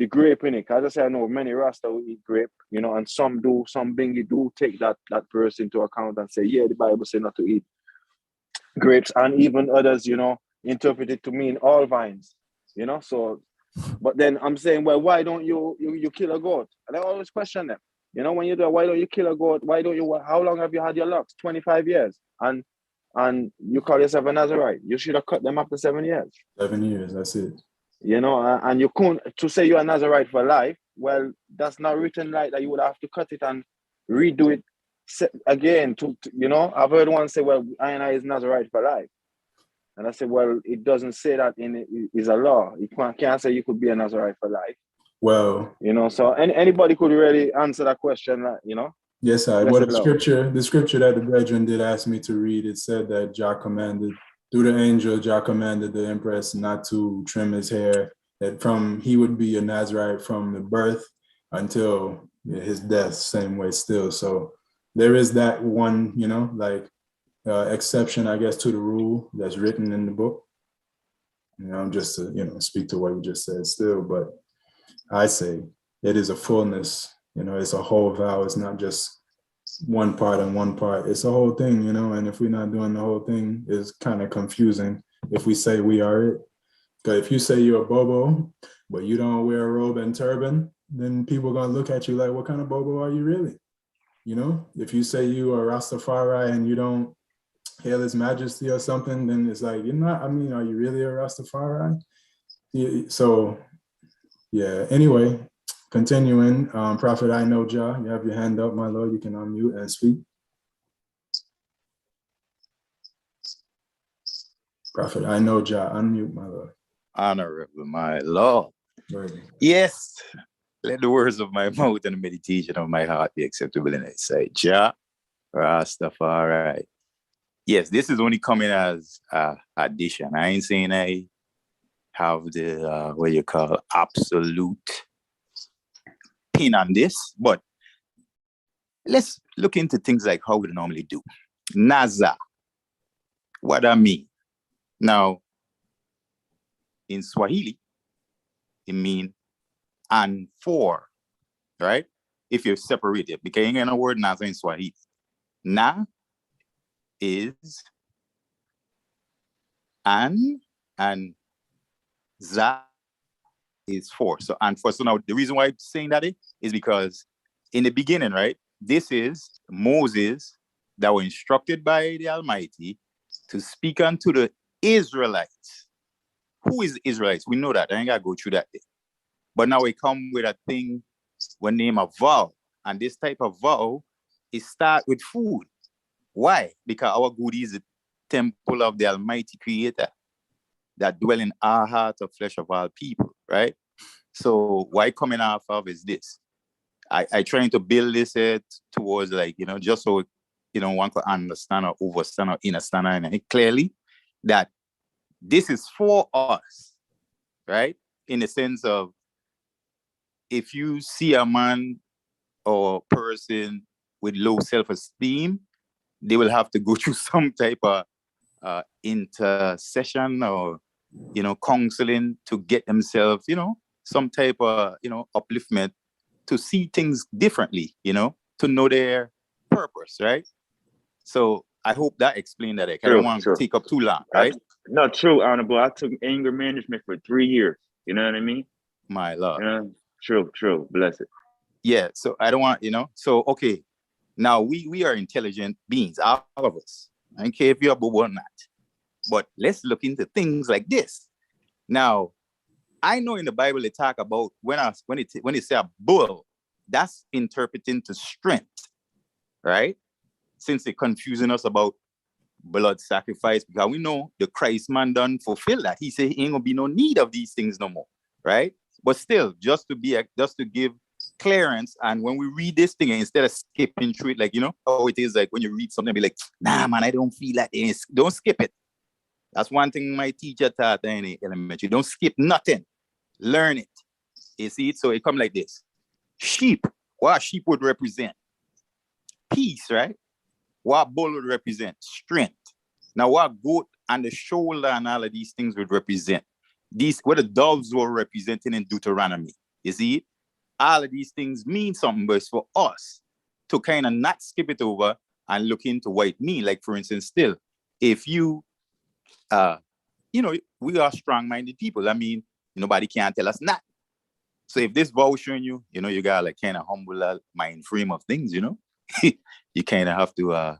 grape in it. As I say, I know many Rasta will eat grape, you know, and some Bingi do take that verse into account and say, yeah, the Bible says not to eat grapes, and even others, you know, interpret it to mean all vines, you know. So, but then I'm saying, well, why don't you kill a goat? And I always question them, you know, when you do, why don't you kill a goat? Why don't you? How long have you had your locks? 25 years, and you call yourself a Nazarite? You should have cut them after 7 years. 7 years, that's it. You know, and you couldn't, to say you're a Nazarite for life, well, that's not written like that. You would have to cut it and redo it again. To you know, I've heard one say, well, I is Nazarite for life. And I said, well, it doesn't say that is a law. You can't say you could be a Nazarite for life. Well, you know, so anybody could really answer that question, you know. Yes, I. But the scripture that the brethren did ask me to read, it said that Jah commanded, through the angel, Jah commanded the empress not to trim his hair, that he would be a Nazarite from the birth until his death, same way still. So there is that one, you know, like exception, I guess, to the rule that's written in the book. You know, I'm just to, you know, speak to what you just said still, but I say it is a fullness, you know, it's a whole vow. It's not just one part and one part. It's a whole thing, you know, and if we're not doing the whole thing, it's kind of confusing if we say we are it. Because if you say you're a Bobo, but you don't wear a robe and turban, then people are going to look at you like, what kind of Bobo are you really? You know, if you say you are Rastafari and you don't hail his majesty or something, then it's like, you're not, I mean, are you really a Rastafari? So, yeah, anyway, continuing, Prophet I know Jah, you have your hand up, my Lord, you can unmute and speak. Prophet I know Jah, unmute, my Lord. Honorable, my Lord. Right. Yes, let the words of my mouth and the meditation of my heart be acceptable in His sight. Jah, Rastafari. Yes, this is only coming as addition. I ain't saying I have the, what you call, absolute pin on this, but let's look into things like how we normally do. Naza, what I mean. Now, in Swahili, it means and for, right? If you separate it, because you ain't got no word Naza in Swahili. Na is and za is for. So and for. So now the reason why I'm saying that is because in the beginning, right? This is Moses that were instructed by the Almighty to speak unto the Israelites. Who is the Israelites? We know that. I ain't gotta go through that. But now we come with a thing we name a vow. And this type of vow is start with food. Why? Because our good is the temple of the Almighty Creator that dwell in our heart of flesh of all people, right? So why coming off of is this? I trying to build this towards like, you know, just so, you know, one could understand or overstand or understand and clearly that this is for us, right? In the sense of if you see a man or person with low self-esteem, they will have to go through some type of intercession or, you know, counseling to get themselves, you know, some type of, you know, upliftment to see things differently, you know, to know their purpose, right? So I hope that explained that. I don't want to take up too long, right? No, true, Honorable. I took anger management for 3 years. You know what I mean? My Lord. True. Bless it. Yeah, so I don't want, you know, so, okay. Now, we are intelligent beings, all of us. I don't care if you're a Bobo or not. But let's look into things like this. Now, I know in the Bible they talk about when they say a bull, that's interpreting to strength, right? Since they're confusing us about blood sacrifice, because we know the Christ man done fulfill that. He said he ain't gonna be no need of these things no more, right? But still, just to give clearance, and when we read this thing, instead of skipping through it, like, you know, how it is like when you read something, be like, nah, man, I don't feel like this. Don't skip it. That's one thing my teacher taught in the elementary. Don't skip nothing. Learn it. You see it? So it come like this. Sheep. What a sheep would represent? Peace, right? What bull would represent? Strength. Now, what goat and the shoulder and all of these things would represent? These, what the doves were representing in Deuteronomy. You see it? All of these things mean something, but it's for us to kind of not skip it over and look into what it means. Like, for instance, still, if you, you know, we are strong-minded people. I mean, nobody can tell us not. So if this vow showing you, you know, you got like kind of humble mind frame of things, you know, you kind of have to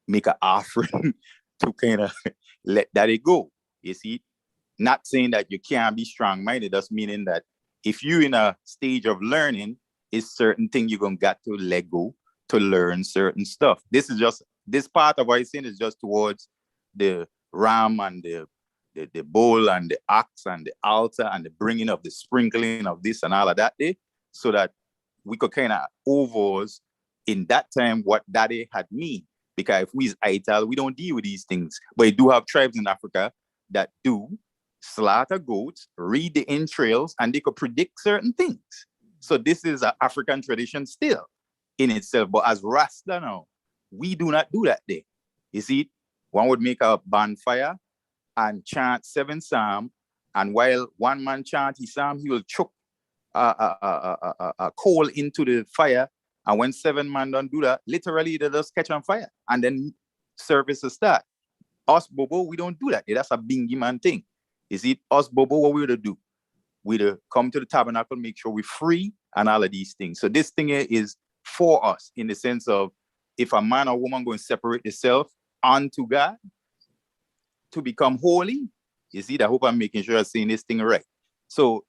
make an offering to kind of let that it go. You see, not saying that you can't be strong-minded, that's meaning that if you're in a stage of learning, it's certain thing you're going to got to let go to learn certain stuff. This is just, this part of what I'm saying is just towards the ram and the bowl and the ox and the altar and the bringing of the sprinkling of this and all of that day, so that we could kind of overuse in that time what that day had mean. Because if we is Ital, we don't deal with these things. But you do have tribes in Africa that do slaughter goats, read the entrails, and they could predict certain things. So this is an African tradition still in itself. But as Rasta now, we do not do that day. You see, one would make a bonfire and chant 7 psalms. And while one man chant his psalm, he will chuck a coal into the fire. And when 7 men don't do that, literally they just catch on fire. And then service will start. Us, Bobo, we don't do that. That's a bingy man thing. You see, us, Bobo, what we to do? We to come to the tabernacle, make sure we're free and all of these things. So this thing here is for us in the sense of if a man or woman going to separate themselves unto God to become holy, you see, I hope I'm making sure I'm saying this thing right. So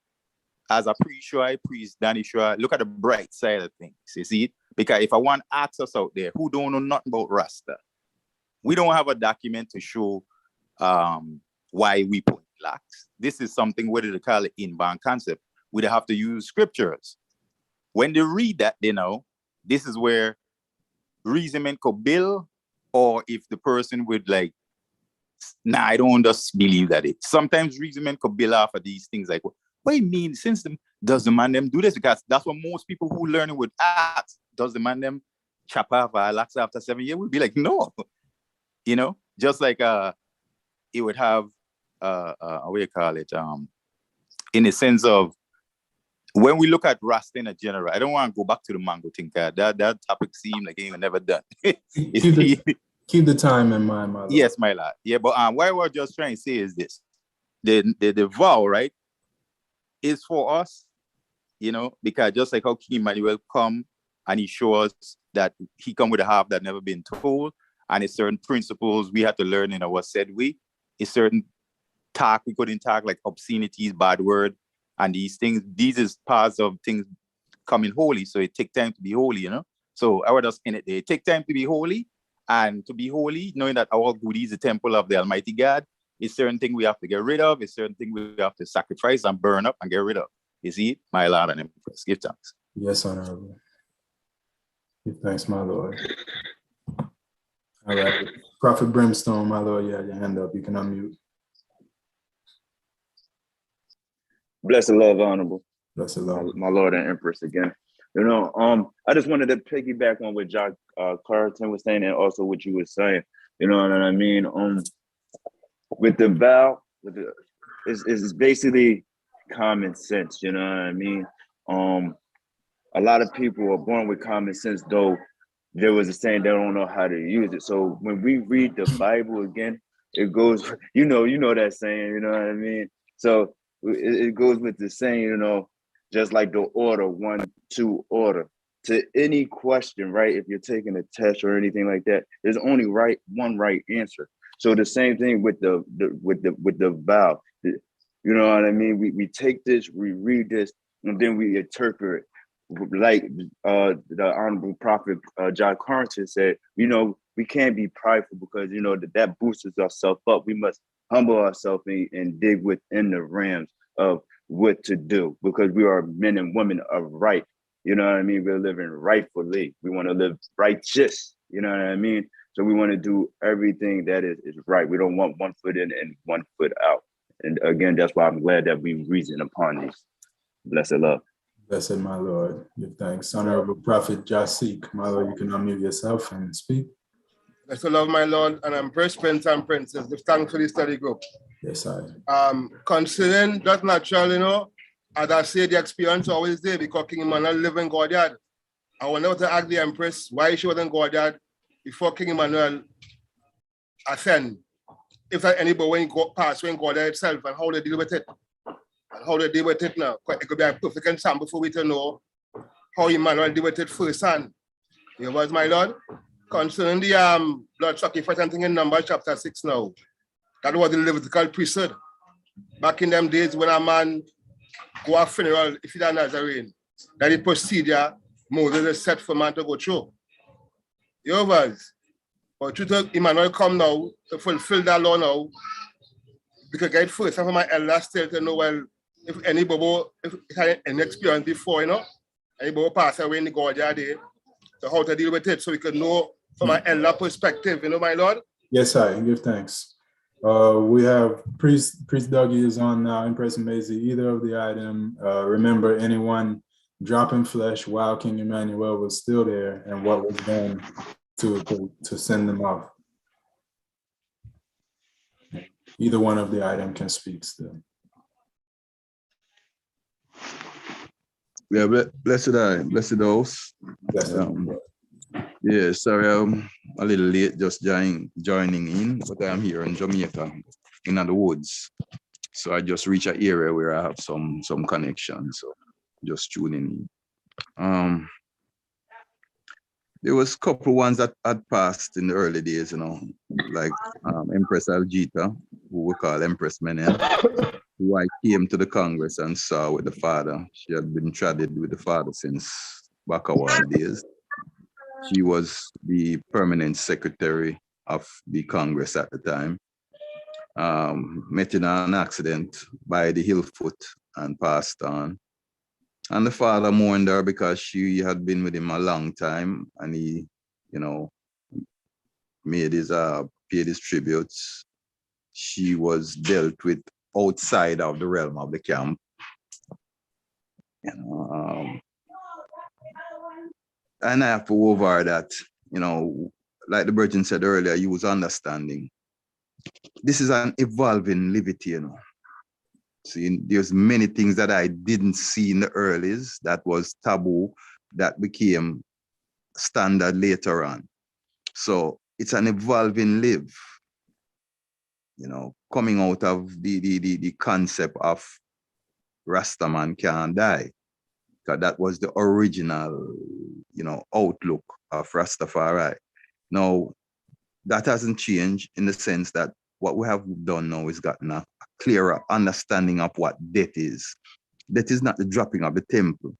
as a priest, Danny Shua, look at the bright side of things, you see? Because if I want to ask us out there who don't know nothing about Rasta, we don't have a document to show why we put locks. This is something, what do they call it, inbound concept. We'd have to use scriptures. When they read that, they know this is where reasonment could build, or if the person would like, nah, I don't just believe that it. Sometimes reasonment could build off of these things like, what do you mean, since does the man them do this? Because that's what most people who learn it would ask. Does the man them chop off our locks after 7 years? We'd be like, no. You know, just like it would have what do you call it? In the sense of when we look at Rasta in a general, I don't want to go back to the mango thing. That topic seemed like it ain't never done. Keep the time in mind, my lord. Yes, my lord. Yeah, but what we're just trying to say is this: the vow, right, is for us, you know, because just like how King Emmanuel come and he shows us that he come with a half that never been told, and it's certain principles we had to learn in our said way. It's certain talk we couldn't talk, like obscenities, bad word, and these things. These is parts of things coming holy, so it take time to be holy, you know. So I would just in it. It take time to be holy, and to be holy, knowing that our good is the temple of the Almighty God. It's certain thing we have to get rid of. It's certain thing we have to sacrifice and burn up and get rid of. You see it, my Lord and Empress. Give thanks. Yes, Honorable. Give thanks, my Lord. All right. Prophet Brimstone, my Lord, you have your hand up. You can unmute. Bless the love, honorable. Bless the Lord. My Lord and Empress again. You know, I just wanted to piggyback on what Jack Carlton was saying and also what you were saying. You know what I mean? With the vow, it's basically common sense. You know what I mean? A lot of people are born with common sense, though there was a saying they don't know how to use it. So when we read the Bible again, it goes, you know that saying, you know what I mean? So it goes with the saying, you know, just like the order, 1, 2 order. To any question, right? If you're taking a test or anything like that, there's only one right answer. So the same thing with the vow. You know what I mean? We take this, we read this, and then we interpret it. Like the Honorable Prophet John Carrington said, you know, we can't be prideful because, you know, that boosts ourselves up. We must humble ourselves and dig within the realms of what to do because we are men and women of right. You know what I mean? We're living rightfully. We want to live righteous. You know what I mean? So we want to do everything that is right. We don't want 1 foot in and 1 foot out. And again, that's why I'm glad that we reason upon these. Blessed love. Blessed, my Lord. Give thanks. Honorable Prophet Jasik, my Lord, you can unmute yourself and speak. Blessed love, my Lord, and Empress, Prince and Princess. Give thanks for the study group. Yes, I. Considering that natural, you know, as I say, the experience always there because King Emmanuel lived in Gaudiad. I will never ask the Empress why she was in Gaudiad before King Emmanuel ascend. If anybody when he passed when Gaudiad itself and how they deal with it. And how they deal with it now. It could be a perfect example for we to know how Emmanuel deal with it firsthand. Here was my Lord. Concerning the blood sacrifice and thing in Numbers chapter 6 now. That was the Levitical priesthood. Back in them days when a man go a funeral, if he's a Nazarene, that the procedure Moses is set for man to go through. Yours. But to Emmanuel come now to fulfill that law now. Because get first from my elders still to know well if any Bobo if had any experience before, you know, any Bobo pass away in the Gaudiad day, so how to deal with it so we can know from my elder perspective, you know, my Lord. Yes, I give thanks. We have Priest Dougie is on now, Empress Maisie, either of the item. Remember anyone dropping flesh while King Emmanuel was still there and what was done to send them off. Either one of the item can speak still. Yeah, blessed house. Yeah, sorry, I'm a little late just joining in, but I'm here in Jamaica, in the woods. So I just reached an area where I have some connection. So just tuning in. There was a couple ones that had passed in the early days, you know, like Empress Aljita, who we call Empress Menen, who I came to the Congress and saw with the father. She had been traded with the father since Bakawal days. She was the permanent secretary of the Congress at the time. Met in an accident by the Hillfoot and passed on. And the father mourned her because she had been with him a long time, and he, you know, paid his tributes. She was dealt with outside of the realm of the camp. You know, and I have to go over that, you know, like the Virgin said earlier, he was understanding. This is an evolving livity, you know. See, there's many things that I didn't see in the earlies that was taboo that became standard later on. So it's an evolving live, you know, coming out of the concept of Rastaman can't die. Because that was the original, you know, outlook of Rastafari. Now, that hasn't changed in the sense that what we have done now is gotten a clearer understanding of what death is. Death is not the dropping of the temple.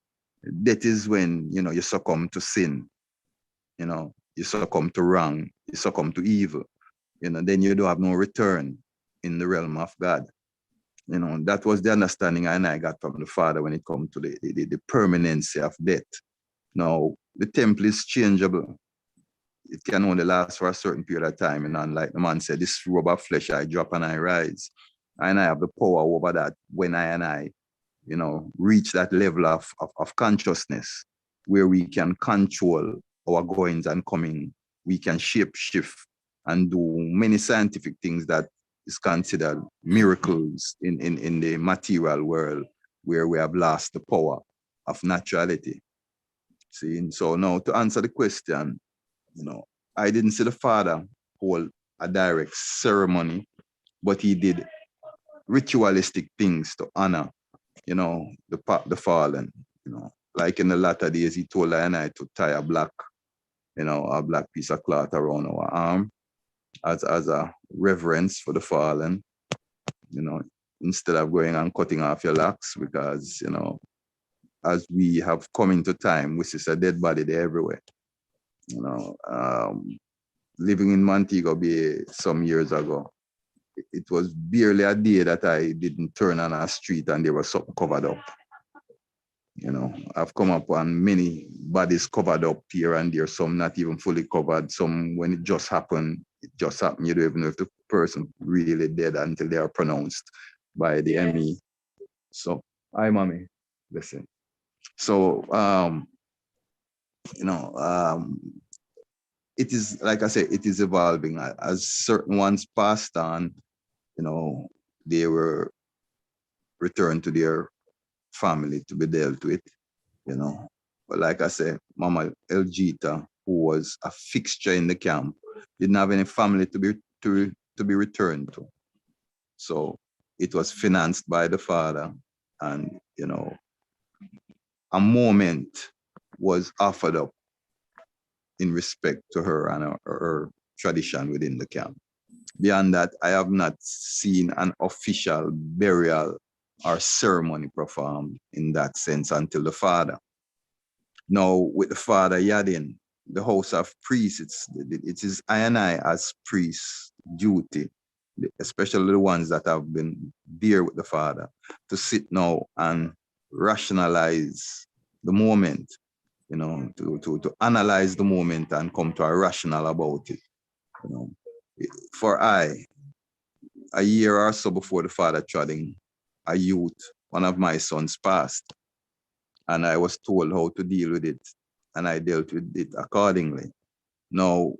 Death is when, you know, you succumb to sin, you know, you succumb to wrong, you succumb to evil, you know, then you don't have no return in the realm of God. You know, that was the understanding I got from the father when it comes to the permanency of death. Now, the temple is changeable. It can only last for a certain period of time. And like the man said, this robe of flesh I drop and I rise. And I have the power over that when I, you know, reach that level of consciousness where we can control our goings and coming. We can shape shift and do many scientific things that is considered miracles in the material world where we have lost the power of naturality. See, and so now to answer the question, you know, I didn't see the father hold a direct ceremony, but he did ritualistic things to honor, you know, the fallen. You know, like in the latter days, he told I and I to tie a black piece of cloth around our arm as a reverence for the fallen. You know, instead of going and cutting off your locks, because, you know, as we have come into time, which is a dead body there everywhere. You know, living in Montego Bay some years ago, it was barely a day that I didn't turn on a street and there was something covered up. You know, I've come up on many bodies covered up here and there, some not even fully covered, some when it just happened. You don't even know if the person really dead until they are pronounced by the ME. So, hi, mommy, listen. So, you know, it is, like I said, it is evolving. As certain ones passed on, you know, they were returned to their family to be dealt with, you know. But like I said, Mama Eljita, who was a fixture in the camp, didn't have any family to be returned to. So it was financed by the father, and, you know, a moment was offered up in respect to her and her tradition within the camp. Beyond that, I have not seen an official burial or ceremony performed in that sense until the father. Now, with the father Yadin, the house of priests, it is I and I as priests' duty, especially the ones that have been there with the father, to sit now and rationalize the moment, you know, to analyze the moment and come to a rational about it. You know, for a year or so before the father treading a youth, one of my sons passed, and I was told how to deal with it, and I dealt with it accordingly. Now,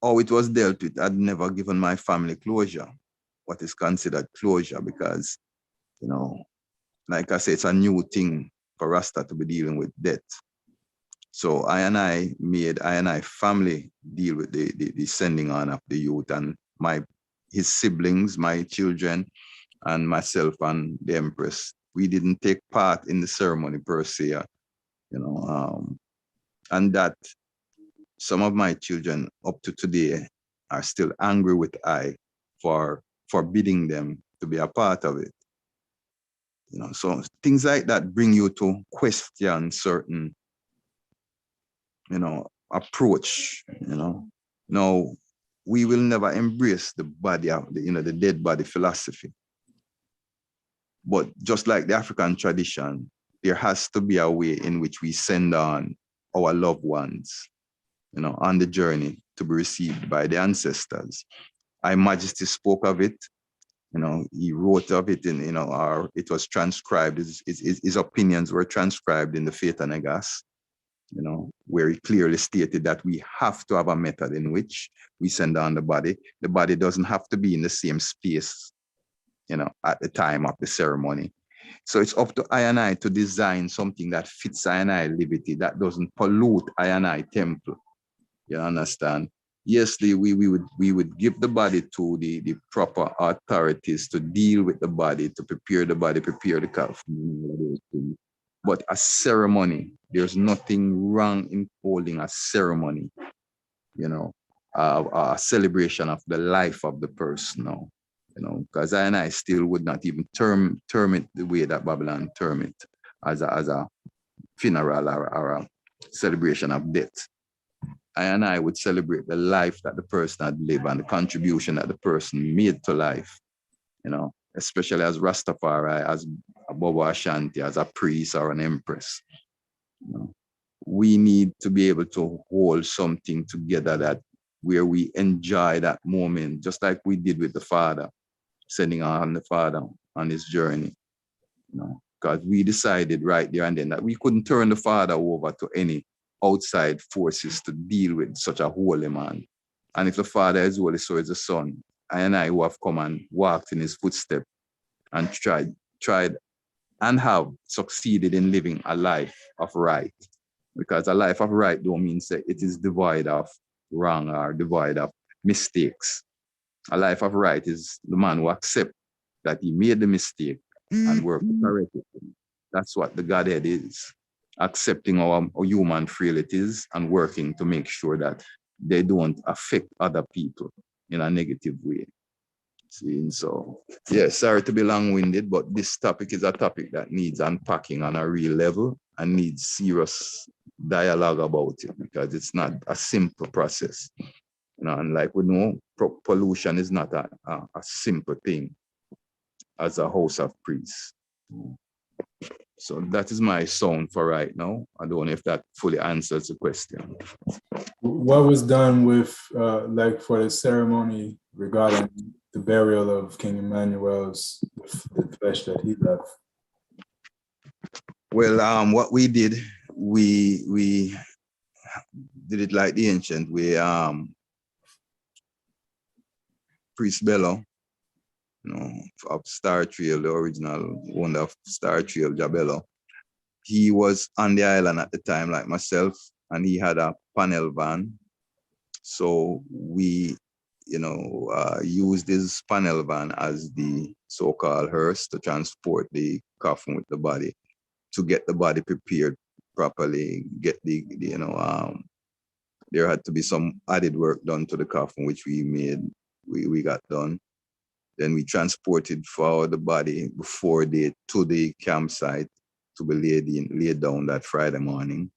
how it was dealt with, I'd never given my family closure. what is considered closure, because, you know, like I say, it's a new thing for Rasta to be dealing with death. So I and I family deal with the sending on of the youth, and his siblings, my children, and myself and the Empress. We didn't take part in the ceremony per se, you know, and that some of my children up to today are still angry with I for forbidding them to be a part of it. You know, so things like that bring you to question certain, you know, approach, you know. Now, we will never embrace the body of the dead body philosophy. But just like the African tradition, there has to be a way in which we send on our loved ones, you know, on the journey to be received by the ancestors. Our Majesty spoke of it, you know, he wrote of it in, you know, it was transcribed, his opinions were transcribed in the Faith and Negas, you know, where he clearly stated that we have to have a method in which we send on the body. The body doesn't have to be in the same space, you know, at the time of the ceremony. So it's up to I and I to design something that fits I and I liberty, that doesn't pollute I and I temple. You understand? Yes, we would give the body to the proper authorities to deal with the body, to prepare the body, prepare the coffin. But a ceremony, there's nothing wrong in holding a ceremony, you know, a celebration of the life of the person now, you know, because I and I still would not even term it the way that Babylon term it, as a funeral or a celebration of death. I and I would celebrate the life that the person had lived and the contribution that the person made to life, you know, especially as Rastafari, as a Bobo Ashanti, as a priest or an empress. You know, we need to be able to hold something together that where we enjoy that moment, just like we did with the father, sending on the father on his journey, you know, because we decided right there and then that we couldn't turn the father over to any outside forces to deal with such a holy man. And if the father is holy, so is the son. I and I who have come and walked in his footsteps and tried and have succeeded in living a life of right. Because a life of right don't mean that it is devoid of wrong or devoid of mistakes. A life of right is the man who accepts that he made the mistake and work to correct it. That's what the Godhead is. Accepting our human frailties and working to make sure that they don't affect other people in a negative way. See, so yeah, sorry to be long-winded, but this topic is a topic that needs unpacking on a real level and needs serious dialogue about it, because it's not a simple process. You know, and like we know, pollution is not a simple thing as a house of priests. So that is my sound for right now. I don't know if that fully answers the question. What was done with, like for the ceremony regarding the burial of King Emmanuel's, the flesh that he left? Well, what we did, we did it like the ancient way. Priest Bello, you know, of Star Trail, the original owner of Star Trail, Jabello. He was on the island at the time, like myself, and he had a panel van. So we, you know, used this panel van as the so-called hearse to transport the coffin with the body, to get the body prepared properly, get the you know, there had to be some added work done to the coffin, which we made, we got done. Then we transported for the body before to the campsite to be laid down that Friday morning.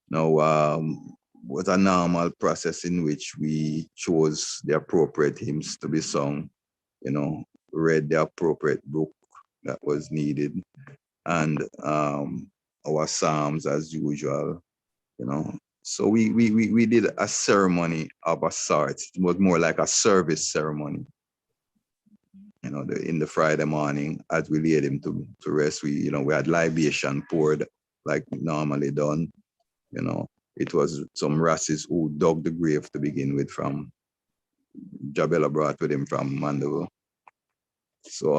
Now, was a normal process in which we chose the appropriate hymns to be sung, you know, read the appropriate book that was needed, and our psalms as usual, you know. So we did a ceremony of a sort. It was more like a service ceremony. You know, in the Friday morning, as we laid him to rest, we had libation poured like normally done. You know, it was some Rassis who dug the grave to begin with from Jabella brought with him from Mandeville. So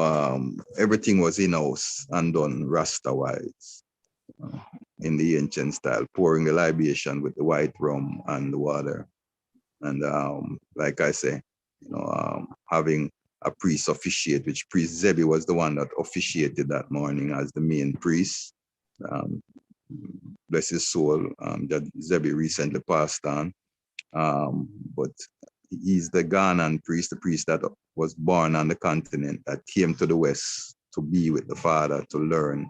everything was in-house and done Rasta-wise in the ancient style, pouring the libation with the white rum and the water. And like I say, having a priest officiate, which priest Zebi was the one that officiated that morning as the main priest. Bless his soul, that Zebi recently passed on. But he's the Ghanaian priest, the priest that was born on the continent, that came to the West to be with the Father, to learn,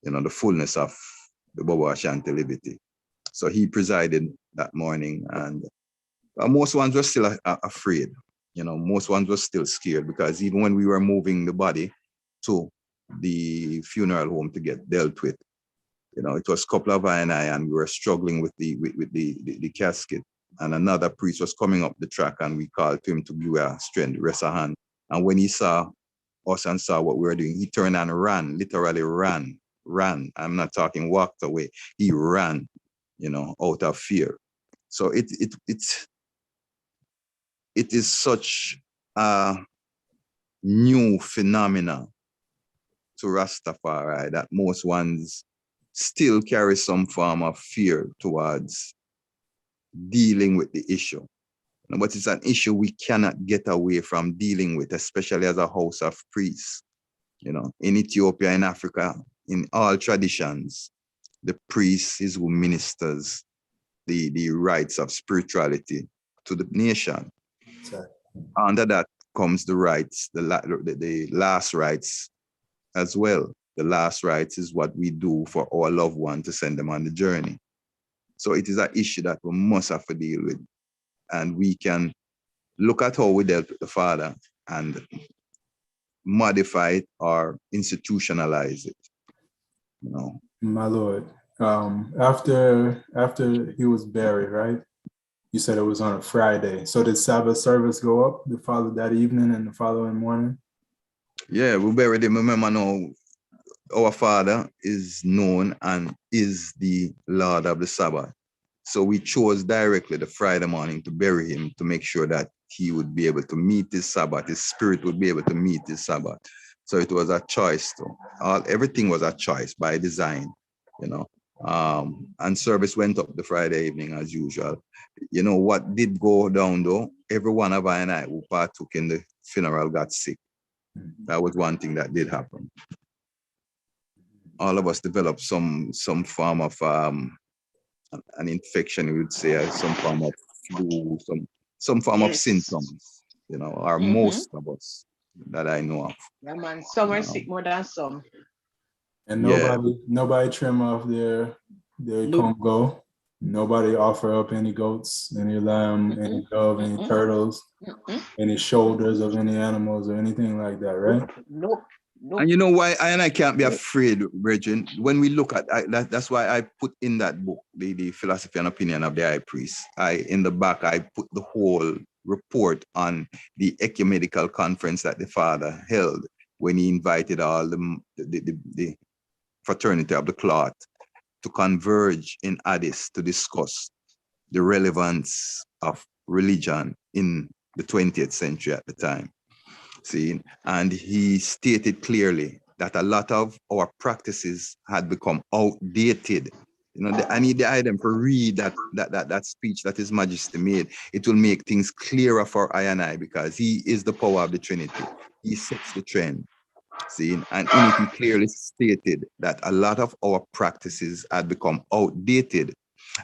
the fullness of the Bobo Ashanti liberty. So he presided that morning, and most ones were still afraid. Most ones were still scared, because even when we were moving the body to the funeral home to get dealt with, it was a couple of I and we were struggling with the casket. And another priest was coming up the track, and we called to him to give our strength, rest a hand. And when he saw us and saw what we were doing, he turned and ran, literally ran. I'm not talking walked away. He ran, out of fear. So it is such a new phenomena to Rastafari that most ones still carry some form of fear towards dealing with the issue. But it's an issue we cannot get away from dealing with, especially as a house of priests. In Ethiopia, in Africa, in all traditions, the priest is who ministers the rites of spirituality to the nation. Exactly. Under that comes the rites, the last rites as well. The last rites is what we do for our loved one to send them on the journey. So it is an issue that we must have to deal with. And we can look at how we dealt with the Father and modify it or institutionalize it. My Lord, after he was buried, right? You said it was on a Friday. So did Sabbath service go up that evening and the following morning? Yeah, we buried him. Remember now, our Father is known and is the Lord of the Sabbath. So we chose directly the Friday morning to bury him, to make sure that he would be able to meet his Sabbath, his spirit would be able to meet his Sabbath. So it was a choice too. Everything was a choice by design, and service went up the Friday evening as usual. What did go down though, every one of I who partook in the funeral got sick. That was one thing that did happen. All of us developed some form of an infection, we would say, some form of flu, some form of symptoms, or most of us that I know of. Yeah, man, some are sick more than some. And nobody trim off their Congo. Nobody offer up any goats, any lamb, any dove, any turtles, any shoulders of any animals or anything like that, right? Nope. And you know why I can't be afraid, Brethren? When we look at that's why I put in that book, the philosophy and opinion of the high priest. In the back, I put the whole report on the ecumenical conference that the Father held when he invited all the fraternity of the cloth to converge in Addis to discuss the relevance of religion in the 20th century at the time. See, and he stated clearly that a lot of our practices had become outdated. I need the item to read that speech that His Majesty made. It will make things clearer for I and I, because he is the power of the Trinity. He sets the trend. See, and in it he clearly stated that a lot of our practices had become outdated.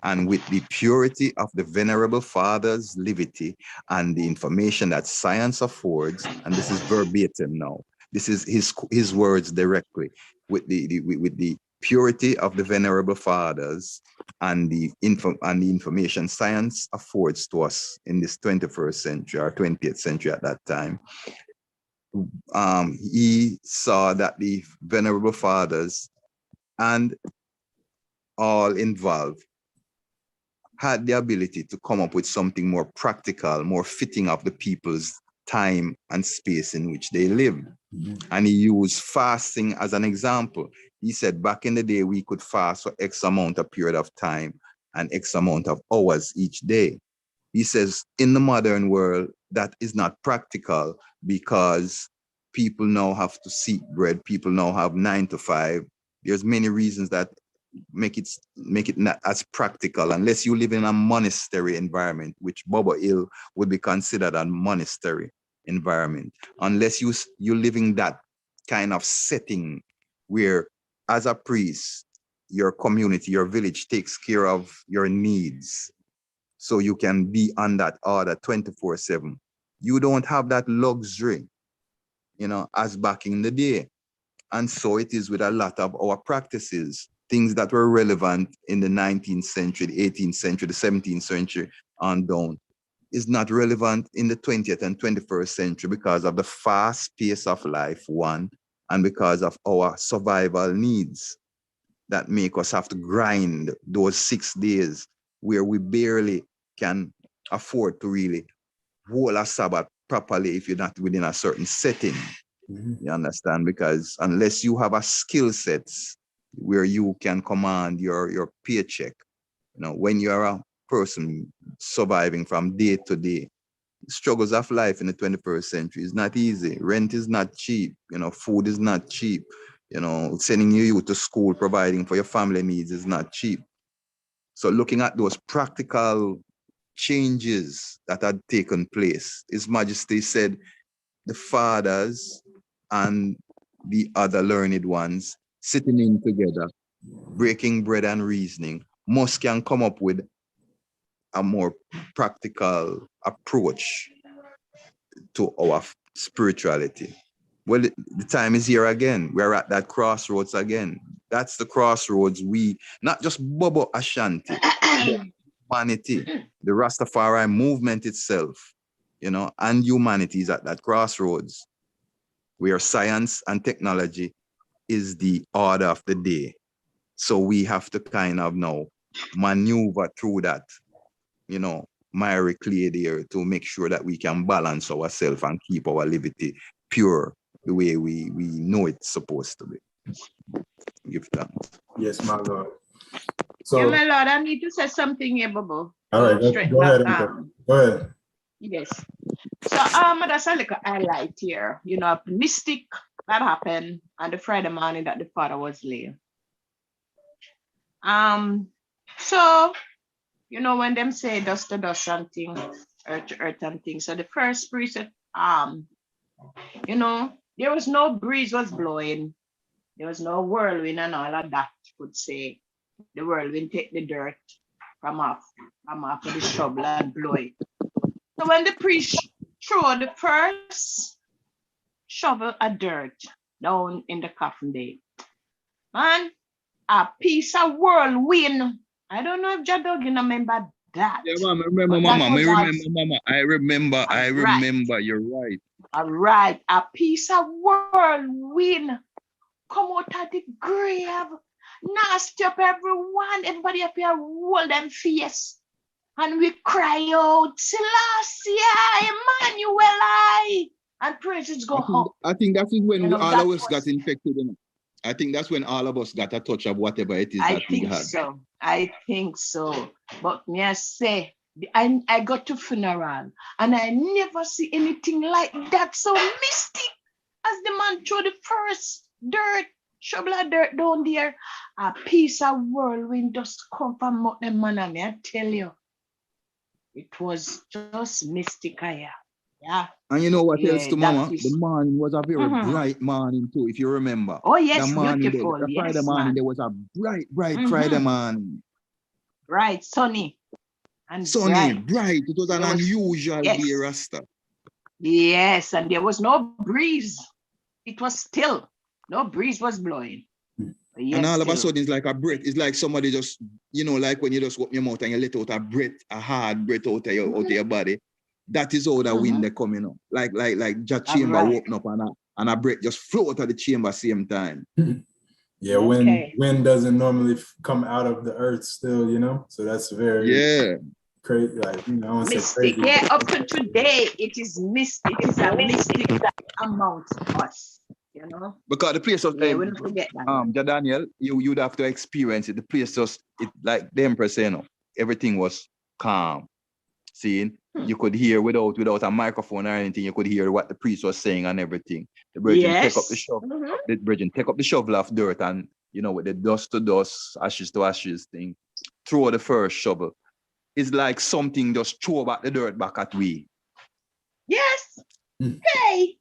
And with the purity of the Venerable Father's liberty and the information that science affords, and this is verbatim now, this is his words directly, with the purity of the Venerable Fathers and the information science affords to us in this 21st century or 20th century at that time, he saw that the Venerable Fathers and all involved had the ability to come up with something more practical, more fitting of the people's time and space in which they live. And he used fasting as an example. He said back in the day, we could fast for X amount of period of time and X amount of hours each day. He says in the modern world, that is not practical, because people now have to seek bread. People now have 9 to 5. There's many reasons that make it not as practical unless you live in a monastery environment, which Bobo Hill would be considered a monastery environment. Unless you live in that kind of setting where, as a priest, your community, your village takes care of your needs, so you can be on that order 24/7. You don't have that luxury, as back in the day. And so it is with a lot of our practices, things that were relevant in the 19th century, the 18th century, the 17th century on down, is not relevant in the 20th and 21st century because of the fast pace of life, one, and because of our survival needs that make us have to grind those 6 days where we barely can afford to really hold a Sabbath properly if you're not within a certain setting. You understand? Because unless you have a skill sets where you can command your paycheck, when you're a person surviving from day to day, struggles of life in the 21st century is not easy. Rent is not cheap. Food is not cheap. Sending you to school, providing for your family needs is not cheap. So looking at those practical changes that had taken place, His Majesty said the fathers and the other learned ones sitting in together, breaking bread and reasoning, most can come up with a more practical approach to our spirituality. Well, the time is here again. We're at that crossroads again. That's the crossroads not just Bobo Ashanti, but humanity, the Rastafari movement itself, and humanity is at that crossroads where science and technology is the order of the day. So we have to kind of now maneuver through that, miry clay there to make sure that we can balance ourselves and keep our liberty pure the way we know it's supposed to be. Give thanks. Yes, my Lord. So, yeah, my Lord, I need to say something here, Bobo. All right, go ahead. Go ahead. Yes. So, that's a little highlight here. A mystic that happened on the Friday morning that the father was late. So, when them say dust to dust and things, earth to earth and things. So the first priest said, there was no breeze was blowing. There was no whirlwind and all of that, could say. The whirlwind take the dirt from off of the shovel and blow it. So when the priest threw the first shovel of dirt down in the coffin day, man, a piece of whirlwind. I don't know if Jadog remember that. Yeah, Mama. I remember. You're right. All right. A piece of whirlwind come out of the grave. Nasty up everyone. Everybody up here hold them face. And we cry out, Selassie, Emmanuel, and praises go up. I think that is when all of us got infected. I think that's when all of us got a touch of whatever it is that we had. I think so. But me I say, I got to funeral and I never see anything like that. So mystic as the man threw the first shovel of dirt down there. A piece of whirlwind just come from out the man, and I tell you. It was just mystic. Yeah. And you know what else to Mama? The morning was a very bright morning too, if you remember. Oh, yes, the morning beautiful. The Friday morning, there was a bright Friday morning. Bright, sunny. And bright. It was an unusual day, Rasta. Yes, and there was no breeze. It was still. No breeze was blowing. Yes, and all of a sudden, it's like a breath. It's like somebody just, like when you just open your mouth and you let out a breath, a hard breath out of your body. That is how the wind they coming up. Like that chamber open up and a breath just flow out of the chamber same time. Yeah, wind doesn't normally come out of the earth still, so that's very crazy. Like, I want to say crazy. Yeah, up to today, it is mystic. It is a mystic amount of us. Because the place was we'll forget that. Daniel, you'd have to experience it. The place just like the Empress, everything was calm, Seeing, you could hear without a microphone or anything, you could hear what the priest was saying and everything. The virgin take up the shovel, the virgin take up the shovel of dirt and, you know, with the dust to dust, ashes to ashes thing, throw the first shovel. It's like something just throw back the dirt back at we. Yes. Hey.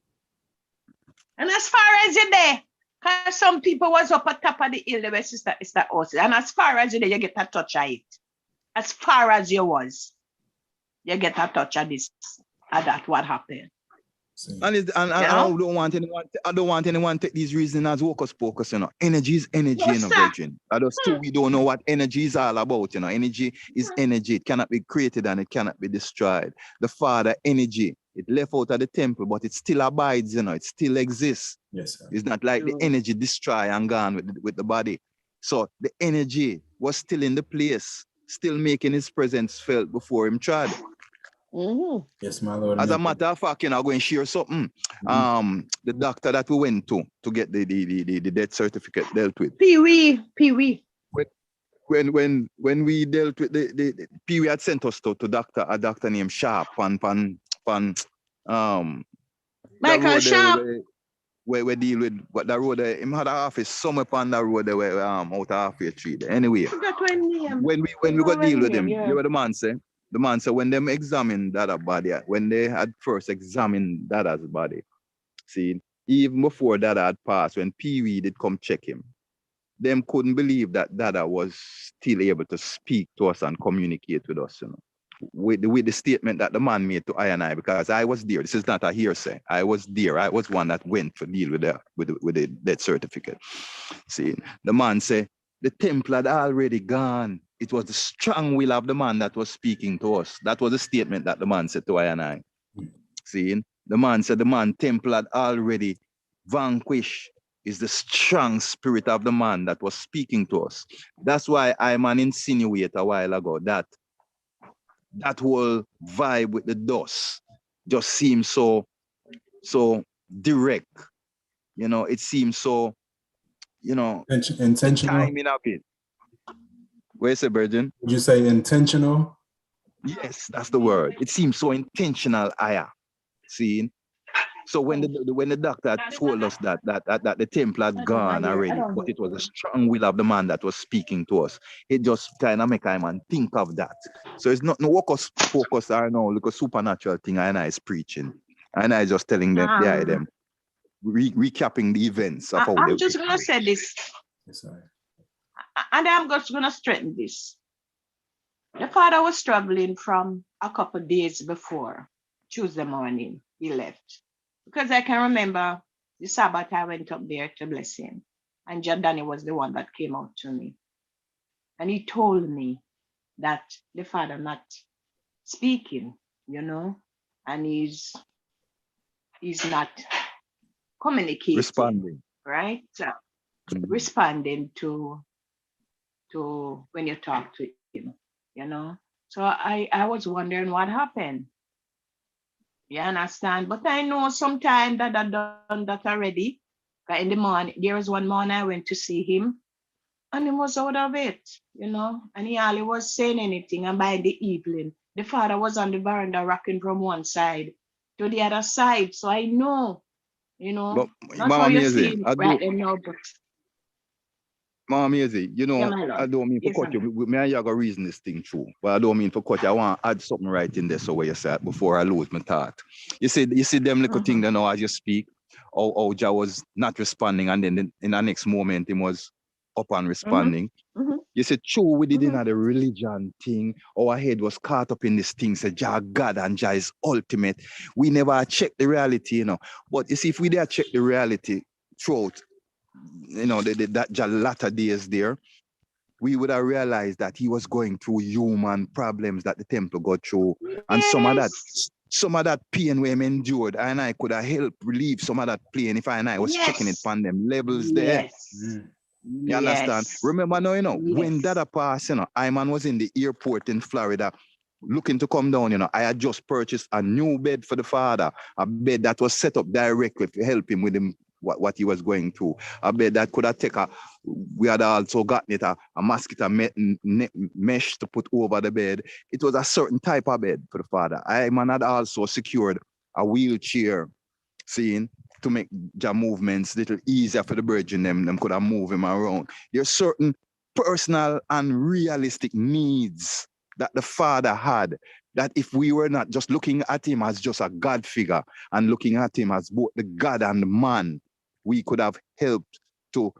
And as far as you're there, because some people was up at top of the hill, they were sister horses. And as far as you're there, you get a touch of it. As far as you was, you get a touch of this, of that, what happened. And I don't want anyone to take these reasons as hocus pocus, you know. Energy is energy, you know, virgin. We don't know what energy is all about, you know. Energy is energy. It cannot be created and it cannot be destroyed. The Father, energy, it left out of the temple, but it still abides, you know. It still exists. Yes, sir. It's not like the energy destroy and gone with the body. So the energy was still in the place, still making his presence felt before him tried. Yes, my Lord. As a matter of fact, you know, I'm going to share something. The doctor that we went to get the death certificate dealt with. Pee-wee. When we dealt with the Pee-wee had sent us to a doctor named Sharp Michael Sharp. Where we deal with what the road him had an office somewhere on the road there were out of halfway tree. Anyway, when we got deal with him, you know what the man say? The man said when them examined that body, when they had first examined Dada's body, see, even before Dada had passed, when Pee-wee did come check him, them couldn't believe that Dada was still able to speak to us and communicate with us, you know, with the statement that the man made to I and I, because I was there. This is not a hearsay. I was there. I was one that went to deal with the death certificate. See, the man said the temple had already gone. It was the strong will of the man that was speaking to us. That was the statement that the man said to I and I. See, the man said the man temple had already vanquished. Is the strong spirit of the man that was speaking to us. That's why I man insinuate a while ago that whole vibe with the dust just seems so direct. You know, it seems so, you know, intentional. Timing of it. Where's the virgin? Would you say intentional? Yes, that's the word. It seems so intentional, Aya. See? So when the doctor told us that the temple had gone already, but it was a strong will of the man that was speaking to us, it just kind of make a man think of that. So it's not no focus or no like a supernatural thing and I is preaching. And I just telling them, recapping the events of how I'm just gonna say this. Sorry. And I'm just gonna straighten this. The father was struggling from a couple of days before Tuesday morning he left. Because I can remember the Sabbath I went up there to bless him. And Jordani was the one that came out to me. And he told me that the father not speaking, you know, and he's not communicating. Responding. Right? So, responding to when you talk to him, you know. So I was wondering what happened. You understand? But I know sometime that I've done that already. But in the morning, there was one morning I went to see him and he was out of it, you know, and he hardly was saying anything. And by the evening, the father was on the veranda rocking from one side to the other side. So I know, you know, but, not how you see him right now, but Mama Easy, you know, I don't mean for cut you. Me and you got reason this thing true, but I don't mean for cut you. I want to add something right in there so where you say it before I lose my thought. You see them little thing that now as you speak, how Ja was not responding, and then in the next moment he was up and responding. You said true, we didn't have the religion thing. Our head was caught up in this thing, said Ja God and Ja is ultimate. We never checked the reality, you know. But you see, if we did check the reality throughout, you know, that latter days there, we would have realized that he was going through human problems that the temple got through. And some of that pain we endured, and I could have helped relieve some of that pain if I was checking it on them levels there. You understand? Remember now, you know, when Dada passed, you know, Iman was in the airport in Florida looking to come down, you know, I had just purchased a new bed for the father, a bed that was set up directly to help him with what he was going through. A bed that could have taken we had also gotten it a mosquito mesh to put over the bed. It was a certain type of bed for the father. I man had also secured a wheelchair, seeing to make their movements a little easier for the brethren. Them could have moved him around. There's certain personal and realistic needs that the father had, that if we were not just looking at him as just a God figure and looking at him as both the God and the man, we could have helped to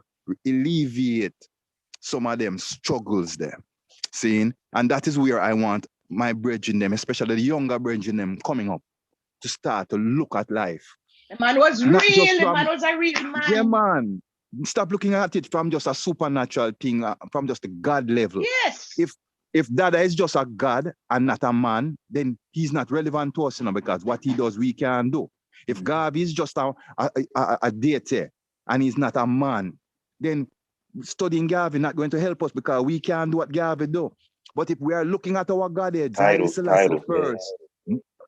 alleviate some of them struggles there. Seeing? And that is where I want my brethren them, especially the younger brethren them, coming up to start to look at life. The man was Not real. just The from, man was a real man. yeah, man. Stop looking at it from just a supernatural thing, from just a God level. Yes. If Dada is just a God and not a man, then he's not relevant to us, you know, because what he does, we can do. If God is just a deity and he's not a man, then studying Garvey not going to help us because we can't do what Garvey do. But if we are looking at our Godheads, Haile Selassie first,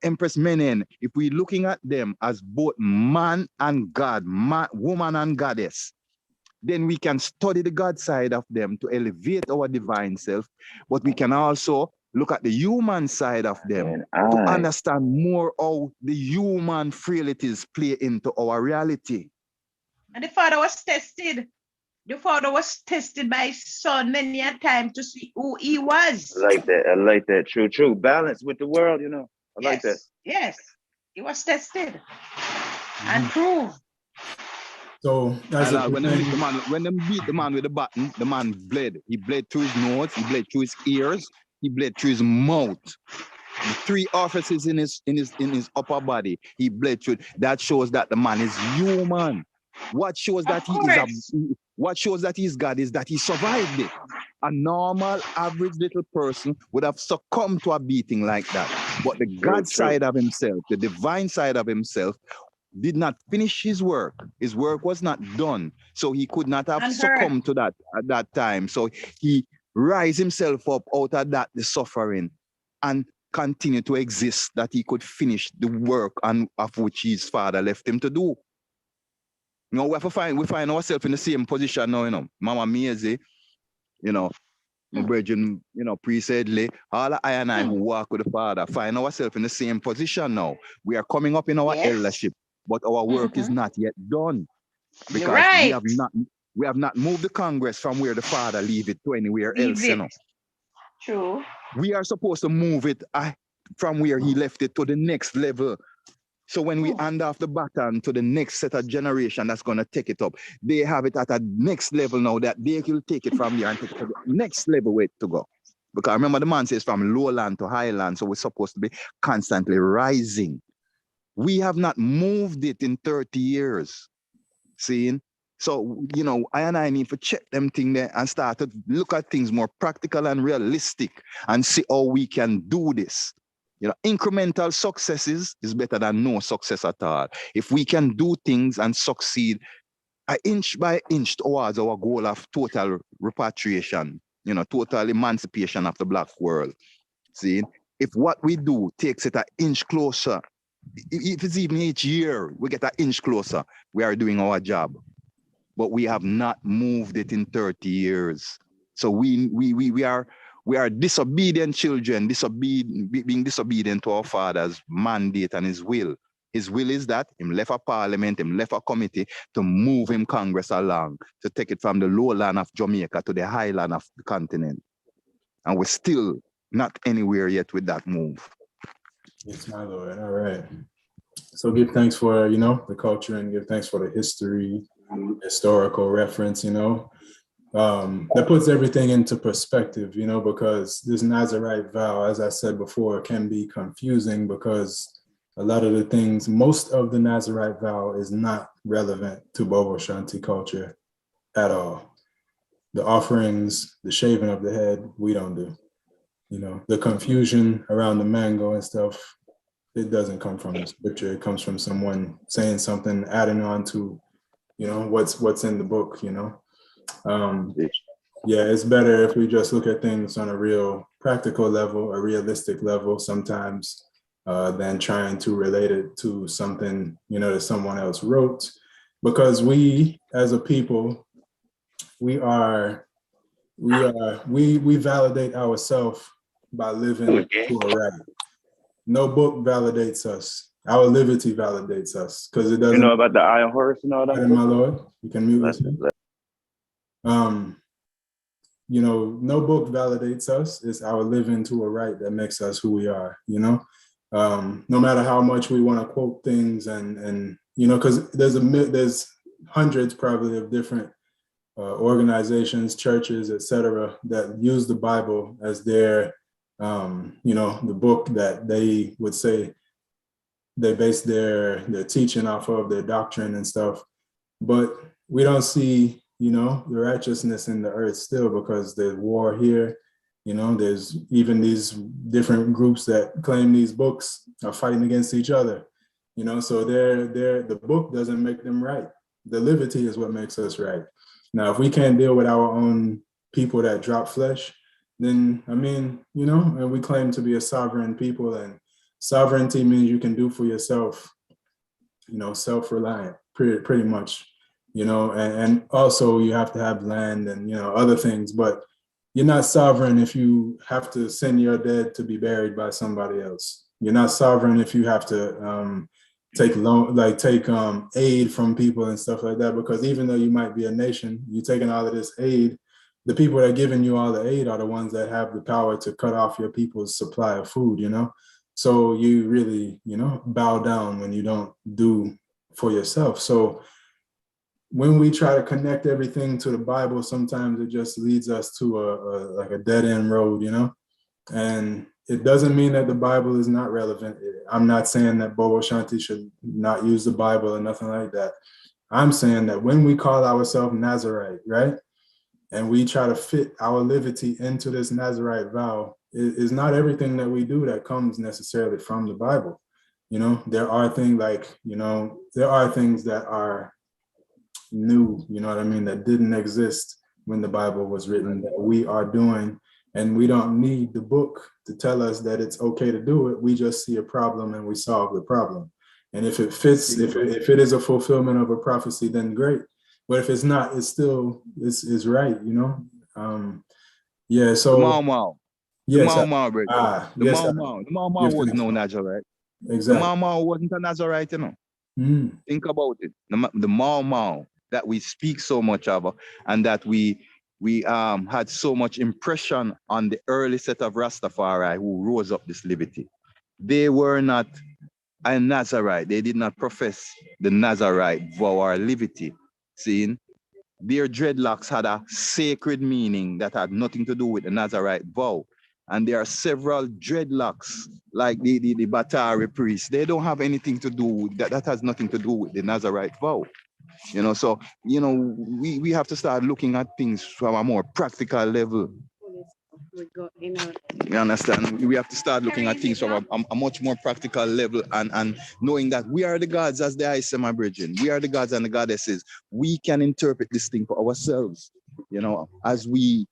Empress Menen, if we're looking at them as both man and God, woman and goddess, then we can study the God side of them to elevate our divine self, but we can also look at the human side of them to understand more how the human frailties play into our reality. And the father was tested. The father was tested by his son many a time to see who he was. I like that. I like that. True. Balance with the world, you know. I like that. Yes. He was tested and proved. So when they beat the man with the baton, the man bled. He bled through his nose, he bled through his ears, he bled through his mouth. The 3 orifices in his upper body, he bled through. That shows that the man is human. What shows that he's God is that he survived it. A normal, average little person would have succumbed to a beating like that. But the God side of himself, the divine side of himself, did not finish his work. His work was not done. So he could not have succumbed to that at that time. So he raised himself up out of that, the suffering, and continue to exist, that he could finish the work of which his father left him to do. You know, we find ourselves in the same position now, you know. Mama Maisie, you know, my brethren, you know, precededly, all I and I who walk with the father find ourselves in the same position now. We are coming up in our eldership, but our work is not yet done. Because we have not moved the Congress from where the father leave it to anywhere else, you know. True. We are supposed to move it from where he left it to the next level. So when we hand off the baton to the next set of generation that's going to take it up, they have it at a next level now that they will take it from there and take it to the next level way to go. Because remember, the man says from lowland to highland, so we're supposed to be constantly rising. We have not moved it in 30 years. Seeing? So, you know, I need to check them things there and start to look at things more practical and realistic and see how we can do this. You know, incremental successes is better than no success at all. If we can do things and succeed inch by inch towards our goal of total repatriation, you know, total emancipation of the Black world. See, if what we do takes it an inch closer, if it's even each year, we get an inch closer, we are doing our job. But we have not moved it in 30 years. So we are disobedient children, being disobedient to our father's mandate and his will. His will is that him left a parliament, him left a committee to move him Congress along, to take it from the lowland of Jamaica to the highland of the continent. And we're still not anywhere yet with that move. Yes, my Lord. All right. So give thanks for, you know, the culture, and give thanks for the history, historical reference, you know. That puts everything into perspective, you know, because this Nazarite vow, as I said before, can be confusing because a lot of the things, most of the Nazarite vow is not relevant to Bobo Ashanti culture at all. The offerings, the shaving of the head, we don't do. You know, the confusion around the mango and stuff, it doesn't come from the scripture. It comes from someone saying something, adding on to, you know, what's in the book, you know. Yeah, it's better if we just look at things on a real practical level, a realistic level sometimes, than trying to relate it to something, you know, that someone else wrote because we as a people, we validate ourselves by living to a right. No book validates us. Our liberty validates us because it doesn't. You know about the Iron Horse and all that? My Lord, you can mute yourself. You know, no book validates us. It's our living to a right that makes us who we are, you know? No matter how much we want to quote things and you know, because there's hundreds probably of different organizations, churches, etc., that use the Bible as their, you know, the book that they would say they base their teaching off of, their doctrine and stuff. But we don't see, you know, the righteousness in the earth still, because there's war here. You know, there's even these different groups that claim these books are fighting against each other. You know, so the book doesn't make them right. The liberty is what makes us right. Now, if we can't deal with our own people that drop flesh, then, I mean, you know, and we claim to be a sovereign people, and sovereignty means you can do for yourself, you know, self-reliant, pretty much, you know, and also you have to have land and, you know, other things, but you're not sovereign if you have to send your dead to be buried by somebody else. You're not sovereign if you have to take aid from people and stuff like that, because even though you might be a nation, you're taking all of this aid, the people that are giving you all the aid are the ones that have the power to cut off your people's supply of food, you know? So you really, you know, bow down when you don't do for yourself. So when we try to connect everything to the Bible, sometimes it just leads us to like a dead end road, you know? And it doesn't mean that the Bible is not relevant. I'm not saying that Bobo Ashanti should not use the Bible or nothing like that. I'm saying that when we call ourselves Nazarite, right? And we try to fit our liberty into this Nazarite vow, is not everything that we do that comes necessarily from the Bible. You know, there are things like, you know, there are things that are new, you know what I mean, that didn't exist when the Bible was written, that we are doing, and we don't need the book to tell us that it's okay to do it. We just see a problem and we solve the problem. And if it fits, if it is a fulfillment of a prophecy, then great. But if it's not, it's still, it's right, you know? Yeah, so. The Mau. Yes. The Mau, bro. Yes. The Mau was no Nazarite. Exactly. The Mau wasn't a Nazarite, you know? Think about it. The Mau that we speak so much of, and that we had so much impression on the early set of Rastafari who rose up this liberty. They were not a Nazarite. They did not profess the Nazarite vow or liberty. Seeing? Their dreadlocks had a sacred meaning that had nothing to do with the Nazarite vow. And there are several dreadlocks, like the Dietary priests. They don't have anything to do with that. That has nothing to do with the Nazarite vow. You know, so, you know, we have to start looking at things from a more practical level. You understand? We have to start looking at things from a much more practical level, and knowing that we are the gods, as the I say, my brethren. We are the gods and the goddesses. We can interpret this thing for ourselves. You know, as the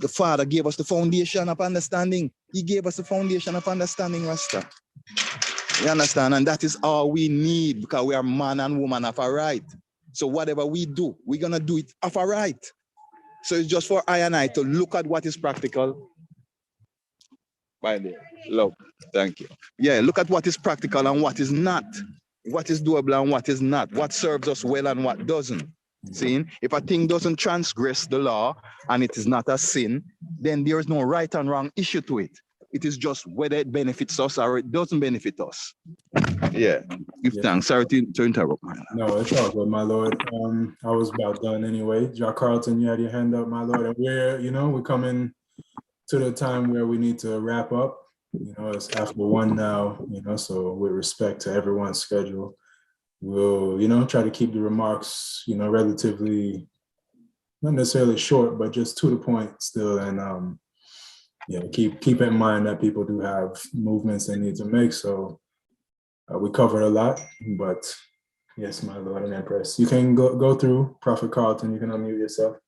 Father gave us the foundation of understanding. He gave us the foundation of understanding, Rasta. You understand? And that is all we need, because we are man and woman of a right. So whatever we do, we're going to do it of a right. So it's just for I and I to look at what is practical. By the love, thank you. Yeah, look at what is practical and what is not. What is doable and what is not. What serves us well and what doesn't. Seeing? If a thing doesn't transgress the law and it is not a sin, then there is no right and wrong issue to it. It is just whether it benefits us or it doesn't benefit us. Yeah. Give thanks. Sorry to interrupt, man. No, it's all good, my Lord. I was about done anyway. Jack Carlton, you had your hand up, my Lord. And we're coming to the time where we need to wrap up. You know, it's after 1 now, you know, so with respect to everyone's schedule, we'll, you know, try to keep the remarks, you know, relatively, not necessarily short, but just to the point still. And, yeah, keep in mind that people do have movements they need to make. So we covered a lot, but yes, my Lord and Empress. You can go through, Prophet Carlton, you can unmute yourself.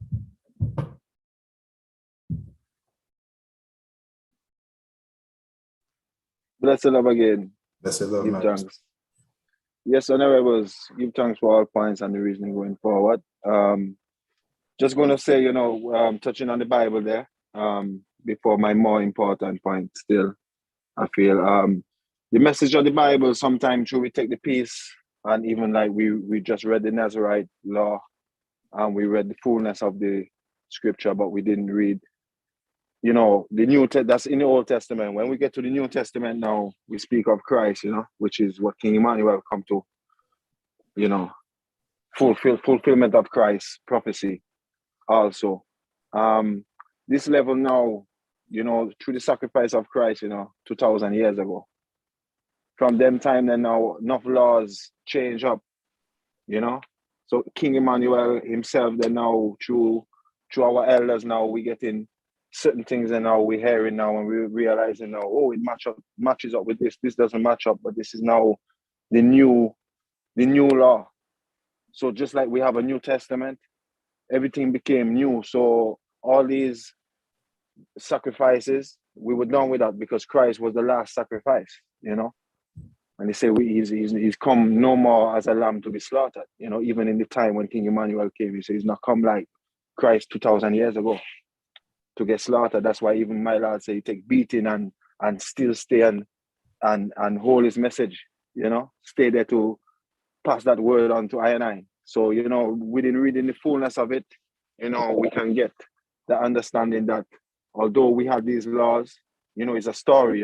Bless the love again. Bless the love, Give thanks. Yes, honorables, give thanks for all points and the reasoning going forward. Just going to say, touching on the Bible there, before my more important point still, I feel the message of the Bible, sometimes true, we take the piece, and even like we just read the Nazarite law, and we read the fullness of the scripture, but we didn't read, the that's in the Old Testament. When we get to the New Testament now, we speak of Christ, which is what King Emmanuel come to, fulfillment of Christ's prophecy also. This level now, through the sacrifice of Christ, 2,000 years ago. From them time then now, enough laws change up, So King Emmanuel himself then now, through our elders now, we getting certain things and now we're hearing now and we're realizing now, oh, it matches up with this. This doesn't match up, but this is now the new law. So just like we have a New Testament, everything became new. So all these sacrifices, we were done with that because Christ was the last sacrifice, And they say he's come no more as a lamb to be slaughtered, even in the time when King Emmanuel came, he said he's not come like Christ 2,000 years ago to get slaughtered. That's why even my Lord say he take beating and still stay and hold his message, stay there to pass that word on to I and I. So, within reading the fullness of it, we can get the understanding that although we have these laws, it's a story,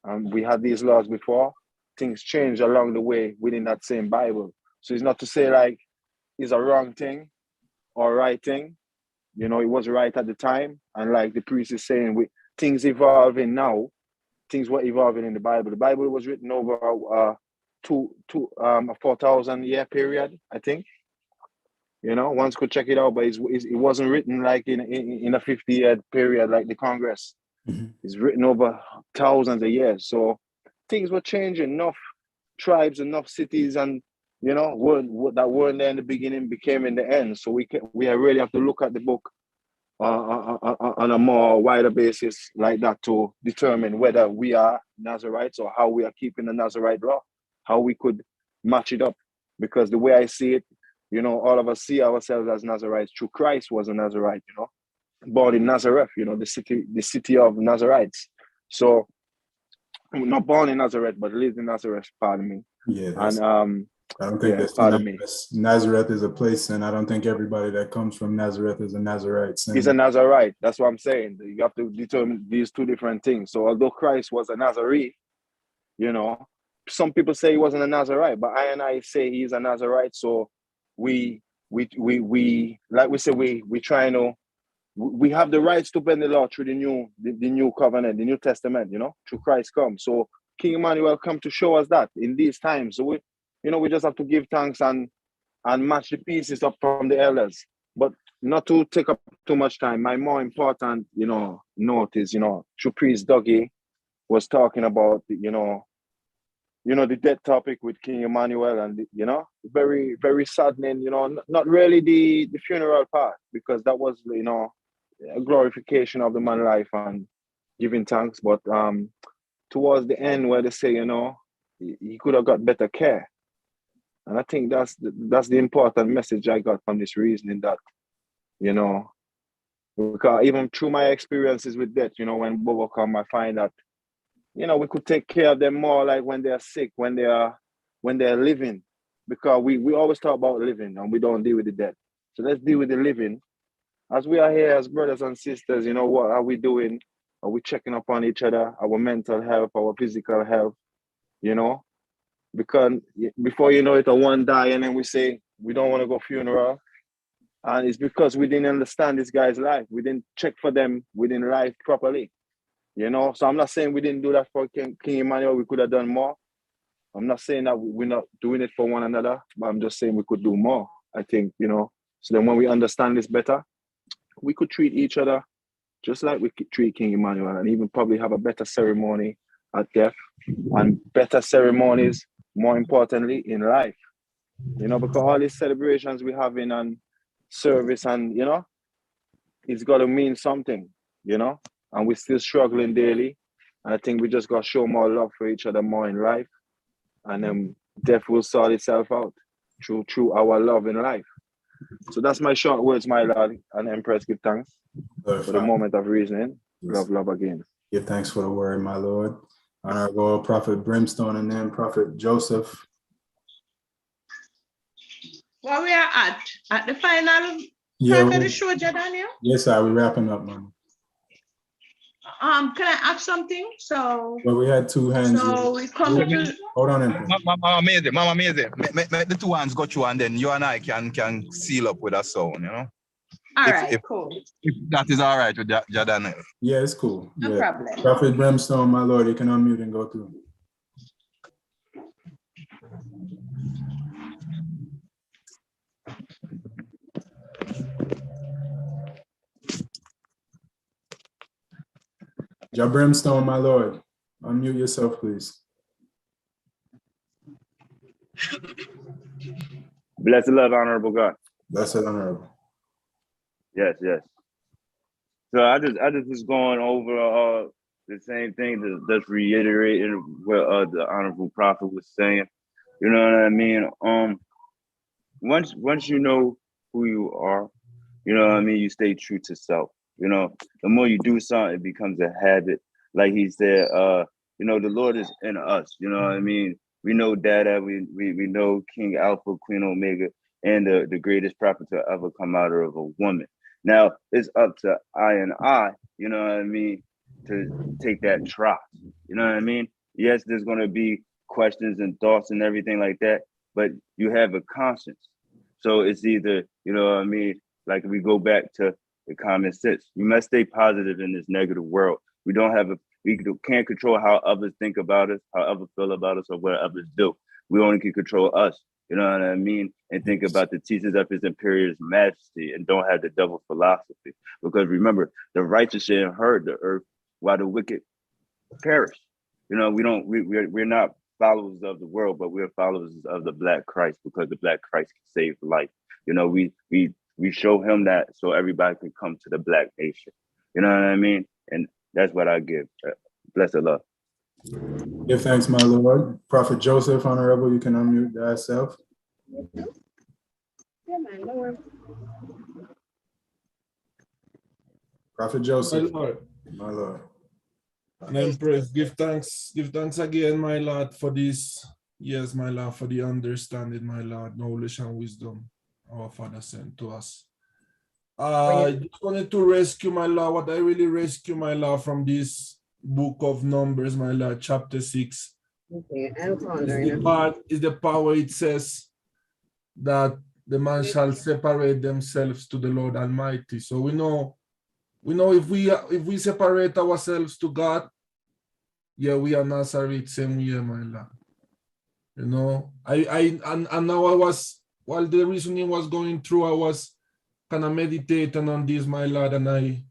and we had these laws before, things change along the way within that same Bible. So it's not to say like it's a wrong thing or right thing, it was right at the time. And like the priest is saying, things evolving now, things were evolving in the Bible. The Bible was written over a 4,000 year period, I think. One could check it out, but it wasn't written like in a 50-year period like the Congress. Mm-hmm. It's written over thousands of years. So things were changing. Enough tribes, enough cities, and that weren't there in the beginning became in the end. So we really have to look at the book on a more wider basis like that to determine whether we are Nazarites or how we are keeping the Nazarite law, how we could match it up. Because the way I see it, all of us see ourselves as Nazarites. Through Christ was a Nazarite, born in Nazareth, the city of Nazarites. So not born in Nazareth, but lived in Nazareth, pardon me. Yeah. And I don't think that's Nazareth is a place, and I don't think everybody that comes from Nazareth is a Nazarite. He's a Nazarite. That's what I'm saying. You have to determine these two different things. So although Christ was a Nazarene, some people say he wasn't a Nazarite, but I and I say he's a Nazarite. So we like we say, we trying to, we have the rights to bend the law through the new covenant, the New Testament, through Christ come. So King Emmanuel come to show us that in these times. So we just have to give thanks and match the pieces up from the elders, but not to take up too much time. My more important, note is, through Priest Dougie was talking about, the death topic with King Emmanuel, and very, very saddening. Not really the funeral part, because that was a glorification of the man life and giving thanks. But towards the end, where they say he could have got better care, and I think that's the important message I got from this reasoning, that because even through my experiences with death, when Bobo come, I find that we could take care of them more like when they're sick, when they're living, because we always talk about living and we don't deal with the dead. So let's deal with the living. As we are here as brothers and sisters, what are we doing? Are we checking up on each other, our mental health, our physical health, because before you know it, one die and then we say we don't want to go funeral. And it's because we didn't understand this guy's life. We didn't check for them within life properly. So I'm not saying we didn't do that for King Emmanuel. We could have done more. I'm not saying that we're not doing it for one another, but I'm just saying we could do more, I think, so then when we understand this better, we could treat each other just like we treat King Emmanuel, and even probably have a better ceremony at death and better ceremonies, more importantly, in life. Because all these celebrations we have in service and, it's got to mean something, and we're still struggling daily. And I think we just got to show more love for each other more in life. And then death will sort itself out through our love in life. So that's my short words, my Lord and Empress. Give thanks for the moment of reasoning. Yes. Love again. Give thanks for the word, my Lord. Honorable Prophet Brimstone and then Prophet Joseph. Where we are at the final part of the show, Daniel? Yes, sir. We're wrapping up, man. Can I ask something? So well, we had two hands. So we come to hold on, Empress. Mama amazing. Make the two hands go through and then you and I can seal up with a sound, you know? All right, cool. If that is all right with Daniel. Yeah, it's cool. No problem. Prophet Brimstone, my Lord, you can unmute and go through. Ja Brimstone, my Lord, unmute yourself, please. Blessed love, honorable God. Blessed honorable. Yes. So I just was going over the same thing, just reiterating what the honorable prophet was saying. You know what I mean? Once you know who you are, you know what I mean, you stay true to self. You know, the more you do something, it becomes a habit. Like he said, you know, the Lord is in us. You know what I mean? We know Dada, we know King Alpha, Queen Omega, and the greatest prophet to ever come out of a woman. Now it's up to I, you know what I mean, to take that trust. You know what I mean? Yes, there's gonna be questions and thoughts and everything like that, but you have a conscience. So it's either, you know what I mean, like we go back to the common sense. You must stay positive in this negative world. We can't control how others think about us, how others feel about us, or what others do. We only can control us. You know what I mean? And think about the teachings of His Imperial Majesty, and don't have the devil philosophy. Because remember, the righteous shall inherit the earth, while the wicked perish. You know, we're not followers of the world, but we're followers of the Black Christ, because the Black Christ can save life. You know, we show Him that so everybody can come to the Black nation. You know what I mean? And that's what I give. Blessed love. Give thanks, my Lord. Prophet Joseph, honorable, you can unmute thyself. Yeah, my Lord. Prophet Joseph. My Lord. My Lord. And Empress, give thanks again, my Lord, for this. Yes, my Lord, for the understanding, my Lord, knowledge and wisdom our Father sent to us. I just wanted to rescue, my Lord, what I really rescue, my Lord, from this book of Numbers, my Lord, chapter 6. Okay, is the part where it says that the man shall separate themselves to the Lord Almighty. So we know if we separate ourselves to God, yeah, we are Nazarite same year, my Lord. You know, and now I was, while the reasoning was going through, I was kind of meditating on this, my Lord, and I,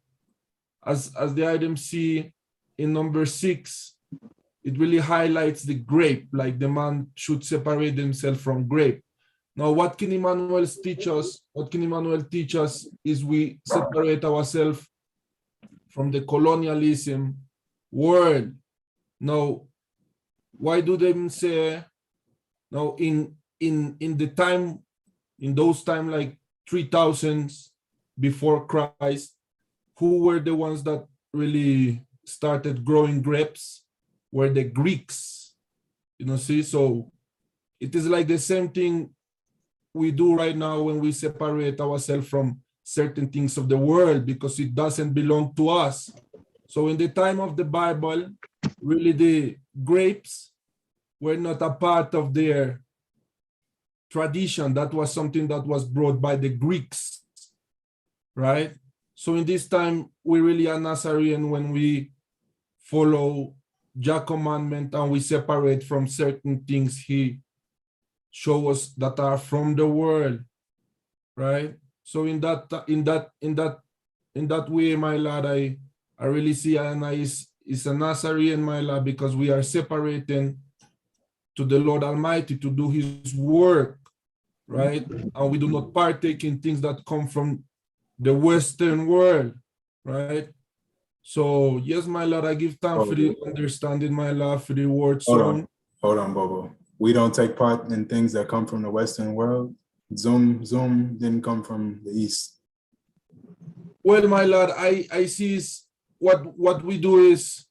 as the item C in number 6, it really highlights the grape, like the man should separate himself from grape. Now, what can Emmanuel teach us? What can Emmanuel teach us is we separate ourselves from the colonialism world. Now, why do they say, now in the time, in those time, like 3000s before Christ, who were the ones that really started growing grapes? Were the Greeks, you know, see? So it is like the same thing we do right now when we separate ourselves from certain things of the world because it doesn't belong to us. So in the time of the Bible, really the grapes were not a part of their tradition. That was something that was brought by the Greeks, right? So in this time, we really are Nazarene when we follow Jah commandment and we separate from certain things He show us that are from the world, right? So in that way, my Lord, I really see Anna is a Nazarene, my Lord, because we are separating to the Lord Almighty to do His work, right? And we do not partake in things that come from the Western world, right? So yes, my Lord, I give thanks for the understanding, my Lord, for the word. Hold on, Bobo. we don't take part in things that come from the Western world. Zoom didn't come from the East. Well, my lord, I see is what we do is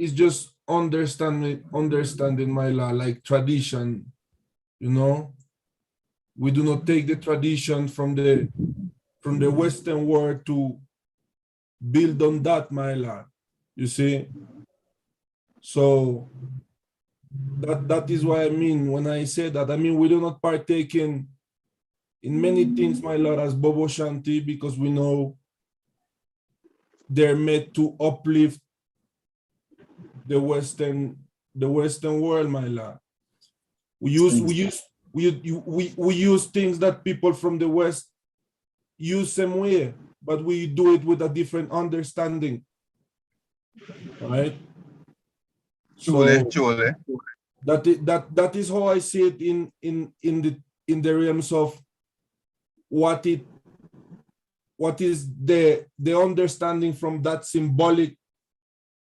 just understanding, my lord, like tradition, you know. We do not take the tradition from the Western world to build on that, my lord. You see? So that is what I mean when I say that. I mean, we do not partake in many things, my lord, as Bobo Ashanti, because we know they're made to uplift the Western world, my lord. We use things that people from the West use same way, but we do it with a different understanding, right? So Truly. that is how I see it in the realms of what is the understanding from that symbolic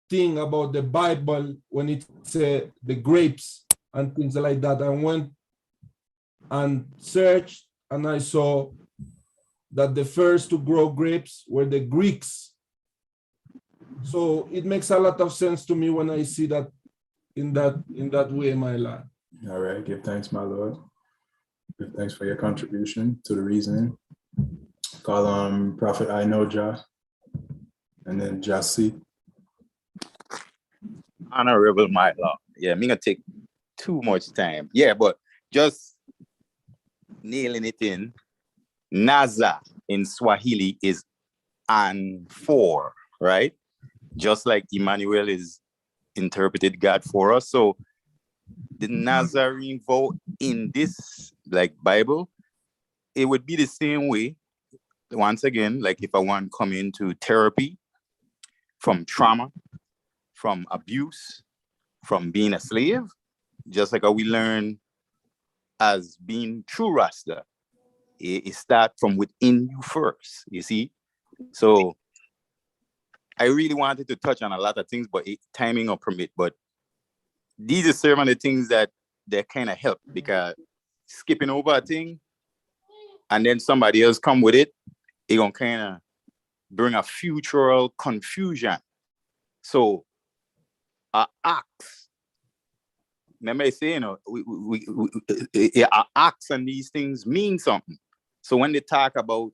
thing about the Bible when it says the grapes and things like that. I went and searched and I saw that the first to grow grapes were the Greeks. So it makes a lot of sense to me when I see that in that way, my lord. All right, give thanks, my Lord. Give thanks for your contribution to the reasoning. Call Prophet I know Jah, and then Jassi. Honorable my lord. Yeah, I'm gonna take too much time. Yeah, but just nailing it in. Naza in Swahili is and for, right? Just like Emmanuel is interpreted God for us. So the Nazarene vow in this like Bible, it would be the same way. Once again, like if I want to come into therapy from trauma, from abuse, from being a slave, just like how we learn as being true Rasta, it starts from within you first, you see? So I really wanted to touch on a lot of things, but timing will permit. But these are some of the things that kind of help, because skipping over a thing and then somebody else come with it, it gonna kind of bring a futural confusion. So our acts, remember I say, you know, our acts and these things mean something. So when they talk about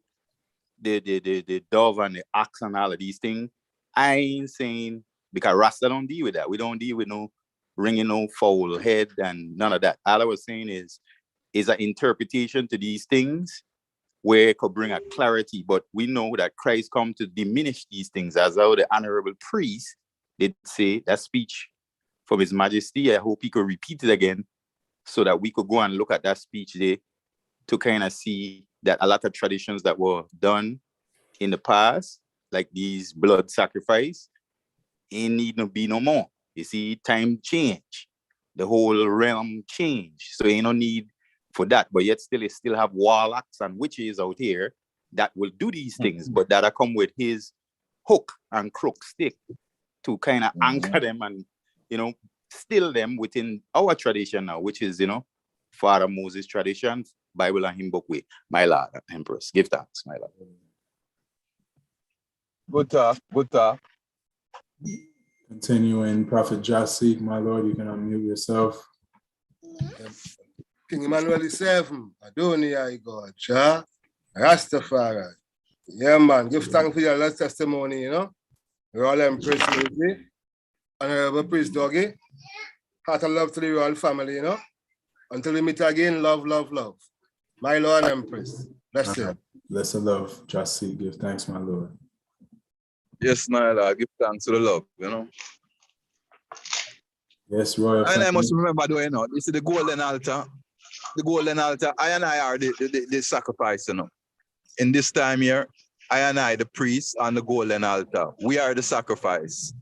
the dove and the axe and all of these things, I ain't saying, because Rasta don't deal with that. We don't deal with no ringing no foul head and none of that. All I was saying is an interpretation to these things where it could bring a clarity. But we know that Christ come to diminish these things, as how the honorable priest did say that speech from His Majesty. I hope he could repeat it again so that we could go and look at that speech there to kind of see that a lot of traditions that were done in the past, like these blood sacrifice, ain't need to be no more. You see, time change, the whole realm change. So ain't no need for that. But yet still, it still have warlocks and witches out here that will do these things, but that come with his hook and crook stick to kind of anchor them and, you know, still them within our tradition now, which is, you know, Father Moses tradition, Bible and hymn book way. My Lord, Empress, give thanks, my Lord. Good talk, good talk. Continuing, Prophet Jassi, my Lord, you can unmute yourself. King Emmanuel VII, Adonai God, Jah, Rastafari. Yeah, man, give thanks for your last testimony, you know. Royal Empress Lady, Honorable Priest Doggy. Heart of love to the royal family, you know. Until we meet again, love, love, love. My Lord Empress. Bless you. Bless the love, Jassi, give thanks, my Lord. Yes, my Lord, give thanks to the love, you know. Yes, Royal And family. I must remember, though, you know, this is the golden altar. The golden altar, I and I are the sacrifice, you know. In this time here, I and I, the priest, on the golden altar. We are the sacrifice.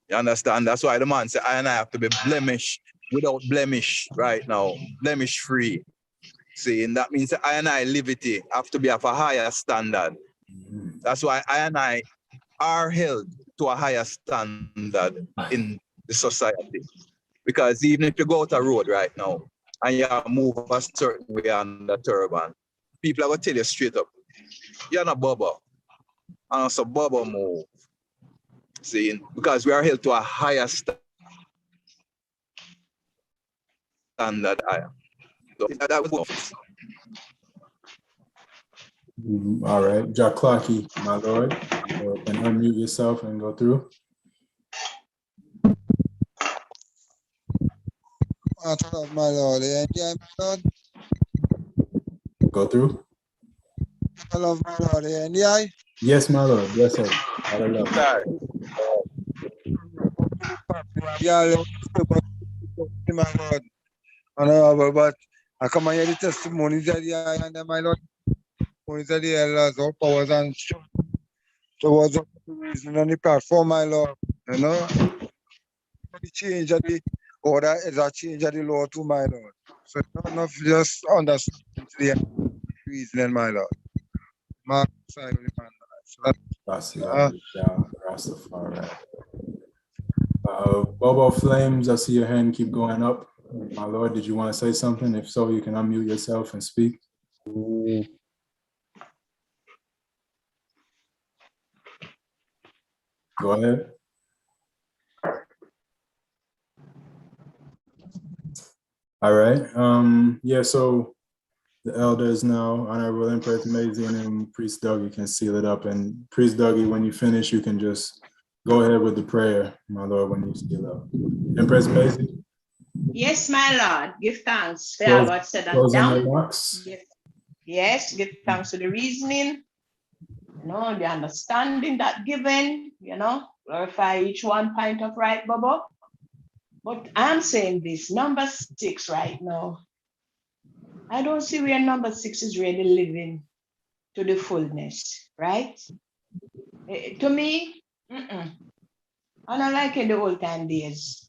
You understand? That's why the man said, I and I have to be blemish, without blemish right now, blemish free. See, and that means I and I liberty have to be of a higher standard. That's why I and I are held to a higher standard in the society. Because even if you go out a road right now and you move a certain way on the turban, people are going to tell you straight up, you're not Bobo. And so Bobo move. See, because we are held to a higher standard. That was All right, Jack Clarkey, my lord. You can unmute yourself and go through. My Lord, yeah, my Lord. Go through. I love my Lord, yeah. Yes, my lord. Bless us. Hallelujah. Yeah, my Lord. Honorable, but I come and hear the testimonies that and my Lord, testimonies that the elders, all powers and strength towards the reason on the platform, my Lord. You know, the change of the order is a change of the law to my Lord. So not enough just understand the reasoning, my Lord. Mark side with the man. Rastafari. Bobo Flames, I see your hand keep going up. My lord, did you want to say something? If so, you can unmute yourself and speak. Go ahead. All right. Yeah, so the elders now, Honorable Empress Maisie and Priest Dougie can seal it up. And Priest Dougie, when you finish, you can just go ahead with the prayer, my lord, when you seal up. Empress Maisie? Yes, my Lord. Give thanks for all what said and Closing done. remarks. Yes, give thanks for the reasoning, the understanding that given, glorify each one point of right, Bobo. But I'm saying this, number 6 right now, I don't see where number 6 is really living to the fullness, right? To me, I don't like in the old time days.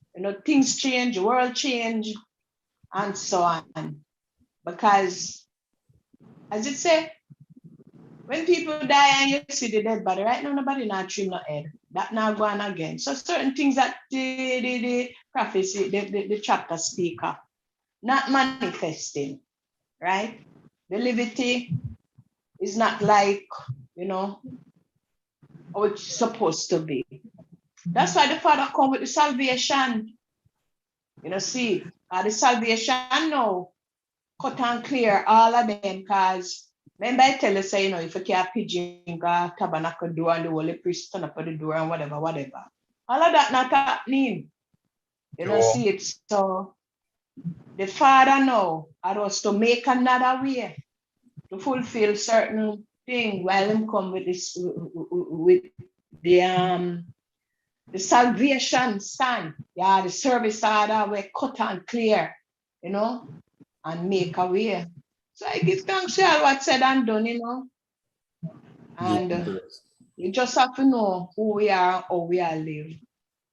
Things change, the world change, and so on. Because, as it said, when people die and you see the dead body, right now nobody not trim no head. That now go on again. So certain things that the prophecy, the chapter speak of, not manifesting, right? The liberty is not like, how it's supposed to be. That's why the Father come with the salvation. See, the salvation now, cut and clear all of them, because remember I tell you, say, if you can't pigeon, go tabernacle door and the holy priest turn up at the door and whatever. All of that not happening. See it. So the Father now had us to make another way to fulfill certain things while him come with this with the salvation stand. Yeah, the service order we cut and clear, and make a way. So I give thanks to all what said and done, and you just have to know who we are, how we are live,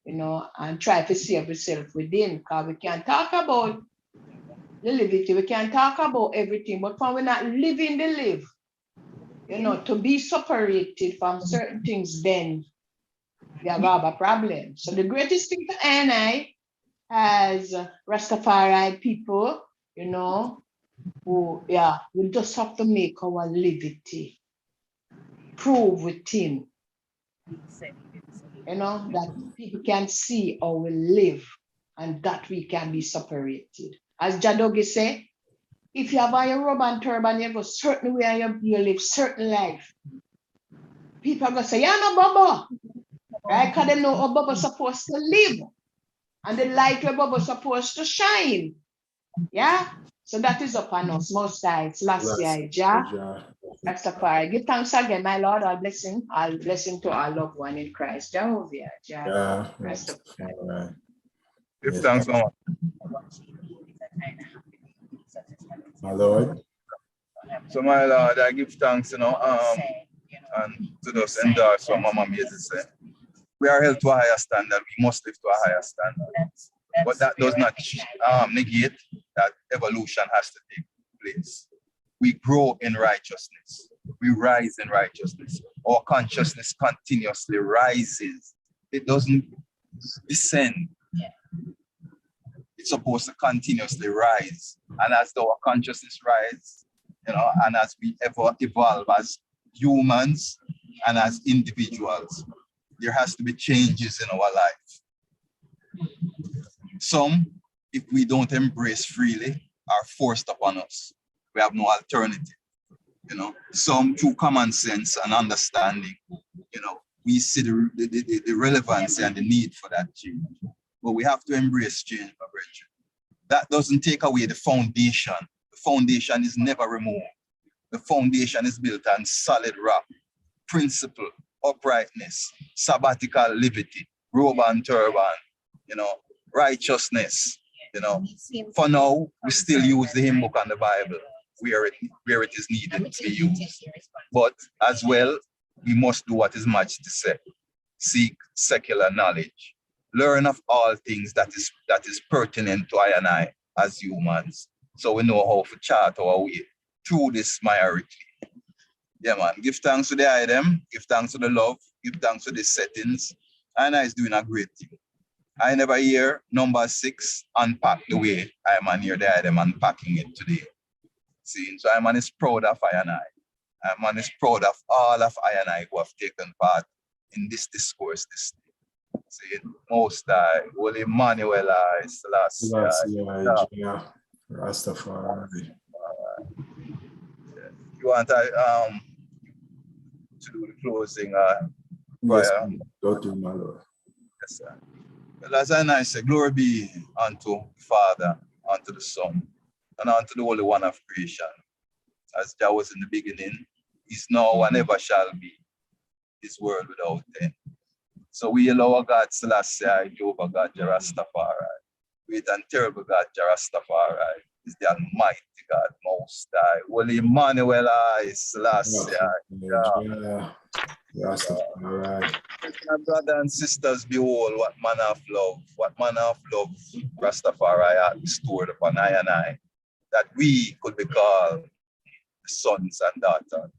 and try to save yourself within, because we can talk about the liberty, we can talk about everything, but when we're not living the live, to be separated from certain things, then we have a problem. So the greatest thing to I as Rastafari people, who, we just have to make our liberty prove within, that people can see how we live and that we can be separated. As Jadogi said, if you have a robe and turban, you have a certain way you live certain life. People are going to say, you're not Bobo, right? Because they know how Bobo's supposed to live and the light where Bobo's supposed to shine. Yeah? So that is upon us, most times. Last year, Jah. Rastafari. Give thanks again, my Lord. All blessing to our loved one in Christ. Jehovah, Jah. Rastafari. Give thanks, Lord. My Lord. So, my Lord, I give thanks, and to those endorse what Mama Maisie said. We are held to a higher standard. We must live to a higher standard. But that does not negate that evolution has to take place. We grow in righteousness. We rise in righteousness. Our consciousness continuously rises. It doesn't descend. it's supposed to continuously rise. And as our consciousness rises, you know, and as we evolve as humans and as individuals, there has to be changes in our life. Some, if we don't embrace freely, are forced upon us. We have no alternative. You know, some through common sense and understanding, you know, we see the relevance and the need for that change. But we have to embrace change, my brethren. That doesn't take away the foundation. The foundation is never removed. The foundation is built on solid rock, principle, uprightness, sabbatical liberty, robe and turban, you know, righteousness, you know. For now, we still use the hymn book and the Bible where it is needed to be used. But as well, we must do what His Majesty said. Seek secular knowledge. Learn of all things that is pertinent to I and I as humans. So we know how to chart our way through this majority. Yeah, man. Give thanks to the item, give thanks to the love, give thanks to the settings. And I is doing a great thing. I never hear number 6 unpack the way I am here the item unpacking it today. See, so I man is proud of I and I. I man is proud of all of I and I who have taken part in this discourse this day. See, Most High, Holy Emmanuel, Selassie, Rastafari. You want to do the closing Yes, prayer? go through, my Lord. Yes, sir. Well, as I say, glory be unto the Father, unto the Son, and unto the Holy One of creation. As Jah was in the beginning, is now and ever shall be, this world without end. So we allow our God, Selassie, Jehovah God, Rastafari. Great and terrible God, Rastafari, is the Almighty God, Most High. Holy Emmanuel, Selassie. Rastafari. My brothers and sisters, behold, what manner of love Rastafari had bestowed upon I and I, that we could be called the sons and daughters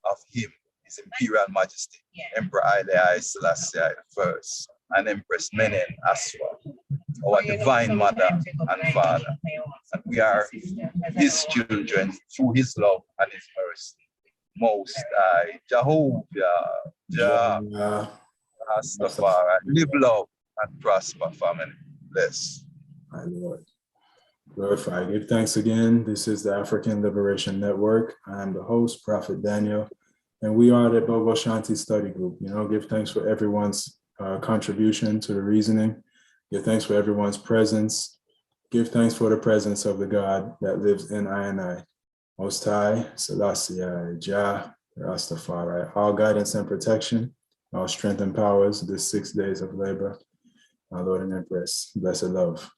of Him, His Imperial Majesty, Emperor Haile Selassie I, and Empress Menen Aswa, our divine mother and father. And we are His children through His love and His mercy. Most High, Jehovah, Jah, Rastafari, live love and prosper, family. Bless. My Lord. Glorify. Give thanks again. This is the African Liberation Network. I am the host, Prophet Daniel, and we are the Bobo Ashanti Study Group. You know, give thanks for everyone's contribution to the reasoning. Give thanks for everyone's presence. Give thanks for the presence of the God that lives in I and I. Most High, Selassie, Jah, Rastafari, all guidance and protection, all strength and powers this 6 days of labor. My Lord and Empress, blessed love.